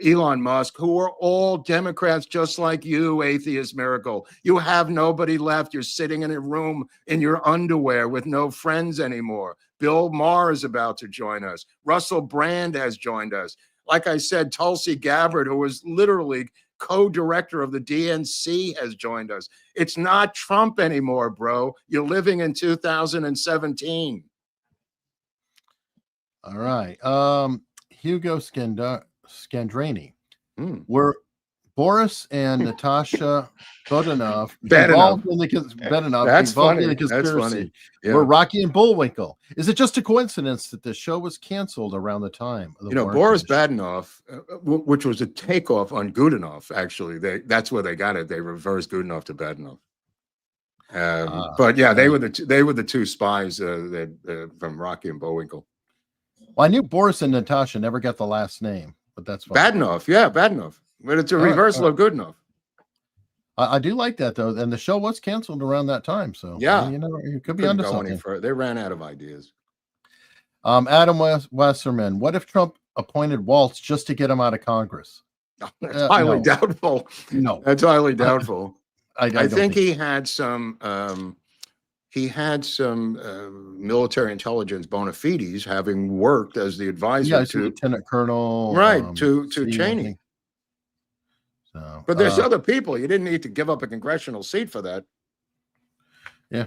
Elon Musk, who are all Democrats just like you, Atheist Miracle. You have nobody left. You're sitting in a room in your underwear with no friends anymore. Bill Maher is about to join us. Russell Brand has joined us. Like I said, Tulsi Gabbard, who was literally co-director of the DNC, has joined us. It's not Trump anymore, bro. You're living in 2017. All right. Hugo Scandrani. Were Boris and Natasha Bodanov involved in the That's funny. in the That's conspiracy? funny. Yeah. Were Rocky and Bullwinkle? Is it just a coincidence that the show was canceled around the time of the Warren Boris Commission? Badenoff, which was a takeoff on Goodenough, actually. That's where they got it. They reversed Goodenough to Badenoff. But yeah, they were the two spies from Rocky and Bullwinkle. Well, I knew Boris and Natasha never got the last name, but that's fine. Badenoff, yeah, Badenoff. But it's a reversal of Goodenough. I do like that though, and the show was canceled around that time. So Yeah, you could be Couldn't onto go any something. further. They ran out of ideas. Adam Wasserman, what if Trump appointed Waltz just to get him out of Congress? That's highly no. doubtful. No, That's highly doubtful. I I don't think he had some military intelligence bona fides, having worked as the advisor yeah, he's a to Lieutenant Colonel, to Steve, I Cheney. think. So, But there's other people. You didn't need to give up a congressional seat for that. yeah.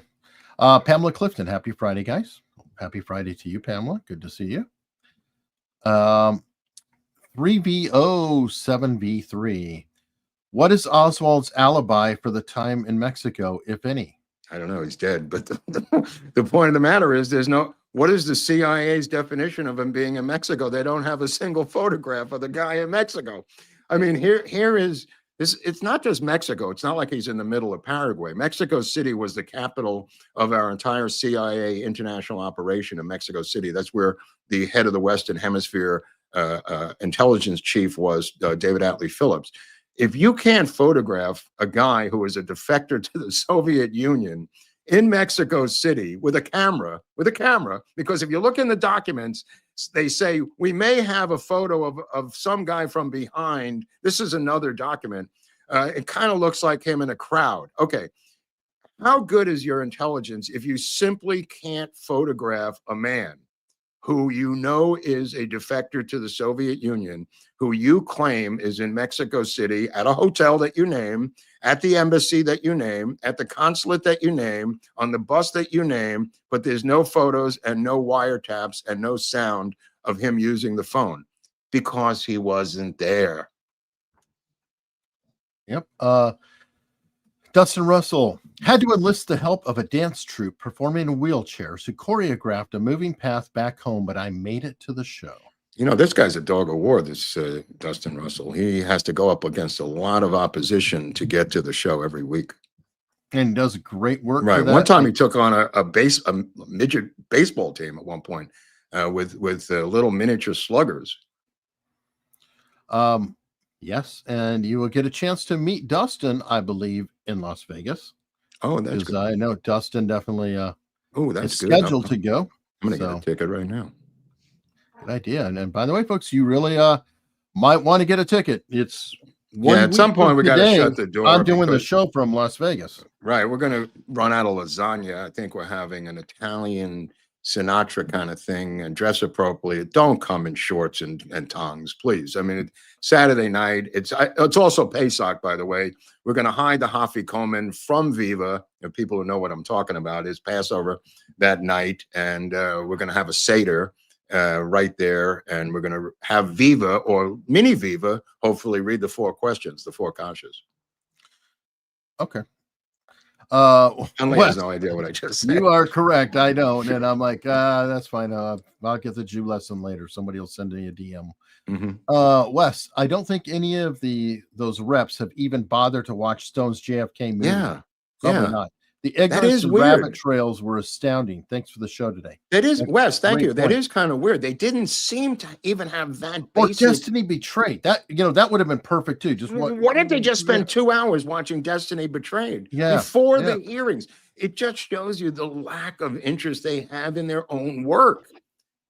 Pamela Clifton, happy Friday, guys. Happy Friday to you, Pamela. Good to see you. 3V0 7V3. What is Oswald's alibi for the time in Mexico, if any? I don't know. He's dead. But the point of the matter is, what is the CIA's definition of him being in Mexico? They don't have a single photograph of the guy in Mexico. I mean, here is this. It's not just Mexico. It's not like he's in the middle of Paraguay. Mexico City was the capital of our entire CIA international operation in Mexico City. That's where the head of the Western Hemisphere intelligence chief was, David Atlee Phillips. If you can't photograph a guy who is a defector to the Soviet Union in Mexico City with a camera, because if you look in the documents, they say we may have a photo of some guy from behind. This is another document. It kind of looks like him in a crowd. Okay. How good is your intelligence if you simply can't photograph a man who you know is a defector to the Soviet Union, who you claim is in Mexico City at a hotel that you name, at the embassy that you name, at the consulate that you name, on the bus that you name, but there's no photos and no wiretaps and no sound of him using the phone because he wasn't there. Yep. Dustin Russell had to enlist the help of a dance troupe performing in wheelchairs who choreographed a moving path back home, but I made it to the show. You know, this guy's a dog of war, this Dustin Russell. He has to go up against a lot of opposition to get to the show every week. And does great work. Right. For that. One time he took on a midget baseball team at one point with little miniature sluggers. Yes, and you will get a chance to meet Dustin, I believe, in Las Vegas. Oh, that's good. I know Dustin definitely that's is good. scheduled to go. I'm going to get a ticket right now. Good idea. And by the way, folks, you really might want to get a ticket. It's at some point we got to shut the door. I'm doing the show from Las Vegas. Right. We're going to run out of lasagna. I think we're having an Italian Sinatra kind of thing and dress appropriately. Don't come in shorts and tongs, please. I mean, Saturday night, it's also Pesach, by the way. We're going to hide the Hafi Komen from Viva. If people who know what I'm talking about, is Passover that night. And we're going to have a Seder right there. And we're going to have Viva or mini Viva, hopefully read the 4 questions, the 4 kashas. Okay. Hunley has no idea what I just said. You are correct. I don't. And I'm like, that's fine. I'll get the Jew lesson later. Somebody will send me a DM. Mm-hmm. Wes, I don't think any of those reps have even bothered to watch Stone's JFK movie. Yeah. Probably not. The ignorance and rabbit trails were astounding. Thanks for the show today. That is, Wes, thank you. That point. is kind of weird. They didn't seem to even have that Or basic... Destiny Betrayed. That would have been perfect too. Just what if they just spend 2 hours watching Destiny Betrayed before the hearings? It just shows you the lack of interest they have in their own work.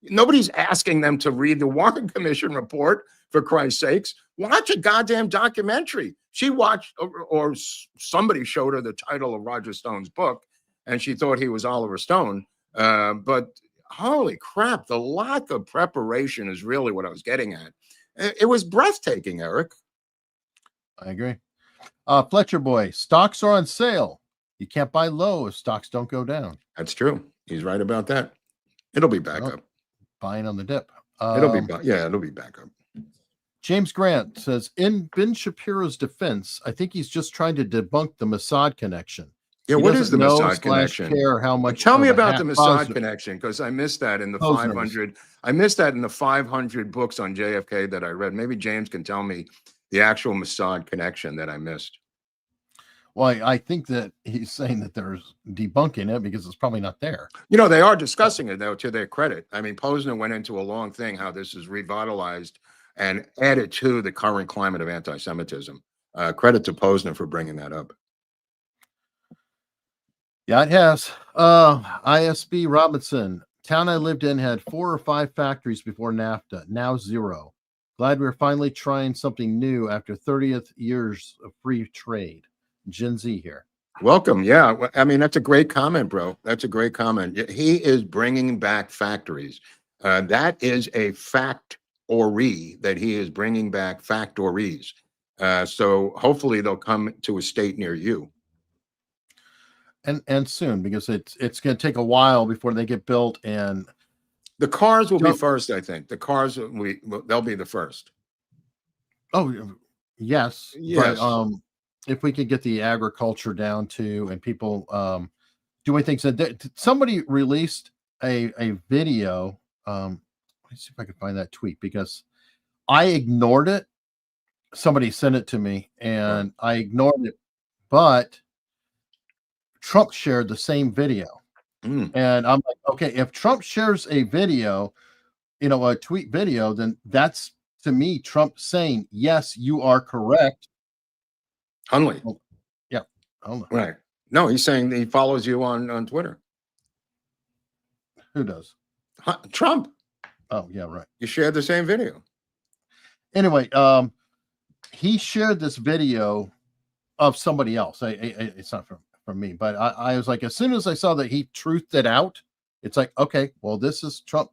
Nobody's asking them to read the Warren Commission report, for Christ's sakes. Watch a goddamn documentary. She watched, or somebody showed her the title of Roger Stone's book, and she thought he was Oliver Stone. But holy crap, the lack of preparation is really what I was getting at. It was breathtaking, Eric. I agree. Fletcher Boy, stocks are on sale. You can't buy low if stocks don't go down. That's true. He's right about that. It'll be back up. Buying on the dip. It'll be back up. James Grant says, in Ben Shapiro's defense, I think he's just trying to debunk the Mossad connection. Yeah, He what is the doesn't know Mossad connection? Care how much Tell me of a about the Mossad positive- connection, because I missed that in the Posner's. 500. I missed that in the 500 books on JFK that I read. Maybe James can tell me the actual Mossad connection that I missed. Well, I think that he's saying that there's debunking it because it's probably not there. You know, they are discussing it, though, to their credit. I mean, Posner went into a long thing, how this is revitalized and added to the current climate of anti-Semitism. Credit to Posner for bringing that up. Yeah, it has. ISB Robinson, town I lived in had 4 or 5 factories before NAFTA, now 0. Glad we're finally trying something new after 30th years of free trade. Gen Z here. Welcome. Yeah. I mean, that's a great comment, bro. That's a great comment. He is bringing back factories. That is a factory that he is bringing back factories. So hopefully they'll come to a state near you. And soon, because it's going to take a while before they get built. And the cars will be first, I think. The cars, they'll be the first. Oh, yes. Yes. But, if we could get the agriculture doing things that somebody released a video. Let's see if I can find that tweet because I ignored it. Somebody sent it to me and I ignored it, but Trump shared the same video. And I'm like, okay, if Trump shares a video, a tweet video, then that's to me Trump saying, yes, you are correct. Hunley. Oh, yeah. Hold on. Right. No, he's saying that he follows you on Twitter. Who does? Trump. Oh, yeah, right. You shared the same video. Anyway, he shared this video of somebody else. It's not from me, but I was like, as soon as I saw that he truthed it out, it's like, okay, well, this is Trump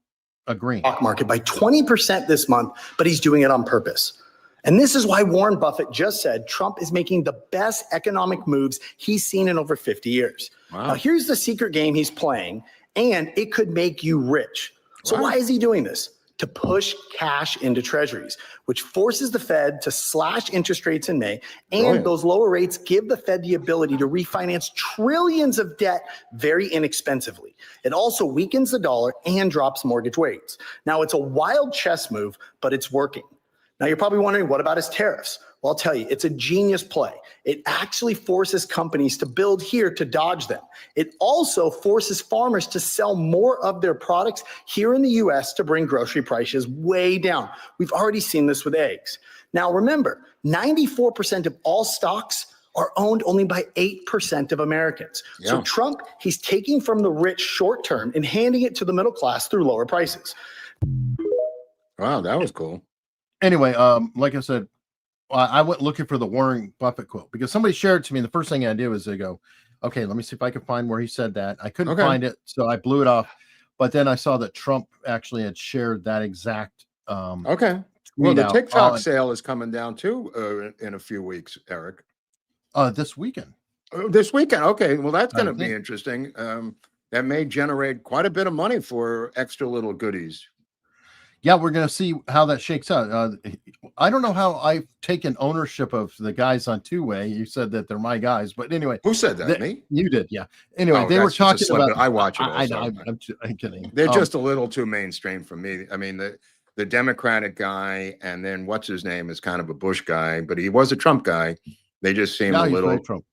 agreeing. Stock market by 20% this month, but he's doing it on purpose. And this is why Warren Buffett just said Trump is making the best economic moves he's seen in over 50 years. Wow. Now, here's the secret game he's playing, and it could make you rich. So Wow. why is he doing this? To push cash into treasuries, which forces the Fed to slash interest rates in May. And Brilliant. those lower rates give the Fed the ability to refinance trillions of debt very inexpensively. It also weakens the dollar and drops mortgage rates. Now, it's a wild chess move, but it's working. Now, you're probably wondering, what about his tariffs? Well, I'll tell you, it's a genius play. It actually forces companies to build here to dodge them. It also forces farmers to sell more of their products here in the US to bring grocery prices way down. We've already seen this with eggs. Now, remember, 94% of all stocks are owned only by 8% of Americans. Yeah. So Trump, he's taking from the rich short term and handing it to the middle class through lower prices. Wow, that was cool. Anyway, like I said, I went looking for the Warren Buffett quote because somebody shared it to me. And the first thing I did was they go, okay, let me see if I can find where he said that. I couldn't find it, so I blew it off. But then I saw that Trump actually had shared that exact. Okay. Well, the TikTok sale is coming down too in a few weeks, Eric. This weekend. This weekend. Okay. Well, that's going to be think. interesting. That may generate quite a bit of money for extra little goodies. Yeah, we're going to see how that shakes out. I don't know how I've taken ownership of the guys on Two-Way. You said that they're my guys, but anyway. Who said that? Me? You did, yeah. Anyway, they were talking about. I watch it. Also. I know. I'm kidding. They're just a little too mainstream for me. I mean, the Democratic guy, and then what's his name is kind of a Bush guy, but he was a Trump guy. They just seem a little. Trump.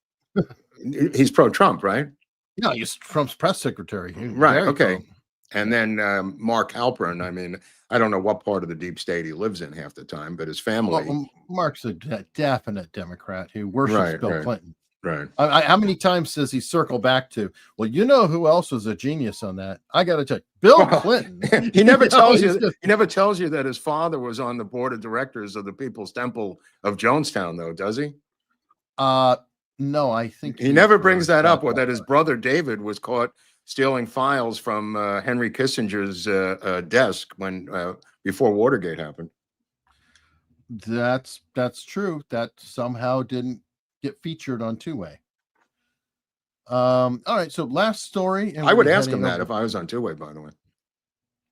He's pro-Trump, right? Yeah, he's Trump's press secretary. Right. Okay. Trump. And then Mark Halperin. I mean, I don't know what part of the deep state he lives in half the time, but his family. Well, Mark's a definite Democrat who worships Bill Clinton. Right. How many times does he circle back to? Well, you know who else was a genius on that? I got to check. Bill Clinton. He never tells you. He never tells you that his father was on the board of directors of the People's Temple of Jonestown, though, does he? No, I think he never brings that up. Or that his brother David was caught stealing files from Henry Kissinger's desk when before Watergate happened. That's true. That somehow didn't get featured on Two-Way. All right. So last story. I would ask him that if I was on Two-Way, by the way.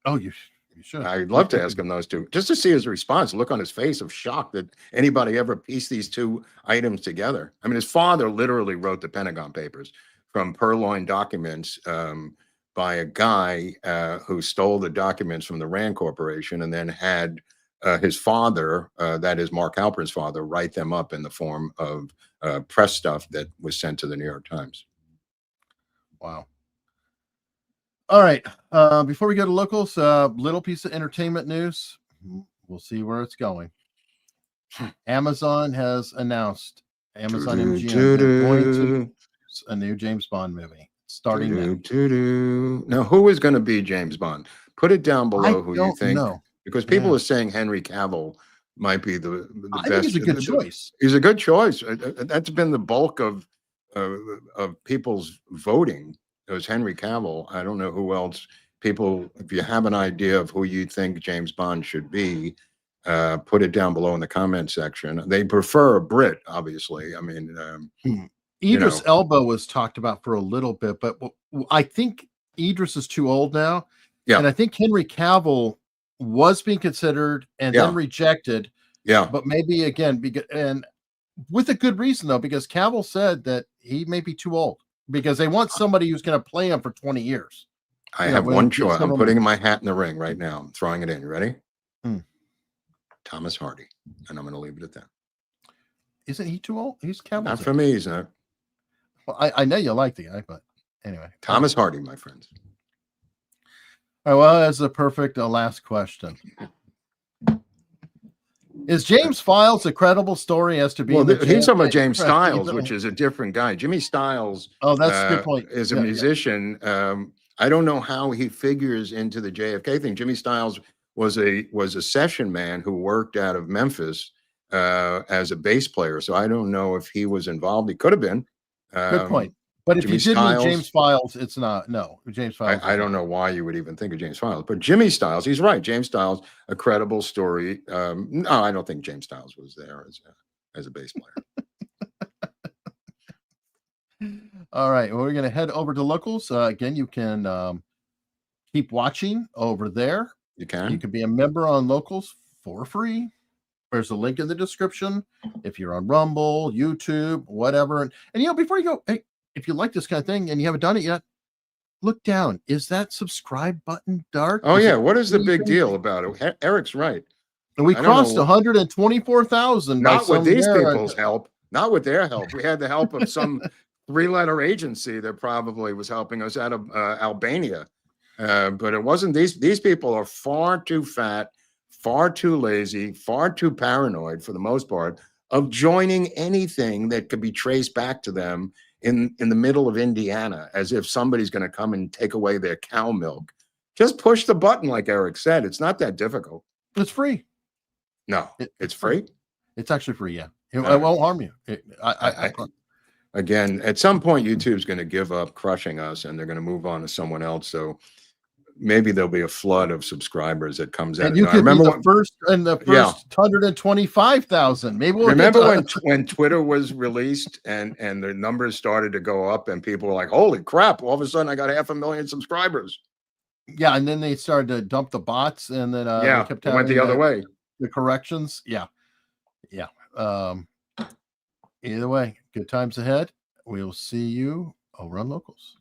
Oh, you should. I'd love to ask him those two, just to see his response. Look on his face of shock that anybody ever pieced these two items together. I mean, his father literally wrote the Pentagon Papers from purloined documents by a guy who stole the documents from the Rand Corporation and then had his father, that is Mark Halperin's father, write them up in the form of press stuff that was sent to the New York Times. Wow. All right. Before we go to locals, little piece of entertainment news. We'll see where it's going. Amazon has announced, Amazon MGM, going to a new James Bond movie starting now. Now, who is going to be James Bond? Put it down below who you think. Because people are saying Henry Cavill might be the best. Think he's a good choice. He's a good choice. That's been the bulk of people's voting. It was Henry Cavill. I don't know who else. People, if you have an idea of who you think James Bond should be, put it down below in the comment section. They prefer a Brit, obviously. I mean, Idris Elba was talked about for a little bit, but I think Idris is too old now. Yeah. And I think Henry Cavill was being considered and then rejected. Yeah. But maybe again, and with a good reason, though, because Cavill said that he may be too old because they want somebody who's going to play him for 20 years. I Yeah, have well, one it's choice. I'm several putting minutes. my hat in the ring right now. I'm throwing it in. You ready? Hmm. Thomas Hardy. And I'm going to leave it at that. Isn't he too old? He's Campbell's Not for age. me, he's not. Well, I know you like the guy, but anyway. Thomas Hardy, my friends. All right, well, that's the perfect last question. Is James Files a credible story as to being Well, the he's talking about JFK James Styles, president? which is a different guy. Jimmy Styles Oh, that's a good point. is a Yeah, yeah. musician. I don't know how he figures into the JFK thing. Jimmy Styles was a session man who worked out of Memphis as a bass player. So I don't know if he was involved. He could have been. Good point. But if Jimmy you did mean Styles- James Files, it's not. No, James Files. I don't know why you would even think of James Files, but Jimmy Styles, he's right. James Styles, a credible story. No, I don't think James Styles was there as a bass player. All right. Well, we're going to head over to locals. Again, you can keep watching over there. You can. You can be a member on locals for free. There's a link in the description. If you're on Rumble, YouTube, whatever. And you know, before you go, hey, if you like this kind of thing and you haven't done it yet, look down. Is that subscribe button dark? Oh, Is yeah. it What is the big bleeding? deal about it? Eric's right. And we I don't crossed know. 124,000. Not with these people's help. Not with their help. We had the help of some three-letter agency that probably was helping us out of Albania. But it wasn't these people are far too fat, far too lazy, far too paranoid for the most part of joining anything that could be traced back to them in the middle of Indiana, as if somebody's going to come and take away their cow milk. Just push the button, like Eric said. It's not that difficult. It's free. No, it's free. It's actually free. Yeah. It All right. won't harm you. Again, at some point, YouTube's going to give up crushing us and they're going to move on to someone else. So maybe there'll be a flood of subscribers that comes out. And you I could remember be when, the first in the first 125,000. Maybe we'll remember get to, when Twitter was released and the numbers started to go up and people were like, holy crap, all of a sudden I got 500,000 subscribers. yeah, and then they started to dump the bots, and then Yeah, they kept it went the having other way. The corrections. Yeah. Either way, good times ahead. We'll see you over on locals.